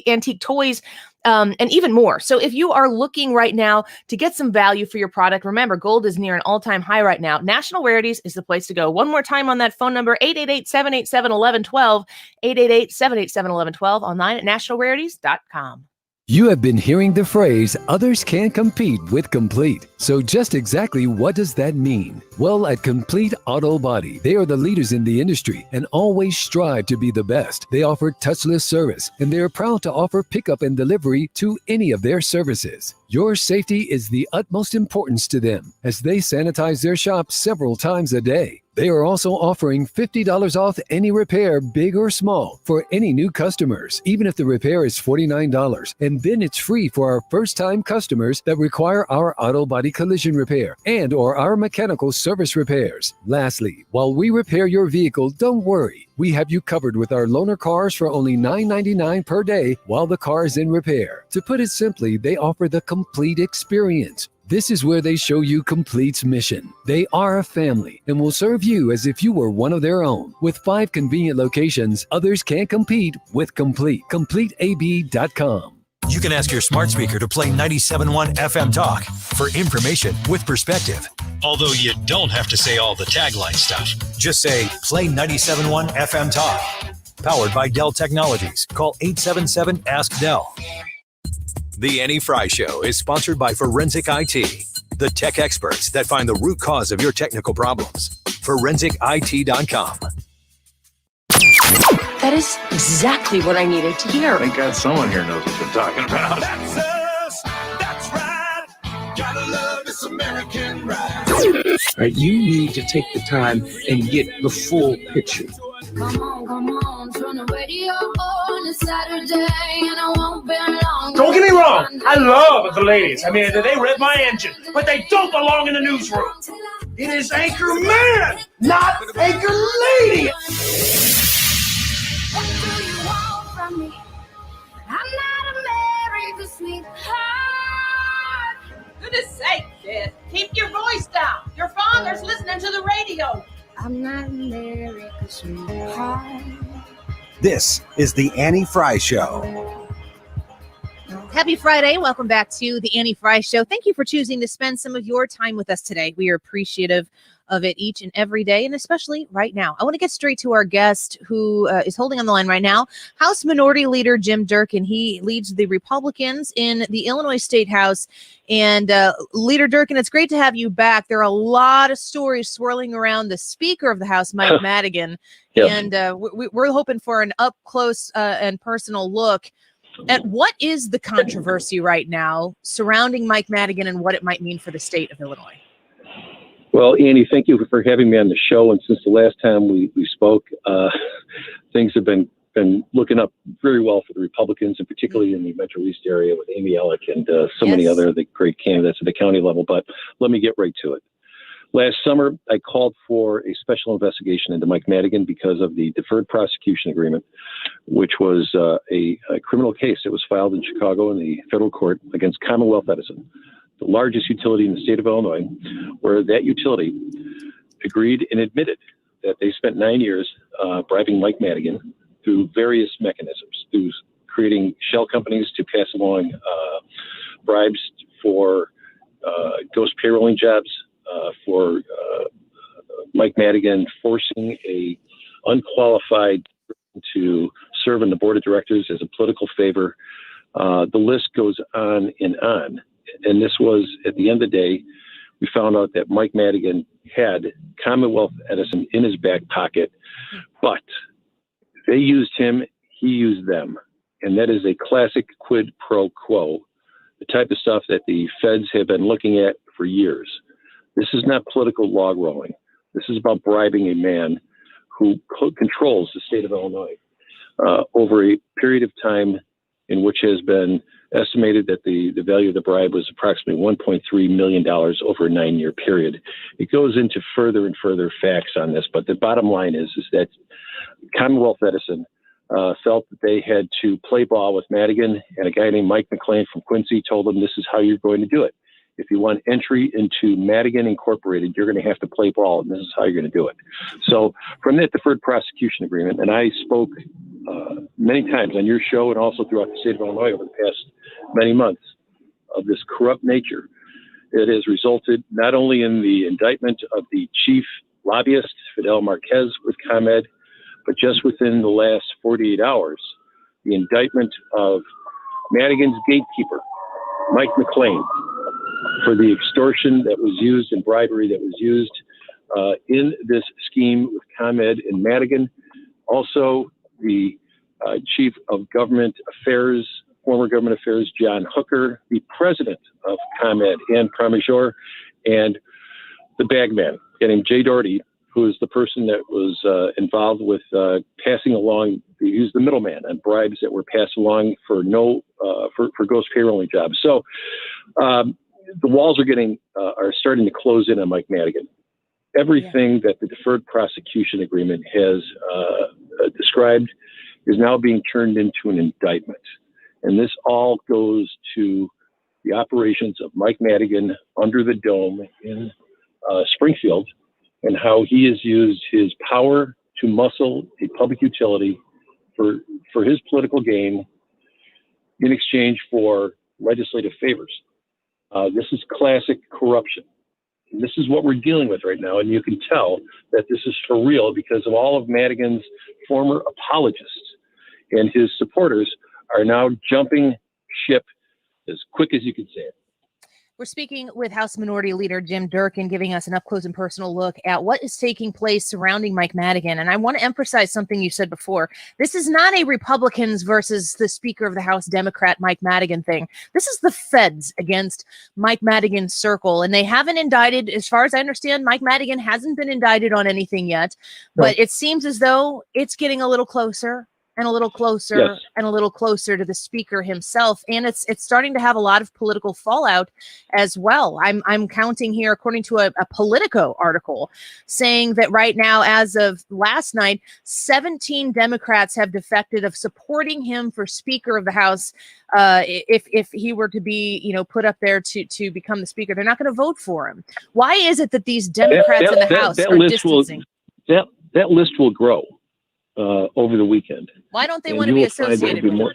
antique toys, and even more. So if you are looking right now to get some value for your product, remember, gold is near an all-time high right now. National Rarities is the place to go. One more time on that phone number, 888-787-1112, 888-787-1112, online at nationalrarities.com. You have been hearing the phrase, others can't compete with Complete. So just exactly what does that mean? Well, at Complete Auto Body, they are the leaders in the industry and always strive to be the best. They offer touchless service, and they are proud to offer pickup and delivery to any of their services. Your safety is the utmost importance to them as they sanitize their shop several times a day. They are also offering $50 off any repair, big or small, for any new customers, even if the repair is $49. And then it's free for our first-time customers that require our auto body collision repair and or our mechanical service repairs. Lastly, while we repair your vehicle, don't worry. We have you covered with our loaner cars for only $9.99 per day while the car is in repair. To put it simply, they offer the complete experience. This is where they show you Complete's mission. They are a family and will serve you as if you were one of their own. With 5 convenient locations, others can't compete with Complete. CompleteAB.com. You can ask your smart speaker to play 97.1 FM Talk for information with perspective. Although you don't have to say all the tagline stuff. Just say, play 97.1 FM Talk. Powered by Dell Technologies. Call 877-ASK-DELL. The Annie Frey Show is sponsored by Forensic IT, the tech experts that find the root cause of your technical problems. ForensicIT.com. That is exactly what I needed to hear. Thank God someone here knows what they're talking about. That's us. That's right. Gotta love this American ride. Right, you need to take the time and get the full picture. Come on, turn the radio on. It's Saturday and I won't be long. Don't get me wrong, I love the ladies. I mean, they rev my engine, but they don't belong in the newsroom. It is Anchor Man, not Anchor Lady. What do you want from me? I'm not America's sweetheart. Goodness sake, kid. Keep your voice down. Your father's listening to the radio. I'm not America's sweetheart. This is the Annie Frey Show. Happy Friday. Welcome back to the Annie Frey Show. Thank you for choosing to spend some of your time with us today. We are appreciative of it each and every day, and especially right now. I want to get straight to our guest who is holding on the line right now, House Minority Leader Jim Durkin. He leads the Republicans in the Illinois State House. And Leader Durkin, it's great to have you back. There are a lot of stories swirling around the Speaker of the House, Mike Madigan, and we're hoping for an up-close and personal look And what is the controversy right now surrounding Mike Madigan and what it might mean for the state of Illinois? Well, Annie, thank you for having me on the show. And since the last time we spoke, things have been looking up very well for the Republicans, and particularly in the Metro East area with Amy Ellick and so many other the great candidates at the county level. But let me get right to it. Last summer, I called for a special investigation into Mike Madigan because of the deferred prosecution agreement, which was a criminal case that was filed in Chicago in the federal court against Commonwealth Edison, the largest utility in the state of Illinois, where that utility agreed and admitted that they spent 9 years bribing Mike Madigan through various mechanisms, through creating shell companies to pass along bribes for ghost payrolling jobs, for Mike Madigan forcing a unqualified person to serve on the board of directors as a political favor. The list goes on and on. And this was, at the end of the day, we found out that Mike Madigan had Commonwealth Edison in his back pocket, but they used him, he used them. And that is a classic quid pro quo, the type of stuff that the feds have been looking at for years. This is not political log rolling. This is about bribing a man who controls the state of Illinois over a period of time in which has been estimated that the value of the bribe was approximately $1.3 million over a 9-year period. It goes into further and further facts on this, but the bottom line is that Commonwealth Edison felt that they had to play ball with Madigan, and a guy named Mike McLean from Quincy told them, this is how you're going to do it. If you want entry into Madigan Incorporated, you're going to have to play ball, and this is how you're going to do it. So from that deferred prosecution agreement, and I spoke many times on your show and also throughout the state of Illinois over the past many months of this corrupt nature, it has resulted not only in the indictment of the chief lobbyist, Fidel Marquez, with ComEd, but just within the last 48 hours, the indictment of Madigan's gatekeeper, Mike McLean, for the extortion that was used and bribery that was used in this scheme with ComEd and Madigan. Also, the chief of government affairs, former government affairs, John Hooker, the president of ComEd and Parmejor, and the bagman, named Jay Doherty, who is the person that was involved with passing along, he was the middleman on bribes that were passed along for for ghost payrolling jobs. So the walls are starting to close in on Mike Madigan. Everything that the deferred prosecution agreement has described is now being turned into an indictment. And this all goes to the operations of Mike Madigan under the dome in Springfield, and how he has used his power to muscle a public utility for his political gain in exchange for legislative favors. This is classic corruption. And this is what we're dealing with right now, and you can tell that this is for real because of all of Madigan's former apologists and his supporters are now jumping ship as quick as you can say it. We're speaking with House Minority Leader Jim Durkin, giving us an up-close and personal look at what is taking place surrounding Mike Madigan. And I want to emphasize something you said before. This is not a Republicans versus the Speaker of the House Democrat Mike Madigan thing. This is the feds against Mike Madigan's circle. And they haven't indicted, as far as I understand, Mike Madigan hasn't been indicted on anything yet. But it seems as though it's getting a little closer and a little closer and a little closer to the speaker himself. And it's starting to have a lot of political fallout as well. I'm counting here, according to a Politico article, saying that right now, as of last night, 17 Democrats have defected of supporting him for Speaker of the House. If he were to be, put up there to become the speaker, they're not going to vote for him. Why is it that these Democrats in the House are distancing? That list will grow over the weekend. Why don't they want to be associated with him?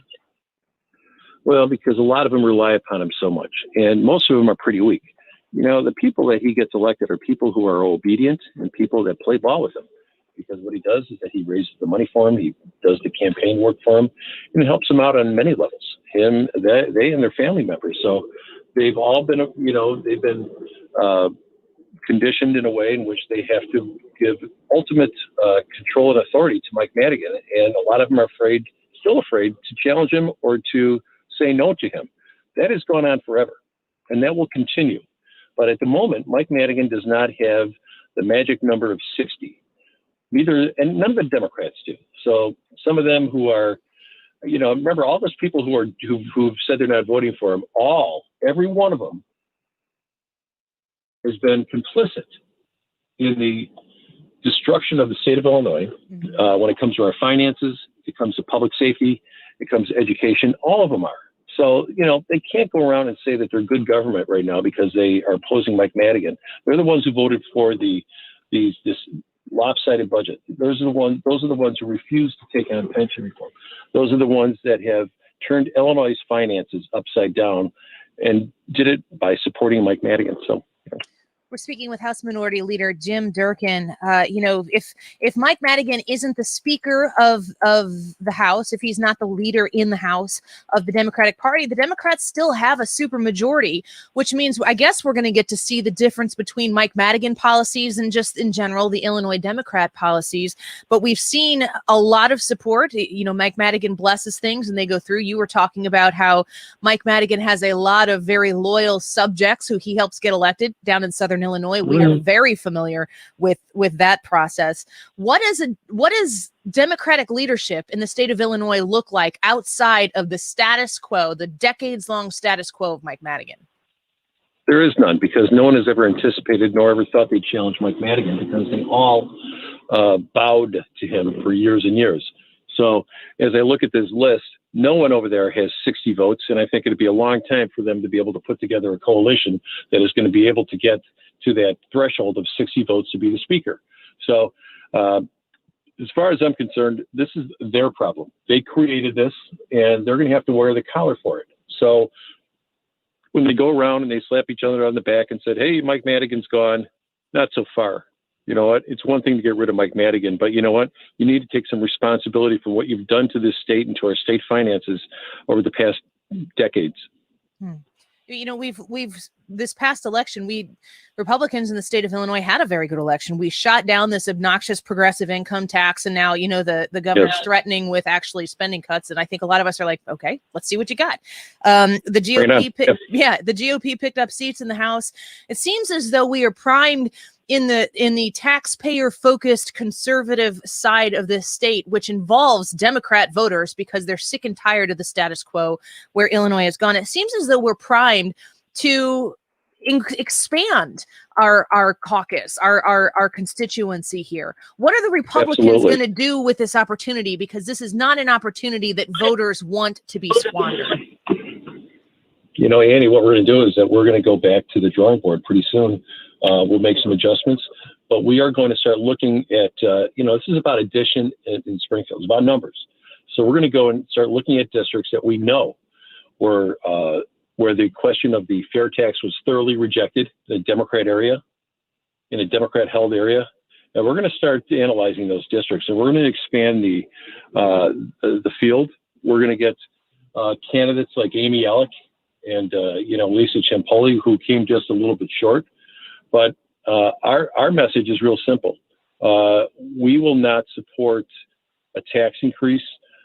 Well, because a lot of them rely upon him so much, and most of them are pretty weak. The people that he gets elected are people who are obedient and people that play ball with him, because what he does is that he raises the money for him, he does the campaign work for him, and it helps him out on many levels. They and their family members. So they've all been, they've been conditioned in a way in which they have to give ultimate control and authority to Mike Madigan, and a lot of them are afraid still afraid to challenge him or to say no to him. That has gone on forever, and that will continue. But at the moment, Mike Madigan does not have the magic number of 60. Neither, and none of the Democrats do. So some of them who are, remember all those people who've said they're not voting for him, every one of them has been complicit in the destruction of the state of Illinois when it comes to our finances, it comes to public safety, it comes to education. All of them are. So, they can't go around and say that they're good government right now because they are opposing Mike Madigan. They're the ones who voted for this lopsided budget. Those are the ones who refuse to take on pension reform. Those are the ones that have turned Illinois' finances upside down and did it by supporting Mike Madigan. So. We're speaking with House Minority Leader Jim Durkin. If Mike Madigan isn't the Speaker of the House, if he's not the leader in the House of the Democratic Party, the Democrats still have a supermajority, which means I guess we're going to get to see the difference between Mike Madigan policies and just in general the Illinois Democrat policies. But we've seen a lot of support. Mike Madigan blesses things and they go through. You were talking about how Mike Madigan has a lot of very loyal subjects who he helps get elected down in Southern Illinois. We are very familiar with that process. What is Democratic leadership in the state of Illinois look like outside of the status quo, the decades-long status quo of Mike Madigan? There is none, because no one has ever anticipated nor ever thought they'd challenge Mike Madigan, because they all bowed to him for years and years. So as I look at this list, no one over there has 60 votes, and I think it'd be a long time for them to be able to put together a coalition that is going to be able to get to that threshold of 60 votes to be the Speaker. So as far as I'm concerned, this is their problem. They created this, and they're going to have to wear the collar for it. So when they go around and they slap each other on the back and said, hey, Mike Madigan's gone, not so far. You know what? It's one thing to get rid of Mike Madigan, but you know what? You need to take some responsibility for what you've done to this state and to our state finances over the past decades. We've this past election, Republicans in the state of Illinois had a very good election. We shot down this obnoxious progressive income tax, and now the governor's threatening with actually spending cuts. And I think a lot of us are like, okay, let's see what you got. The GOP picked up seats in the House. It seems as though we are primed in the taxpayer focused conservative side of this state, which involves Democrat voters because they're sick and tired of the status quo where Illinois has gone. It seems as though we're primed to expand our caucus, our constituency here. What are the Republicans going to do with this opportunity? Because this is not an opportunity that voters want to be squandered. Annie, what we're going to do is that we're going to go back to the drawing board pretty soon. We'll make some adjustments, but we are going to start looking at, this is about addition in Springfield. It's about numbers. So we're going to go and start looking at districts that we know where the question of the fair tax was thoroughly rejected in a Democrat area, in a Democrat-held area. And we're going to start analyzing those districts, and we're going to expand the field. We're going to get candidates like Amy Alec and, Lisa Ciampoli, who came just a little bit short. But our message is real simple. We will not support a tax increase,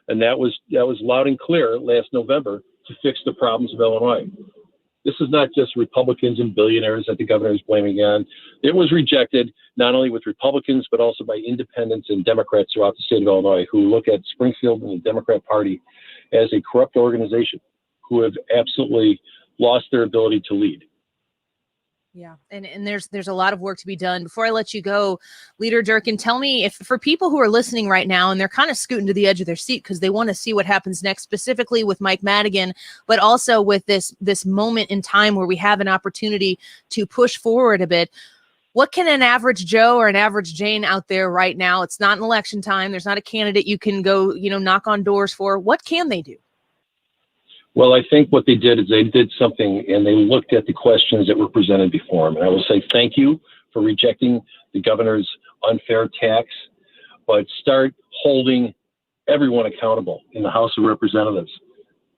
and that was loud and clear last November to fix the problems of Illinois. This is not just Republicans and billionaires that the governor is blaming on. It was rejected not only with Republicans, but also by independents and Democrats throughout the state of Illinois who look at Springfield and the Democrat Party as a corrupt organization who have absolutely lost their ability to lead. Yeah. And there's a lot of work to be done. Before I let you go, Leader Durkin, tell me, if for people who are listening right now and they're kind of scooting to the edge of their seat because they want to see what happens next, specifically with Mike Madigan, but also with this moment in time where we have an opportunity to push forward a bit. What can an average Joe or an average Jane out there right now? It's not an election time. There's not a candidate you can go, knock on doors for. What can they do? Well, I think what they did is they did something, and they looked at the questions that were presented before them. And I will say thank you for rejecting the governor's unfair tax, but start holding everyone accountable in the House of Representatives,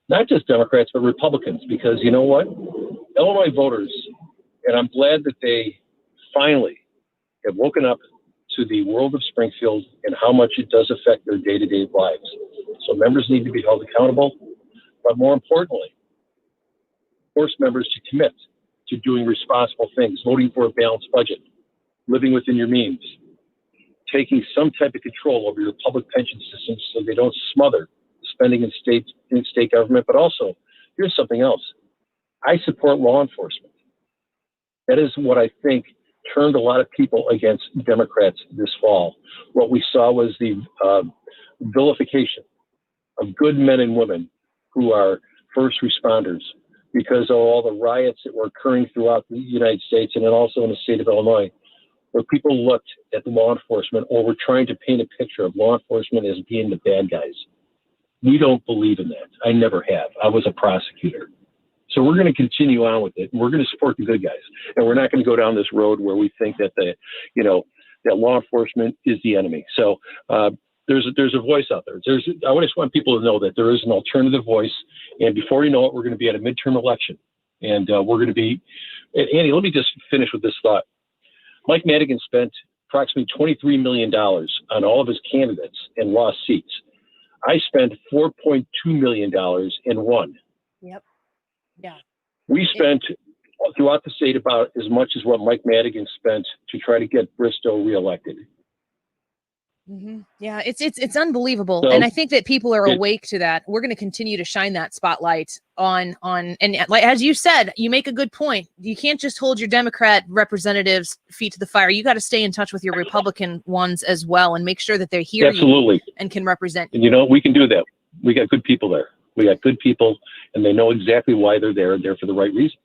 not just Democrats, but Republicans, because you know what? Illinois voters, and I'm glad that they finally have woken up to the world of Springfield and how much it does affect their day-to-day lives. So members need to be held accountable, but more importantly, force members to commit to doing responsible things, voting for a balanced budget, living within your means, taking some type of control over your public pension systems so they don't smother spending in state government. But also, here's something else. I support law enforcement. That is what I think turned a lot of people against Democrats this fall. What we saw was the vilification of good men and women who are first responders because of all the riots that were occurring throughout the United States and then also in the state of Illinois, where people looked at law enforcement or were trying to paint a picture of law enforcement as being the bad guys. We don't believe in that. I never have. I was a prosecutor. So we're going to continue on with it. And we're going to support the good guys. And we're not going to go down this road where we think that that law enforcement is the enemy. So there's a voice out there. I just want people to know that there is an alternative voice. And before you know it, we're going to be at a midterm election. And we're going to be, and Annie, let me just finish with this thought. Mike Madigan spent approximately $23 million on all of his candidates and lost seats. I spent $4.2 million and won. Yep. Yeah. We spent throughout the state about as much as what Mike Madigan spent to try to get Bristow reelected. Mm-hmm. Yeah, it's unbelievable, So, and I think that people are awake to that. We're going to continue to shine that spotlight on, and like as you said, you make a good point. You can't just hold your Democrat representatives' feet to the fire. You got to stay in touch with your Republican ones as well, and make sure that they hear you and can represent you. And we can do that. We got good people there. We got good people, and they know exactly why they're there. They're for the right reasons,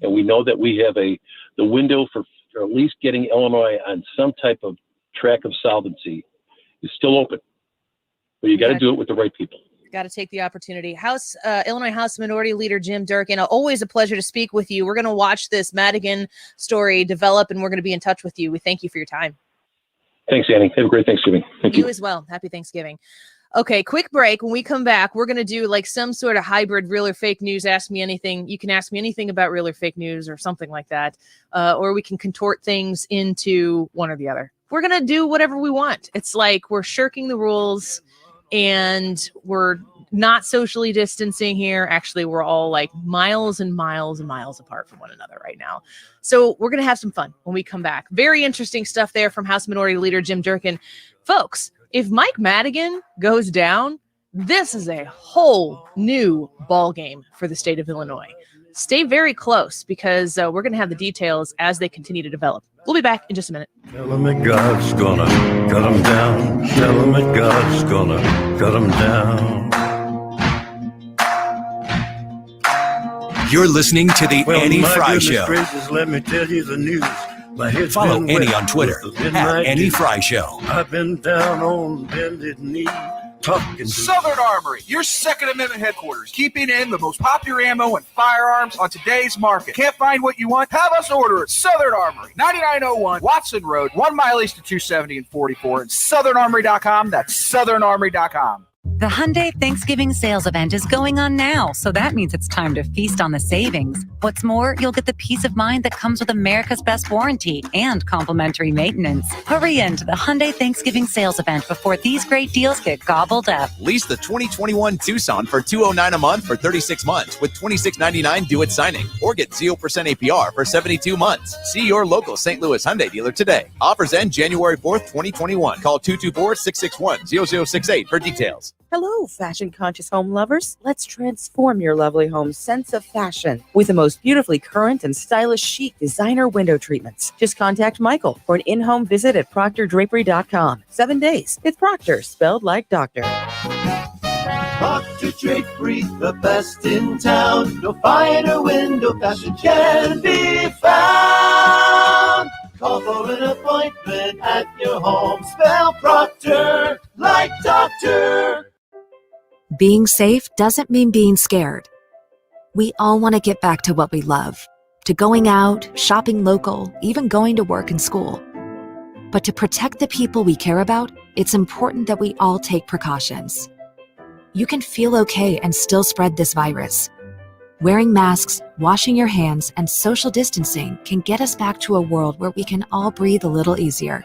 and we know that we have the window for at least getting Illinois on some type of track of solvency is still open, but you got to do it with the right people. Got to take the opportunity. Illinois House Minority Leader Jim Durkin, always a pleasure to speak with you. We're going to watch this Madigan story develop, and we're going to be in touch with you. We thank you for your time. Thanks, Annie. Have a great Thanksgiving. Thank you as well. Happy Thanksgiving. Okay, quick break. When we come back, we're going to do like some sort of hybrid real or fake news. Ask me anything. You can ask me anything about real or fake news or something like that. Or we can contort things into one or the other. We're going to do whatever we want. It's like we're shirking the rules and we're not socially distancing here. Actually, we're all like miles and miles and miles apart from one another right now. So we're going to have some fun when we come back. Very interesting stuff there from House Minority Leader Jim Durkin. Folks, if Mike Madigan goes down, this is a whole new ball game for the state of Illinois. Stay very close because we're going to have the details as they continue to develop. We'll be back in just a minute. Tell him that God's gonna cut him down. Tell him that God's gonna cut him down. You're listening to the Annie Frey Show. Gracious, let me tell you the news. Follow Annie on Twitter at Annie Frey Show. I've been down on bended knee. Southern Armory, your Second Amendment headquarters, keeping in the most popular ammo and firearms on today's market. Can't find what you want? Have us order it. Southern Armory, 9901 Watson Road, 1 mile east of 270 and 44. And SouthernArmory.com. That's SouthernArmory.com. The Hyundai Thanksgiving sales event is going on now, so that means it's time to feast on the savings. What's more, you'll get the peace of mind that comes with America's best warranty and complimentary maintenance. Hurry into the Hyundai Thanksgiving sales event before these great deals get gobbled up. Lease the 2021 Tucson for $209 a month for 36 months with $26.99 due at signing, or get 0% APR for 72 months. See your local St. Louis Hyundai dealer today. Offers end January 4th, 2021. Call 224-661-0068 for details. Hello, fashion-conscious home lovers. Let's transform your lovely home's sense of fashion with the most beautifully current and stylish chic designer window treatments. Just contact Michael for an in-home visit at ProctorDrapery.com. 7 days. It's Proctor, spelled like doctor. Proctor Drapery, the best in town. No finer window fashion can be found. Call for an appointment at your home. Spell Proctor like doctor. Being safe doesn't mean being scared. We all want to get back to what we love, to going out, shopping local, even going to work and school. But to protect the people we care about, it's important that we all take precautions. You can feel okay and still spread this virus. Wearing masks, washing your hands, and social distancing can get us back to a world where we can all breathe a little easier.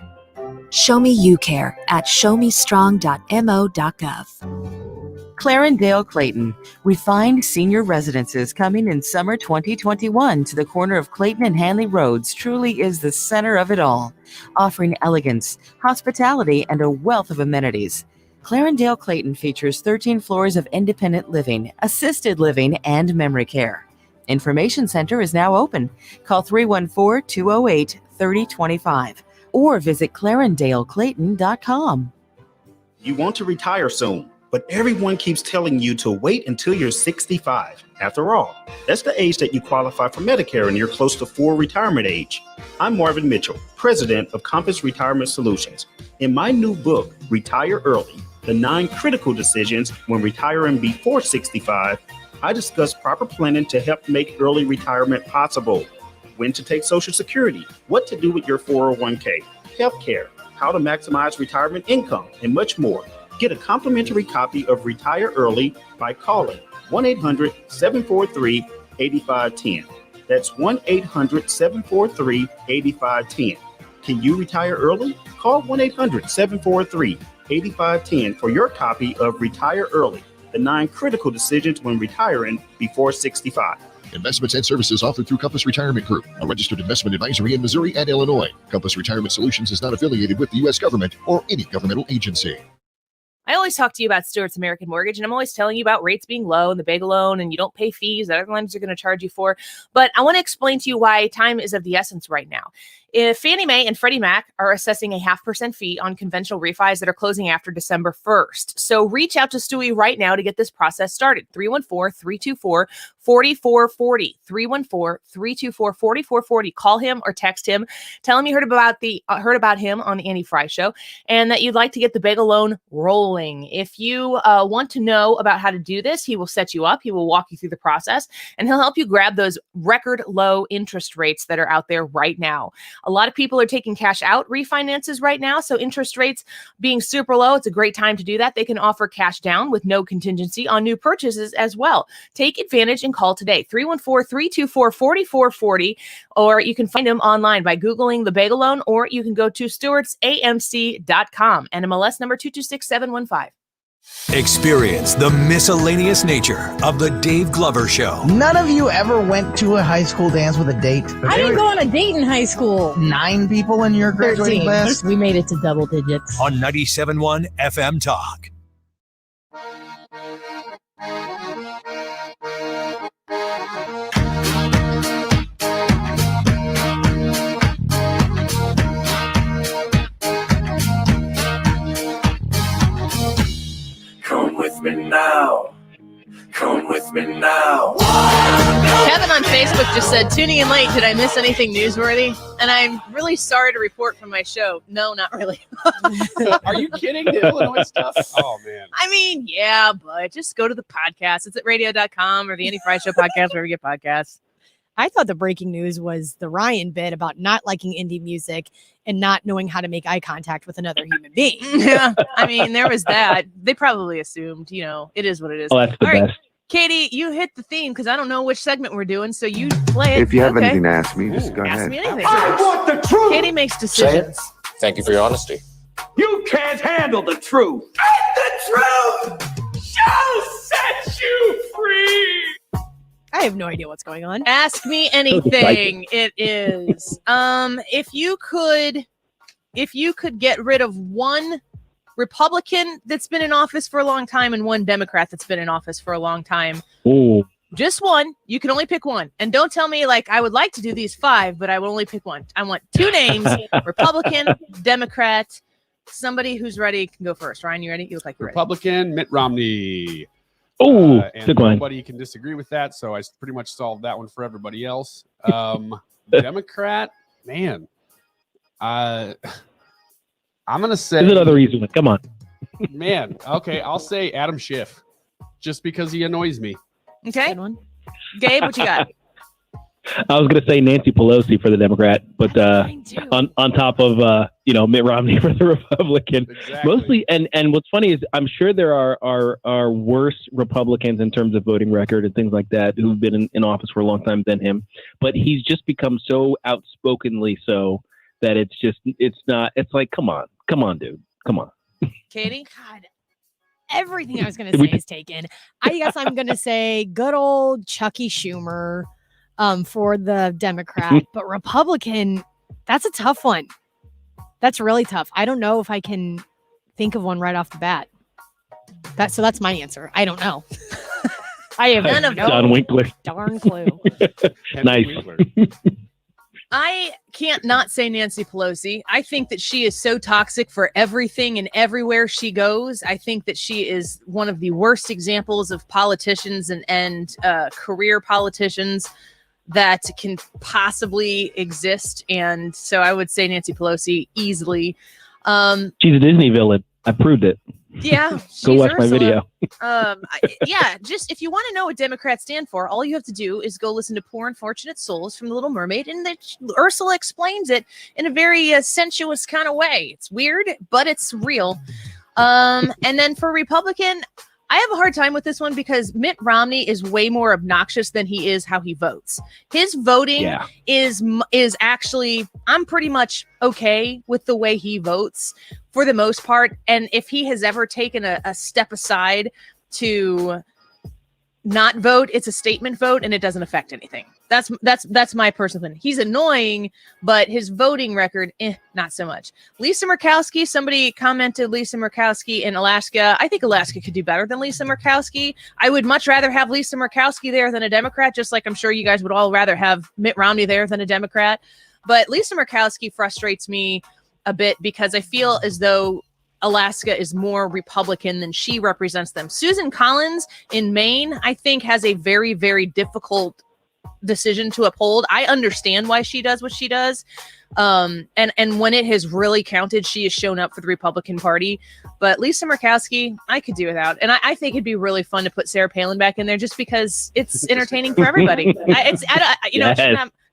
Show me you care at showmestrong.mo.gov. Clarendale Clayton. Refined senior residences coming in summer 2021 to the corner of Clayton and Hanley Roads truly is the center of it all, offering elegance, hospitality, and a wealth of amenities. Clarendale Clayton features 13 floors of independent living, assisted living, and memory care. Information Center is now open. Call 314-208-3025 or visit ClarendaleClayton.com. You want to retire soon, but everyone keeps telling you to wait until you're 65. After all, that's the age that you qualify for Medicare and you're close to full retirement age. I'm Marvin Mitchell, president of Compass Retirement Solutions. In my new book, Retire Early, The 9 Critical Decisions When Retiring Before 65, I discuss proper planning to help make early retirement possible. When to take Social Security, what to do with your 401k, healthcare, how to maximize retirement income, and much more. Get a complimentary copy of Retire Early by calling 1-800-743-8510. That's 1-800-743-8510. Can you retire early? Call 1-800-743-8510 for your copy of Retire Early, The 9 Critical Decisions When Retiring Before 65. Investments and services offered through Compass Retirement Group, a registered investment advisory in Missouri and Illinois. Compass Retirement Solutions is not affiliated with the U.S. government or any governmental agency. I always talk to you about Stewart's American Mortgage, and I'm always telling you about rates being low and the big loan, and you don't pay fees that other lenders are going to charge you for. But I want to explain to you why time is of the essence right now. If Fannie Mae and Freddie Mac are assessing a 0.5% fee on conventional refis that are closing after December 1st. So reach out to Stewie right now to get this process started. 314-324-4440. 314-324-4440. Call him or text him. Tell him you heard about him on the Annie Frey Show and that you'd like to get the bagel loan rolling. If you want to know about how to do this, he will set you up. He will walk you through the process, and he'll help you grab those record low interest rates that are out there right now. A lot of people are taking cash out refinances right now. So interest rates being super low, it's a great time to do that. They can offer cash down with no contingency on new purchases as well. Take advantage and call today, 314-324-4440, or you can find them online by Googling the bagel loan, or you can go to stewartsamc.com, NMLS number 226715. Experience the miscellaneous nature of the Dave Glover Show. None of you ever went to a high school dance with a date? I didn't go on a date in high school. 9 people in your graduating 13. class? We made it to double digits. On 97.1 FM Talk. Come with me now. Come with me now. Kevin on Facebook just said, tuning in late, did I miss anything newsworthy? And I'm really sorry to report from my show. No, not really. Are you kidding? The Illinois stuff? Oh, man. I mean, yeah, but just go to the podcast. It's at radio.com or the Annie Frey Show podcast, wherever you get podcasts. I thought the breaking news was the Ryan bit about not liking indie music and not knowing how to make eye contact with another human being. Yeah, I mean, there was that. They probably assumed, it is what it is. Oh, that's the All right, best. Katie, you hit the theme because I don't know which segment we're doing, so you play it. If you have anything to ask me, just go Ask ahead. me anything. I want the truth. Katie makes decisions. Thank you for your honesty. You can't handle the truth. And the truth shall set you free. I have no idea what's going on. Ask me anything. It is. If you could get rid of one Republican that's been in office for a long time and one Democrat that's been in office for a long time. Ooh. Just one. You can only pick one. And don't tell me I would like to do these 5, but I will only pick one. I want 2 names, Republican, Democrat, somebody who's ready can go first. Ryan, you ready? You look like you're ready. Republican, Mitt Romney. Oh, and good one. nobody can disagree with that, so I pretty much solved that one for everybody else. Democrat, man. I'm gonna say There's another easy one. Come on. man. Okay, I'll say Adam Schiff, just because he annoys me. Okay. Gabe, what you got? I was going to say Nancy Pelosi for the Democrat, but on top of Mitt Romney for the Republican. Exactly. Mostly, and what's funny is I'm sure there are worse Republicans in terms of voting record and things like that who've been in office for a long time than him. But he's just become so outspokenly so that it's like, come on, dude, come on. Katie? God, everything I was going to say is taken. I guess I'm going to say good old Chucky Schumer for the Democrat, but Republican, that's a tough one. That's really tough. I don't know if I can think of one right off the bat. So that's my answer. I don't know. I have none of John Winkler. Darn clue. Nice. I can't not say Nancy Pelosi. I think that she is so toxic for everything and everywhere she goes. I think that she is one of the worst examples of politicians and career politicians that can possibly exist. And so I would say Nancy Pelosi easily. She's a Disney villain. I proved it. Yeah. Go watch my video. Just if you want to know what Democrats stand for, all you have to do is go listen to Poor Unfortunate Souls from The Little Mermaid, and Ursula explains it in a very sensuous kind of way. It's weird, but it's real. And then for Republican, I have a hard time with this one because Mitt Romney is way more obnoxious than he is how he votes. His voting is actually, I'm pretty much okay with the way he votes for the most part. And if he has ever taken a step aside to not vote, it's a statement vote and it doesn't affect anything. That's my personal opinion. He's annoying, but his voting record, not so much. Lisa Murkowski, somebody commented Lisa Murkowski in Alaska. I think Alaska could do better than Lisa Murkowski. I would much rather have Lisa Murkowski there than a Democrat, just like I'm sure you guys would all rather have Mitt Romney there than a Democrat. But Lisa Murkowski frustrates me a bit because I feel as though Alaska is more Republican than she represents them. Susan Collins in Maine, I think, has a very, very difficult decision to uphold. I understand why she does what she does. And when it has really counted, she has shown up for the Republican Party. But Lisa Murkowski, I could do without. And I think it'd be really fun to put Sarah Palin back in there just because it's entertaining for everybody. She's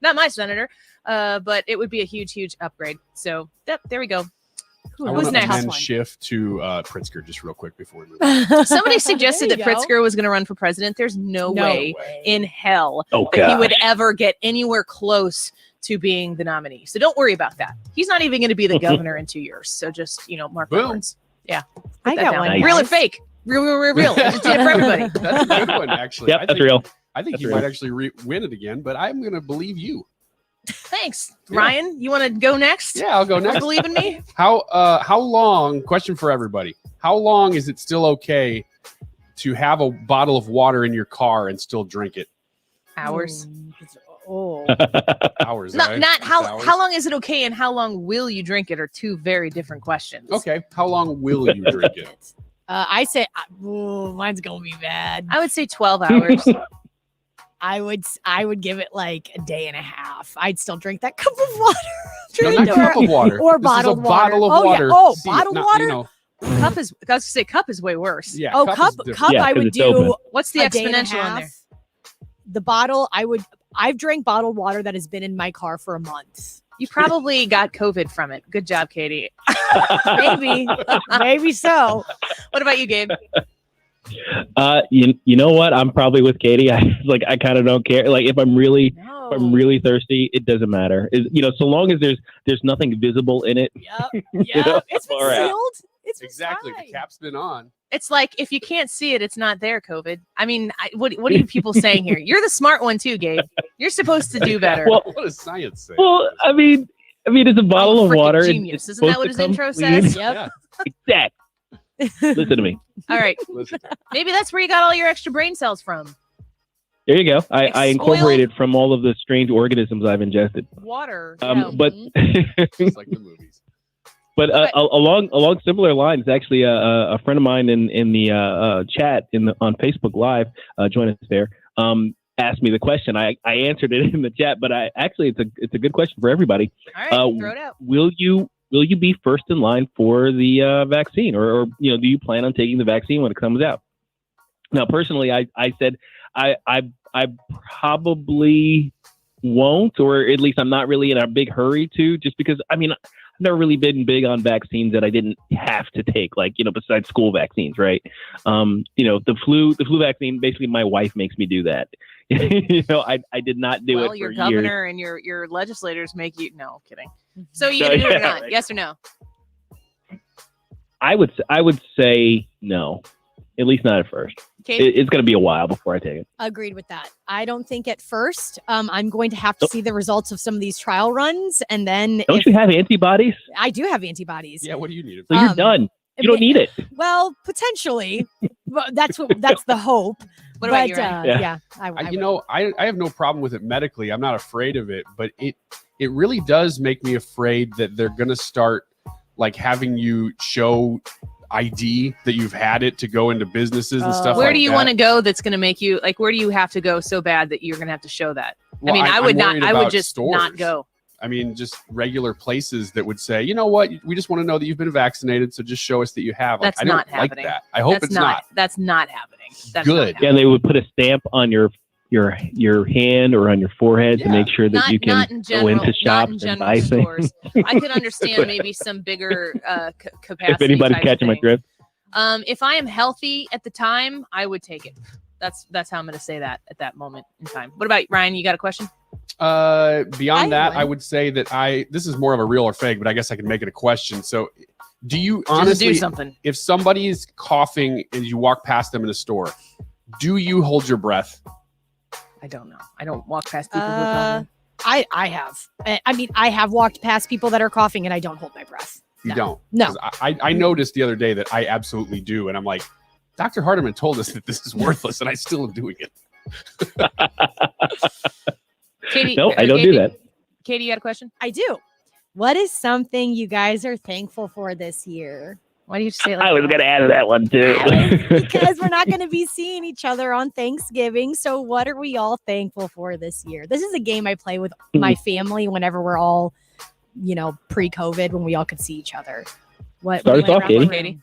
not my senator, but it would be a huge, huge upgrade. So yep, there we go. I Who's want next? to amend shift to Pritzker just real quick before we move. Somebody suggested that There you go. Pritzker was going to run for president. There's no way in hell Oh, that he would gosh. ever get anywhere close to being the nominee. So don't worry about that. He's not even going to be the governor in 2 years. So just, mark my words. Yeah. I got one. Nice. Real or fake? Real. I just did it for everybody. That's a good one, actually. Yep, I that's think, real. I think That's he real. might actually win it again, but I'm going to believe you. Thanks. Yeah. Ryan, you want to go next? Yeah, I'll go next. Believe in me? How long, question for everybody, how long is it still okay to have a bottle of water in your car and still drink it? Hours. Oh. Hours, Not right? not how Hours? how long is it okay and how long will you drink it are two very different questions. Okay, how long will you drink it? I say, mine's gonna be bad. I would say 12 hours. I would give it like a day and a half. I'd still drink that cup of water. No, not cup of water. Or This bottled is a bottle water. of water. Yeah. Oh, See, bottled not, water. Cup is, I was going to say cup is way worse. Yeah. Oh, is cup. different. Yeah, I 'cause would it's open. do. What's the a day and a exponential in there? half. The bottle. I've drank bottled water that has been in my car for a month. You probably got COVID from it. Good job, Katie. Maybe so. What about you, Gabe? You know what? I'm probably with Katie. I kind of don't care. Like if I'm really thirsty, it doesn't matter. So long as there's nothing visible in it. Yep. It's been all right. sealed. It's Exactly. fine. The cap's been on. It's like if you can't see it, it's not there, COVID. I mean, what are you people saying here? You're the smart one too, Gabe. You're supposed to do better. Well, What does science say? well, I mean, it's a bottle of Freaking water. genius. It's Isn't that supposed what to his come intro clean. says? Yep. Exactly. Listen to me. All right. Listen. Maybe that's where you got all your extra brain cells from. There you go. I Like incorporated from all of the strange organisms I've ingested. Water. But Just like the movies. but along similar lines, actually, a friend of mine in the chat on Facebook Live, join us there, asked me the question. I answered it in the chat, but it's a good question for everybody. All right, throw it out. Will you be first in line for the vaccine, or do you plan on taking the vaccine when it comes out? Now, personally, I said I probably won't, or at least I'm not really in a big hurry to, just because I've never really been big on vaccines that I didn't have to take, besides school vaccines, right? The flu vaccine, basically my wife makes me do that. I did not do it for your years. governor and your legislators make you. No, kidding. So you gonna do it or not? Right. Yes or no? I would say no. At least not at first. Kate? It's going to be a while before I take it. Agreed with that. I don't think at first. I'm going to have to see the results of some of these trial runs, and then Don't you have antibodies? I do have antibodies. Yeah, what do you need? So you're done. You don't need it. Well, potentially. That's the hope. What about but, you, Ryan? Yeah. I have no problem with it medically. I'm not afraid of it, but it really does make me afraid that they're going to start like having you show ID that you've had it to go into businesses and stuff. Where like do you that. want to go that's going to make you like, where do you have to go so bad that you're going to have to show that? Well, I mean, I would I'm not, worried I would about just stores. not go. I mean, just regular places that would say, you know what, we just want to know that you've been vaccinated, so just show us that you have. Like, That's I don't not like happening. that. I hope That's it's not. That's not happening. That's Good. Yeah, they would put a stamp on your hand or on your forehead to make sure that Not- Mm. you can not in go general- into not shops in and general buy things. stores. I could understand maybe some bigger capacity. If anybody's type catching my thing. drift. If I am healthy at the time, I would take it. That's how I'm going to say that at that moment in time. What about Ryan? You got a question? Beyond that, I would say that this is more of a real or fake, but I guess I can make it a question. So do you honestly do something. If somebody is coughing and you walk past them in a store, do you hold your breath? I don't know. I don't walk past people who are coughing. I have. I mean, I have walked past people that are coughing and I don't hold my breath. You don't? No. 'Cause I noticed the other day that I absolutely do. And I'm like, Dr. Hardiman told us that this is worthless and I still am doing it. Katie, No, I don't do that. Katie, you got a question? I do. What is something you guys are thankful for this year? Why do you say it like I was going to add that one too. Because we're not going to be seeing each other on Thanksgiving. So what are we all thankful for this year? This is a game I play with my family whenever we're all, pre-COVID, when we all could see each other. Start us off, Katie.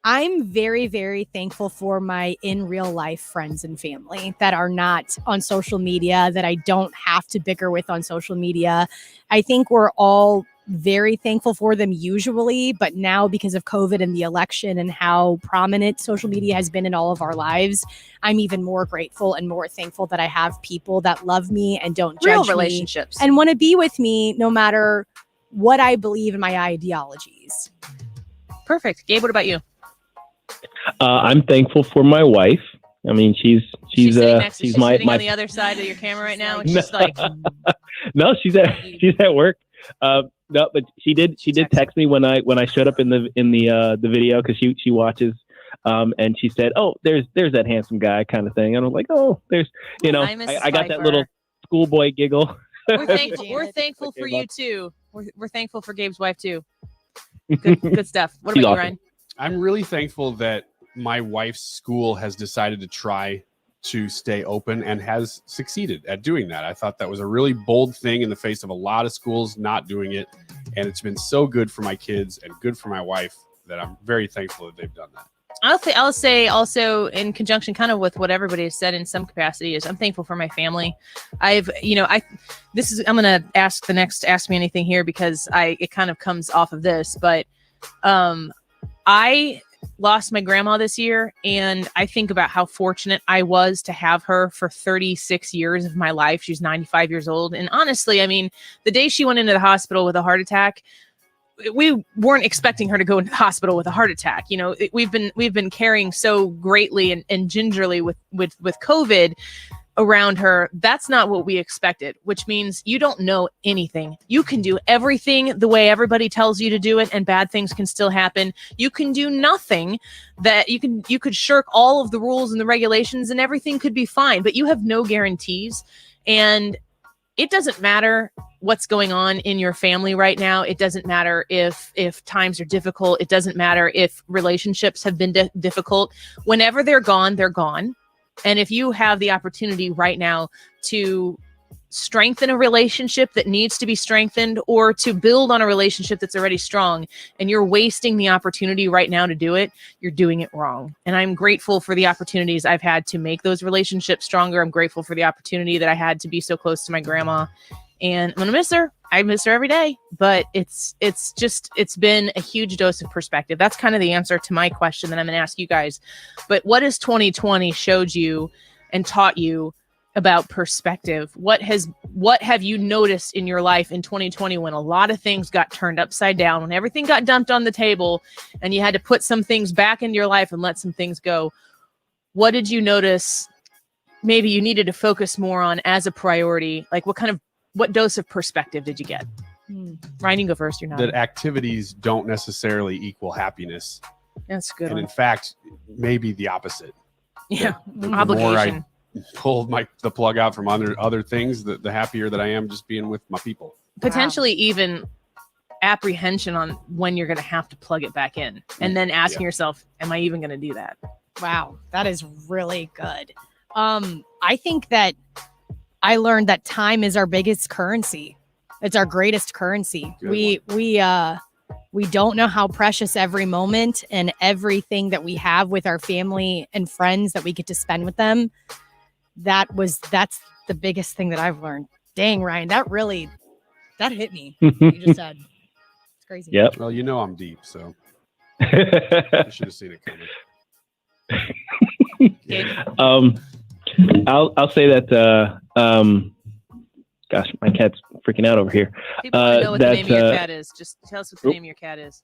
I'm very, very thankful for my in real life friends and family that are not on social media, that I don't have to bicker with on social media. I think we're all very thankful for them usually, but now because of COVID and the election and how prominent social media has been in all of our lives, I'm even more grateful and more thankful that I have people that love me and don't Real judge me relationships. and want to be with me no matter what I believe in my ideologies. Perfect. Gabe, what about you? I'm thankful for my wife. I mean, she's sitting next to, she's she's my sitting on the other side of your camera right now, and she's like, no, she's at work. No, but she did text me when I showed up in the video, because she watches, and she said, "Oh, there's that handsome guy," kind of thing, and I'm like, "Oh, there's I got that little schoolboy giggle." we're thankful for you too. We're thankful for Gabe's wife too. Good stuff. What She's about you, awesome. Ryan? I'm really thankful that my wife's school has decided to try to stay open and has succeeded at doing that. I thought that was a really bold thing in the face of a lot of schools not doing it. And it's been so good for my kids and good for my wife that I'm very thankful that they've done that. I'll say also in conjunction kind of with what everybody has said in some capacity is I'm thankful for my family. I'm going to ask the next Ask Me Anything here because it kind of comes off of this, but I lost my grandma this year, and I think about how fortunate I was to have her for 36 years of my life. She's 95 years old. And honestly, I mean, the day she went into the hospital with a heart attack, we weren't expecting her to go into the hospital with a heart attack. We've been caring so greatly and gingerly with COVID around her. That's not what we expected, which means you don't know anything. You can do everything the way everybody tells you to do it, and bad things can still happen. You can do nothing that you could shirk all of the rules and the regulations and everything could be fine, but you have no guarantees. And it doesn't matter what's going on in your family right now. It doesn't matter if times are difficult. It doesn't matter if relationships have been difficult. Whenever they're gone, they're gone. And if you have the opportunity right now to strengthen a relationship that needs to be strengthened, or to build on a relationship that's already strong, and you're wasting the opportunity right now to do it, you're doing it wrong. And I'm grateful for the opportunities I've had to make those relationships stronger. I'm grateful for the opportunity that I had to be so close to my grandma, and I'm going to miss her. I miss her every day, but it's been a huge dose of perspective. That's kind of the answer to my question that I'm going to ask you guys. But what has 2020 showed you and taught you about perspective. What have you noticed in your life in 2020 when a lot of things got turned upside down, when everything got dumped on the table and you had to put some things back into your life and let some things go? What did you notice maybe you needed to focus more on as a priority? Like what dose of perspective did you get? Ryan, you can go first. You're not. That activities don't necessarily equal happiness. That's a good. And in fact, maybe the opposite. Yeah. The Obligation. more I pull the plug out from other things, the happier that I am just being with my people. Potentially even apprehension on when you're going to have to plug it back in, and then asking yourself, am I even going to do that? Wow, that is really good. I think that I learned that time is our biggest currency. It's our greatest currency. We don't know how precious every moment and everything that we have with our family and friends that we get to spend with them. That's the biggest thing that I've learned. Dang, Ryan, that hit me. What you just said. It's crazy. Yep. Well, I'm deep, so I should have seen it coming. I'll say that. Gosh, my cat's freaking out over here. People want to know what the name of your cat is. Just tell us what the name of your cat is.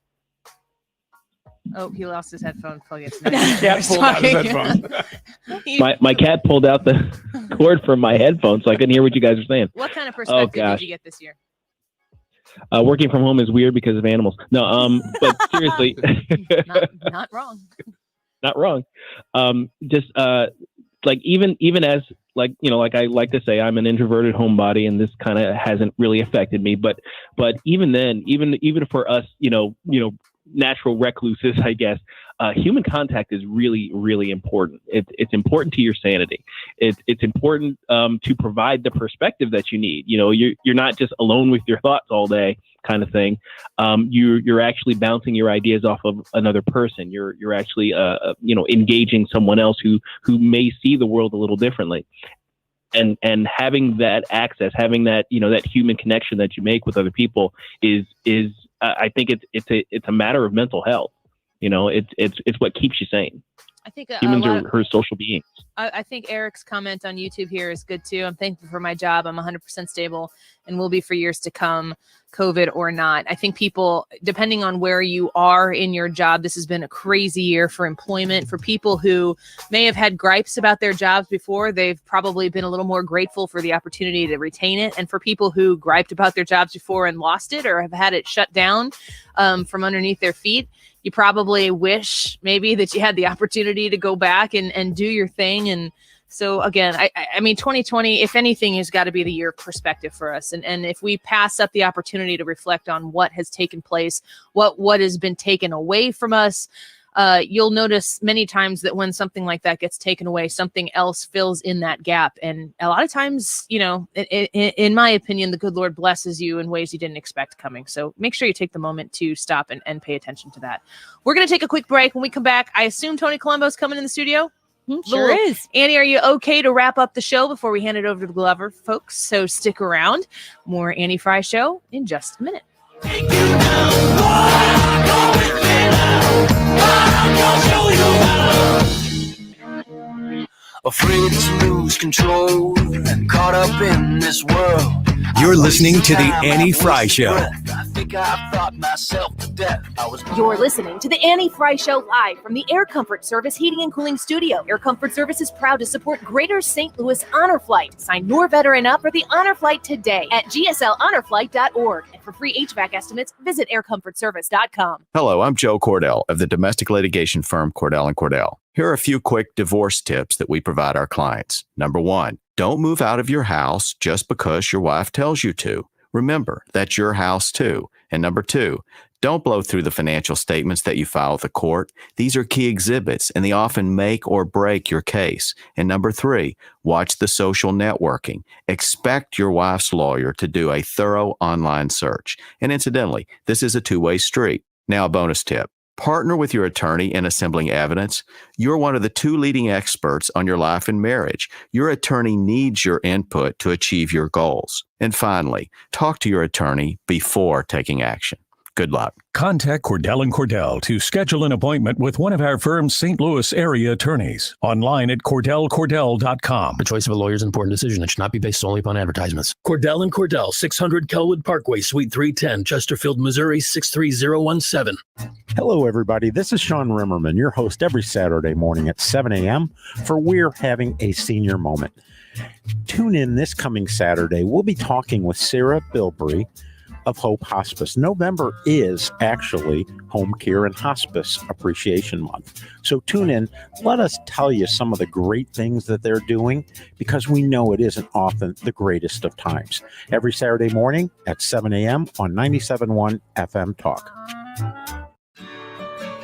Oh, he lost his headphone plug. Cat pulled out his headphone. my cat pulled out the cord from my headphones, so I couldn't hear what you guys were saying. What kind of perspective did you get this year? Working from home is weird because of animals. No, but seriously, not wrong. Not wrong. Just like even as like I like to say, I'm an introverted homebody, and this kind of hasn't really affected me. But even then, even for us, natural recluses, I guess, human contact is really, really important. It's important to your sanity. It's important to provide the perspective that you need. You're not just alone with your thoughts all day, kind of thing. You're actually bouncing your ideas off of another person. You're actually engaging someone else who may see the world a little differently. And having that access, having that that human connection that you make with other people is I think it's a matter of mental health. It's what keeps you sane. I think humans are social beings. I think Eric's comment on YouTube here is good too. I'm thankful for my job. I'm 100% stable and will be for years to come, COVID or not. I think people, depending on where you are in your job, this has been a crazy year for employment. For people who may have had gripes about their jobs before, they've probably been a little more grateful for the opportunity to retain it. And for people who griped about their jobs before and lost it or have had it shut down from underneath their feet, you probably wish maybe that you had the opportunity to go back and do your thing. And so again, I mean, 2020, if anything, has got to be the year of perspective for us. And if we pass up the opportunity to reflect on what has taken place, what has been taken away from us, you'll notice many times that when something like that gets taken away, something else fills in that gap. And a lot of times, in my opinion, the good Lord blesses you in ways you didn't expect coming. So make sure you take the moment to stop and pay attention to that. We're going to take a quick break. When we come back, I assume Tony Colombo's coming in the studio. Sure is. Annie, are you okay to wrap up the show before we hand it over to the Glover folks? So stick around. More Annie Frey Show in just a minute. Afraid to lose control and caught up in this world. You're listening to the Annie Frey Show. I think I've thought myself to death. You're listening to the Annie Frey Show live from the Air Comfort Service Heating and Cooling Studio. Air Comfort Service is proud to support Greater St. Louis Honor Flight. Sign your veteran up for the Honor Flight today at gslhonorflight.org. And for free HVAC estimates, visit aircomfortservice.com. Hello, I'm Joe Cordell of the domestic litigation firm Cordell & Cordell. Here are a few quick divorce tips that we provide our clients. Number 1, don't move out of your house just because your wife tells you to. Remember, that's your house too. And number 2, don't blow through the financial statements that you file with the court. These are key exhibits, and they often make or break your case. And number 3, watch the social networking. Expect your wife's lawyer to do a thorough online search. And incidentally, this is a two-way street. Now, a bonus tip. Partner with your attorney in assembling evidence. You're one of the 2 leading experts on your life and marriage. Your attorney needs your input to achieve your goals. And finally, talk to your attorney before taking action. Good luck. Contact Cordell & Cordell to schedule an appointment with one of our firm's St. Louis area attorneys. Online at CordellCordell.com. The choice of a lawyer is an important decision that should not be based solely upon advertisements. Cordell & Cordell, 600 Kelwood Parkway, Suite 310, Chesterfield, Missouri, 63017. Hello, everybody. This is Sean Rimmerman, your host every Saturday morning at 7 a.m. for We're Having a Senior Moment. Tune in this coming Saturday. We'll be talking with Sarah Bilbrey of Hope Hospice. November is actually Home Care and Hospice Appreciation Month. So tune in. Let us tell you some of the great things that they're doing, because we know it isn't often the greatest of times. Every Saturday morning at 7 a.m. on 97.1 FM Talk.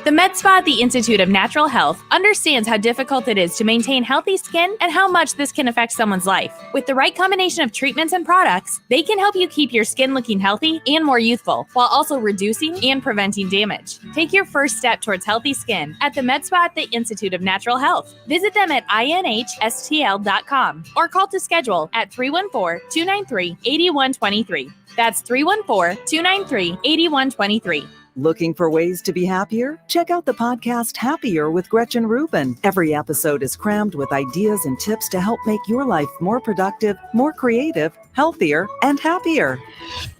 The Med Spa at the Institute of Natural Health understands how difficult it is to maintain healthy skin and how much this can affect someone's life. With the right combination of treatments and products, they can help you keep your skin looking healthy and more youthful, while also reducing and preventing damage. Take your first step towards healthy skin at the Med Spa at the Institute of Natural Health. Visit them at inhstl.com or call to schedule at 314-293-8123. That's 314-293-8123. Looking for ways to be happier? Check out the podcast Happier with Gretchen Rubin. Every episode is crammed with ideas and tips to help make your life more productive, more creative, healthier, and happier.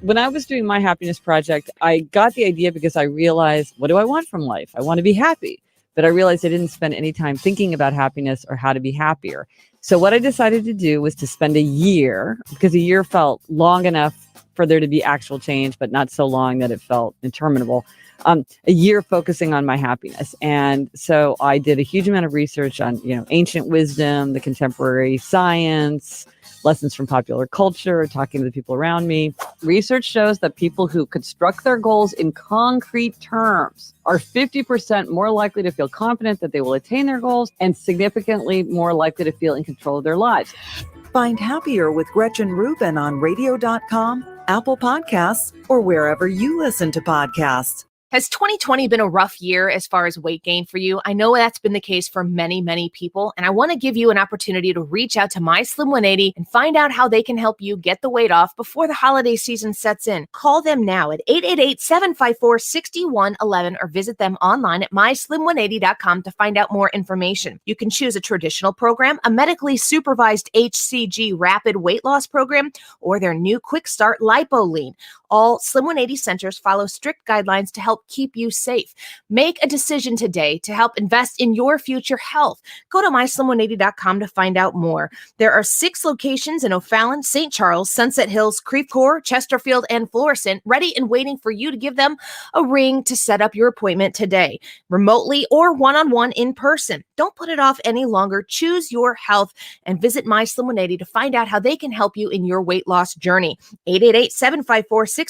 When I was doing my happiness project, I got the idea because I realized, what do I want from life? I want to be happy. But I realized I didn't spend any time thinking about happiness or how to be happier. So what I decided to do was to spend a year, because a year felt long enough for there to be actual change, but not so long that it felt interminable. A year focusing on my happiness. And so I did a huge amount of research on, ancient wisdom, the contemporary science, lessons from popular culture, talking to the people around me. Research shows that people who construct their goals in concrete terms are 50% more likely to feel confident that they will attain their goals and significantly more likely to feel in control of their lives. Find Happier with Gretchen Rubin on radio.com, Apple Podcasts, or wherever you listen to podcasts. Has 2020 been a rough year as far as weight gain for you? I know that's been the case for many, many people, and I want to give you an opportunity to reach out to My Slim 180 and find out how they can help you get the weight off before the holiday season sets in. Call them now at 888-754-6111 or visit them online at myslim180.com to find out more information. You can choose a traditional program, a medically supervised HCG rapid weight loss program, or their new Quick Start Lipo Lean. All Slim 180 centers follow strict guidelines to help keep you safe. Make a decision today to help invest in your future health. Go to myslim180.com to find out more. There are 6 locations in O'Fallon, St. Charles, Sunset Hills, Creve Coeur, Chesterfield, and Florissant, ready and waiting for you to give them a ring to set up your appointment today, remotely or one-on-one in person. Don't put it off any longer. Choose your health and visit MySlim180 to find out how they can help you in your weight loss journey. 888-754-6111,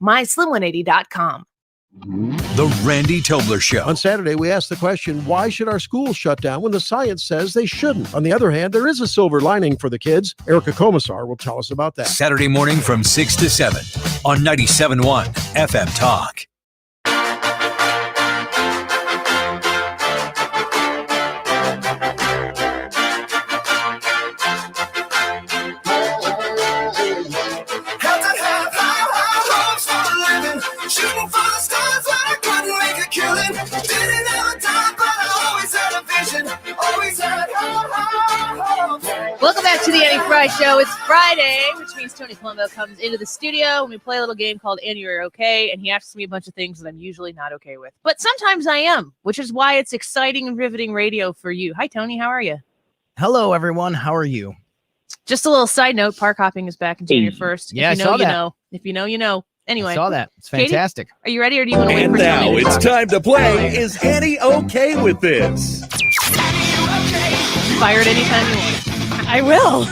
myslim180.com. The Randy Tobler Show. On Saturday, we asked the question, why should our schools shut down when the science says they shouldn't? On the other hand, there is a silver lining for the kids. Erica Komisar will tell us about that. Saturday morning from 6 to 7 on 97.1 FM Talk. Shooting for the stars when I couldn't make a killing. Didn't have a time, but I always had a vision. Always had hope. Welcome back to the Annie Frey Show. It's Friday, which means Tony Colombo comes into the studio and we play a little game called Annie, You're Okay, and he asks me a bunch of things that I'm usually not okay with. But sometimes I am, which is why it's exciting and riveting radio for you. Hi, Tony. How are you? Hello, everyone. How are you? Just a little side note, park hopping is back in January 1st. Yeah, if you know, you know. If you know, you know. Anyway. I saw that. It's fantastic. Katie, are you ready or do you want to wait and for now Tony to it's talk? time to play Is Annie Okay With This? Fired anytime you want. I will.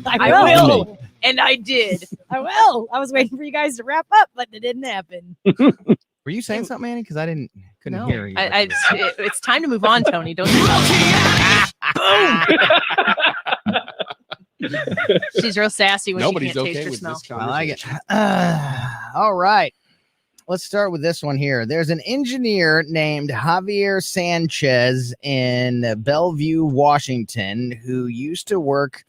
I will. And I did. I will. I was waiting for you guys to wrap up, but it didn't happen. Were you saying something, Annie? Because I couldn't hear you. It's time to move on, Tony. Don't you know? Boom. She's real sassy when Nobody's she can't okay taste her with smell. this I like it. All right. Let's start with this one here. There's an engineer named Javier Sanchez in Bellevue, Washington, who used to work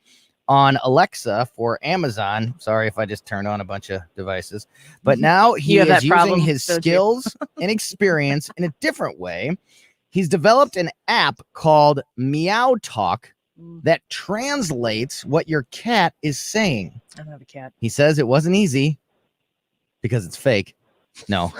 on Alexa for Amazon. Sorry if I just turned on a bunch of devices, but now he is using his skills and experience in a different way. He's developed an app called Meow Talk that translates what your cat is saying. I don't have a cat. He says it wasn't easy because it's fake. No.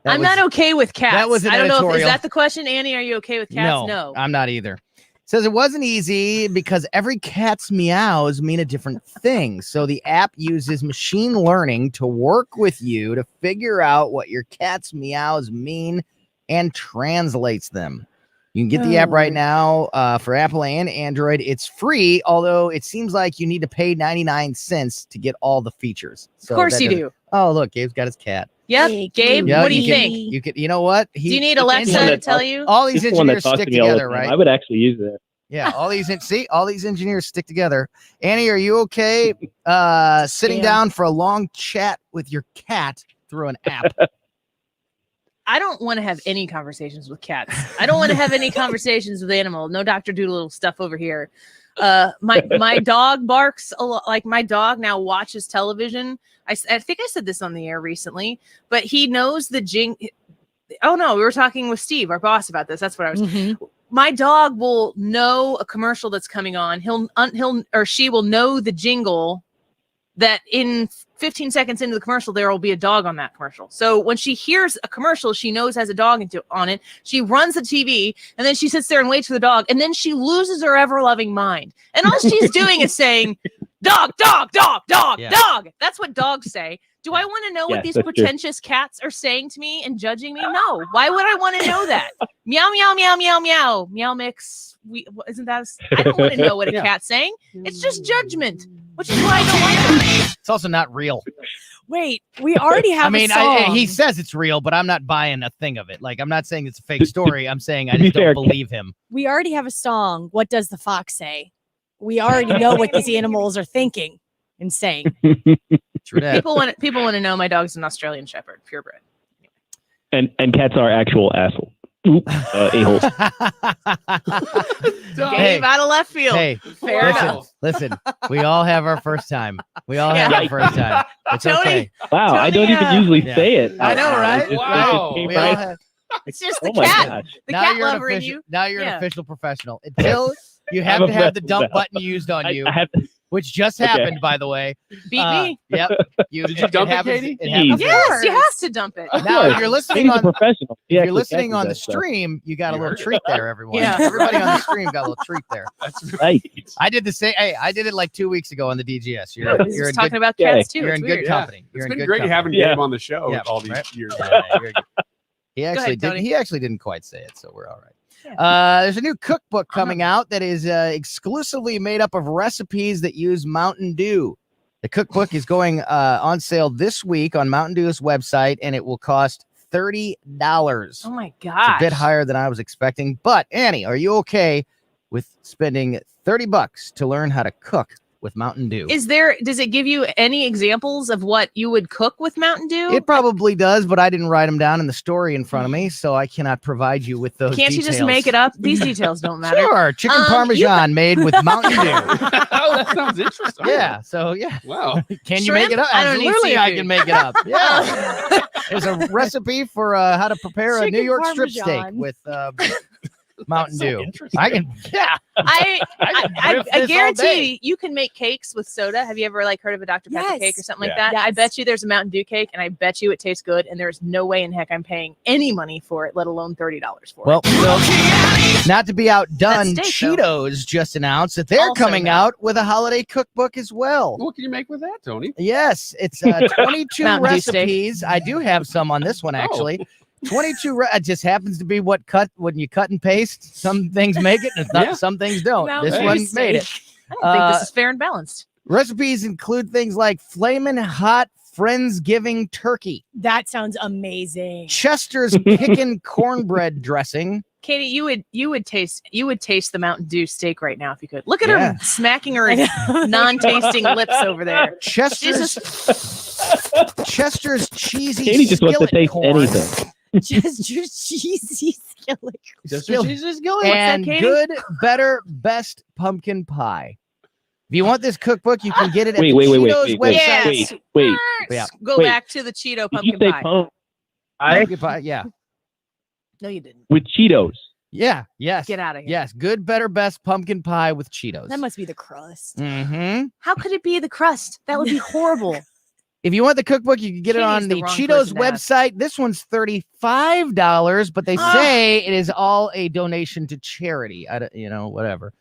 I'm not okay with cats. That was an I don't know. Is editorial. that the question, Annie? Are you okay with cats? No. I'm not either. Says it wasn't easy because every cat's meows mean a different thing. So the app uses machine learning to work with you to figure out what your cat's meows mean and translates them. You can get the app right now for Apple and Android. It's free, although it seems like you need to pay 99 cents to get all the features. So Of course you do. Oh, look, Gabe's got his cat. Yep. Gabe, Yeah, what do you can- think? You could, you know what? Do you need Alexa to tell you? All these He's the one that engineers talks stick to me all the together, time. right? I would actually use that. Yeah, all these engineers stick together. Annie, are you okay sitting down for a long chat with your cat through an app? I don't want to have any conversations with cats. I don't want to have any conversations with animals. No Dr. Doolittle stuff over here. My dog barks a lot. Like my dog now watches television. I think I said this on the air recently, but he knows the Oh no, we were talking with Steve, our boss, about this. That's what I was. My dog will know a commercial that's coming on. He'll or she will know the jingle that in 15 seconds into the commercial, there will be a dog on that commercial. So when she hears a commercial, she knows has a dog on it. She runs the TV and then she sits there and waits for the dog. And then she loses her ever loving mind. And all she's doing is saying, dog, dog, dog, dog, dog. That's what dogs say. Do I want to know what Yes, these that's true. pretentious cats are saying to me and judging me? No. Why would I want to know that? Meow, meow, meow, meow, meow. Meow mix. Isn't that? I don't want to know what a cat's saying. It's just judgment, which is why I don't like it. It's also not real. Wait, we already have a song. he says it's real, but I'm not buying a thing of it. Like, I'm not saying it's a fake story. I'm saying I To be just don't fair, believe him. We already have a song. What does the fox say? We already know what these animals are thinking and saying. True that. People want to know my dog's an Australian Shepherd, purebred. And cats are actual assholes. A-holes. Gabe out of left field. Hey, Fair enough. listen. We all have our first time. We all have our first time. It's Tony, okay. Wow, I don't even usually Yeah. say it. I know, right? It just Wow. came We all right- have- It's just the Oh my cat. gosh. The now cat you're an lover in official. you. Now you're Yeah. an official professional. Until you have I'm to a have the dump professional. button used on you, I have to, which just Okay. happened, by the way. Beat me. Yep. Did you dump it, happens- Katie? It happens. Yes, you have to dump it. Now, if you're listening Katie's a on professional. She if you're actually listening catches on the that stuff. stream, you got a You little heard treat there, everyone. Yeah. Everybody on the stream got a little treat there. That's Right. I did the same. Hey, I did it like 2 weeks ago on the DGS. We're You're in talking good, about Yeah. cats too. you're It's in weird. good company. You're It's in been good great company. having Yeah. Gabe on the show Yeah, all these right? years. Yeah, you're good. He ahead, actually did. Tony. He actually didn't quite say it, so we're all right. Yeah. There's a new cookbook coming out that is exclusively made up of recipes that use Mountain Dew. The cookbook is going on sale this week on Mountain Dew's website, and it will cost $30. Oh my It's gosh. a bit higher than I was expecting. But Annie, are you okay with spending $30 to learn how to cook with Mountain Dew? Does it give you any examples of what you would cook with Mountain Dew? It probably does, but I didn't write them down in the story in front of me, so I cannot provide you with those Can't details. you just make it up? These details don't matter. Sure, chicken parmesan made with Mountain Dew. Oh, that sounds interesting. Yeah, so yeah. Wow. Can you make Shrimp? it up? I don't need Absolutely, I seafood. can make it up. Yeah. There's a recipe for how to prepare a New Chicken York strip steak parmesan. with Mountain So Dew. interesting. I can, yeah. I riff this all day. guarantee you can make cakes with soda. Have you ever heard of a Dr. Pepper Yes. cake or something like Yeah. that? I Yes. bet you there's a Mountain Dew cake, and I bet you it tastes good. And there's no way in heck I'm paying any money for it, let alone $30 for Well, it. so, not to be outdone, That's steak, though. Cheetos just announced that they're Also coming no. out with a holiday cookbook as well. What can you make with that, Tony? Yes, it's 22 Mountain Dew steak. recipes. I do have some on this one actually. 22. It just happens to be when you cut and paste. Some things make it, and Yeah. some things don't. Mountain This Dew one made it. steak. I don't think this is fair and balanced. Recipes include things like flamin' hot Friendsgiving turkey, That sounds amazing. Chester's pickin' cornbread dressing, Katie, you would taste the Mountain Dew steak right now if you could. Look at Yeah. her smacking her I know. non-tasting lips over there. Chester's cheesy Katie just wants to skillet taste corn. anything. Just cheesy. Just going. What's that, And Katie? good, better, best pumpkin pie. If you want this cookbook, you can get it at the Wait, Cheetos website. Yes. Yeah. Go back to the Cheeto pumpkin pie. Pumpkin pie, yeah. No, you didn't. With Cheetos. Yeah, yes. Get out of here. Yes, good, better, best pumpkin pie with Cheetos. That must be the crust. Mm-hmm. How could it be the crust? That would be horrible. If you want the cookbook, you can get it on the the wrong Cheetos person to ask. website. This one's $35, but they say it is all a donation to charity. Whatever.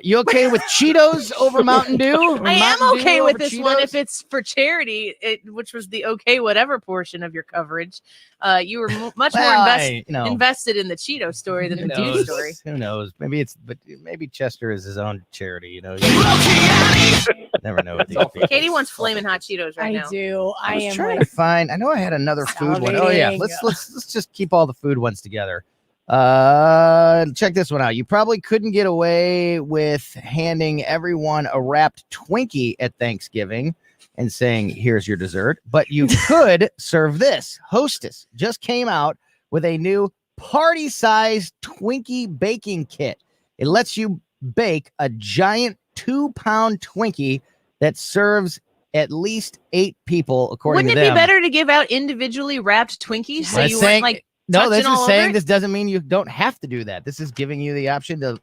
You okay with Cheetos over Mountain Dew? I am Mountain Dew okay with over this one Cheetos? if it's for charity, which was the okay whatever portion of your coverage. You were much more invested in the Cheeto story than the Dew story. Who knows? Maybe Chester is his own charity. You never know with these people. Katie wants flaming hot Cheetos right now. I do. I was am trying to find. I know I had another food one. Oh yeah, let's just keep all the food ones together. Check this one out. You probably couldn't get away with handing everyone a wrapped Twinkie at Thanksgiving and saying, "Here's your dessert," but you could serve this. Hostess just came out with a new party-sized Twinkie baking kit. It lets you bake a giant 2-pound Twinkie that serves at least 8 people, according Wouldn't to it them. be better to give out individually wrapped Twinkies so you weren't like no, this touching all is saying over it? this doesn't mean you don't have to do that. This is giving you the option to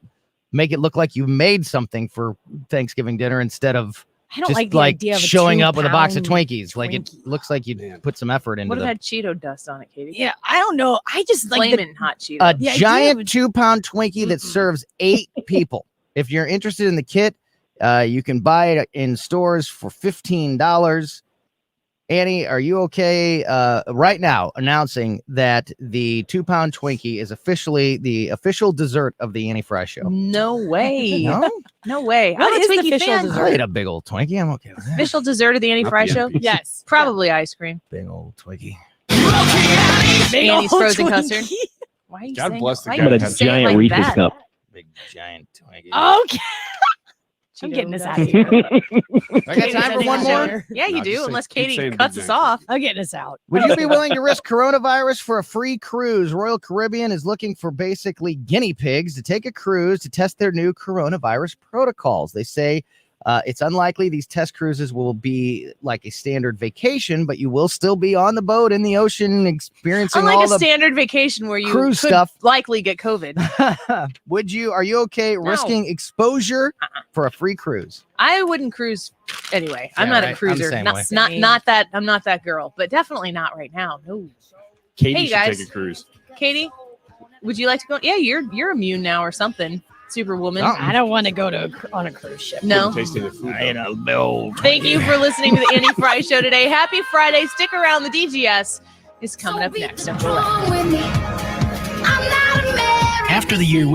make it look like you made something for Thanksgiving dinner instead of I don't just like the idea of a showing up with a box of 2-pound Twinkies. Like it looks like you put some effort into What if it the had Cheeto dust on it, Katie? Yeah, I don't know. I just like Flaming hot Cheetos. a the idea giant of 2-pound Twinkie that serves 8 people. If you're interested in the kit, you can buy it in stores for $15. Annie, are you okay right now announcing that the 2-pound Twinkie is officially the official dessert of the Annie Frey Show? No way. No? No way. What I'm a is the Twinkie official fan. dessert? I ate a big old Twinkie. I'm okay with that. Official dessert of the Annie Frey Show? Yes. Probably ice cream. Big old Twinkie. Big Annie's old frozen Twinkie. custard. Why are you God saying bless the why guy are that you has saying giant like Reese's that? cup. Big giant Twinkie. Okay. I'm getting this out of Cheeto here. I got time for one more? Yeah, you No, do, just say- unless keep Katie saying big cuts us giant. off. I'm getting this out. Would you be willing to risk coronavirus for a free cruise? Royal Caribbean is looking for basically guinea pigs to take a cruise to test their new coronavirus protocols. They say it's unlikely these test cruises will be like a standard vacation, but you will still be on the boat in the ocean experiencing Unlike all a the standard vacation where you cruise could stuff. likely get COVID. Are you okay risking exposure for a free cruise? I wouldn't cruise anyway. I'm Yeah, not right. a I'm cruiser. the same Not, way. not that I'm not that girl, but definitely not right now. No. Katie Hey, should guys. take a cruise. Katie, would you like to go? Yeah, you're immune now or something. Superwoman. I don't want to go on a cruise ship. No. Tasting the food. Thank you for listening to the Annie Frey Show today. Happy Friday. Stick around. The DGS is coming up next. Don't go away. After the year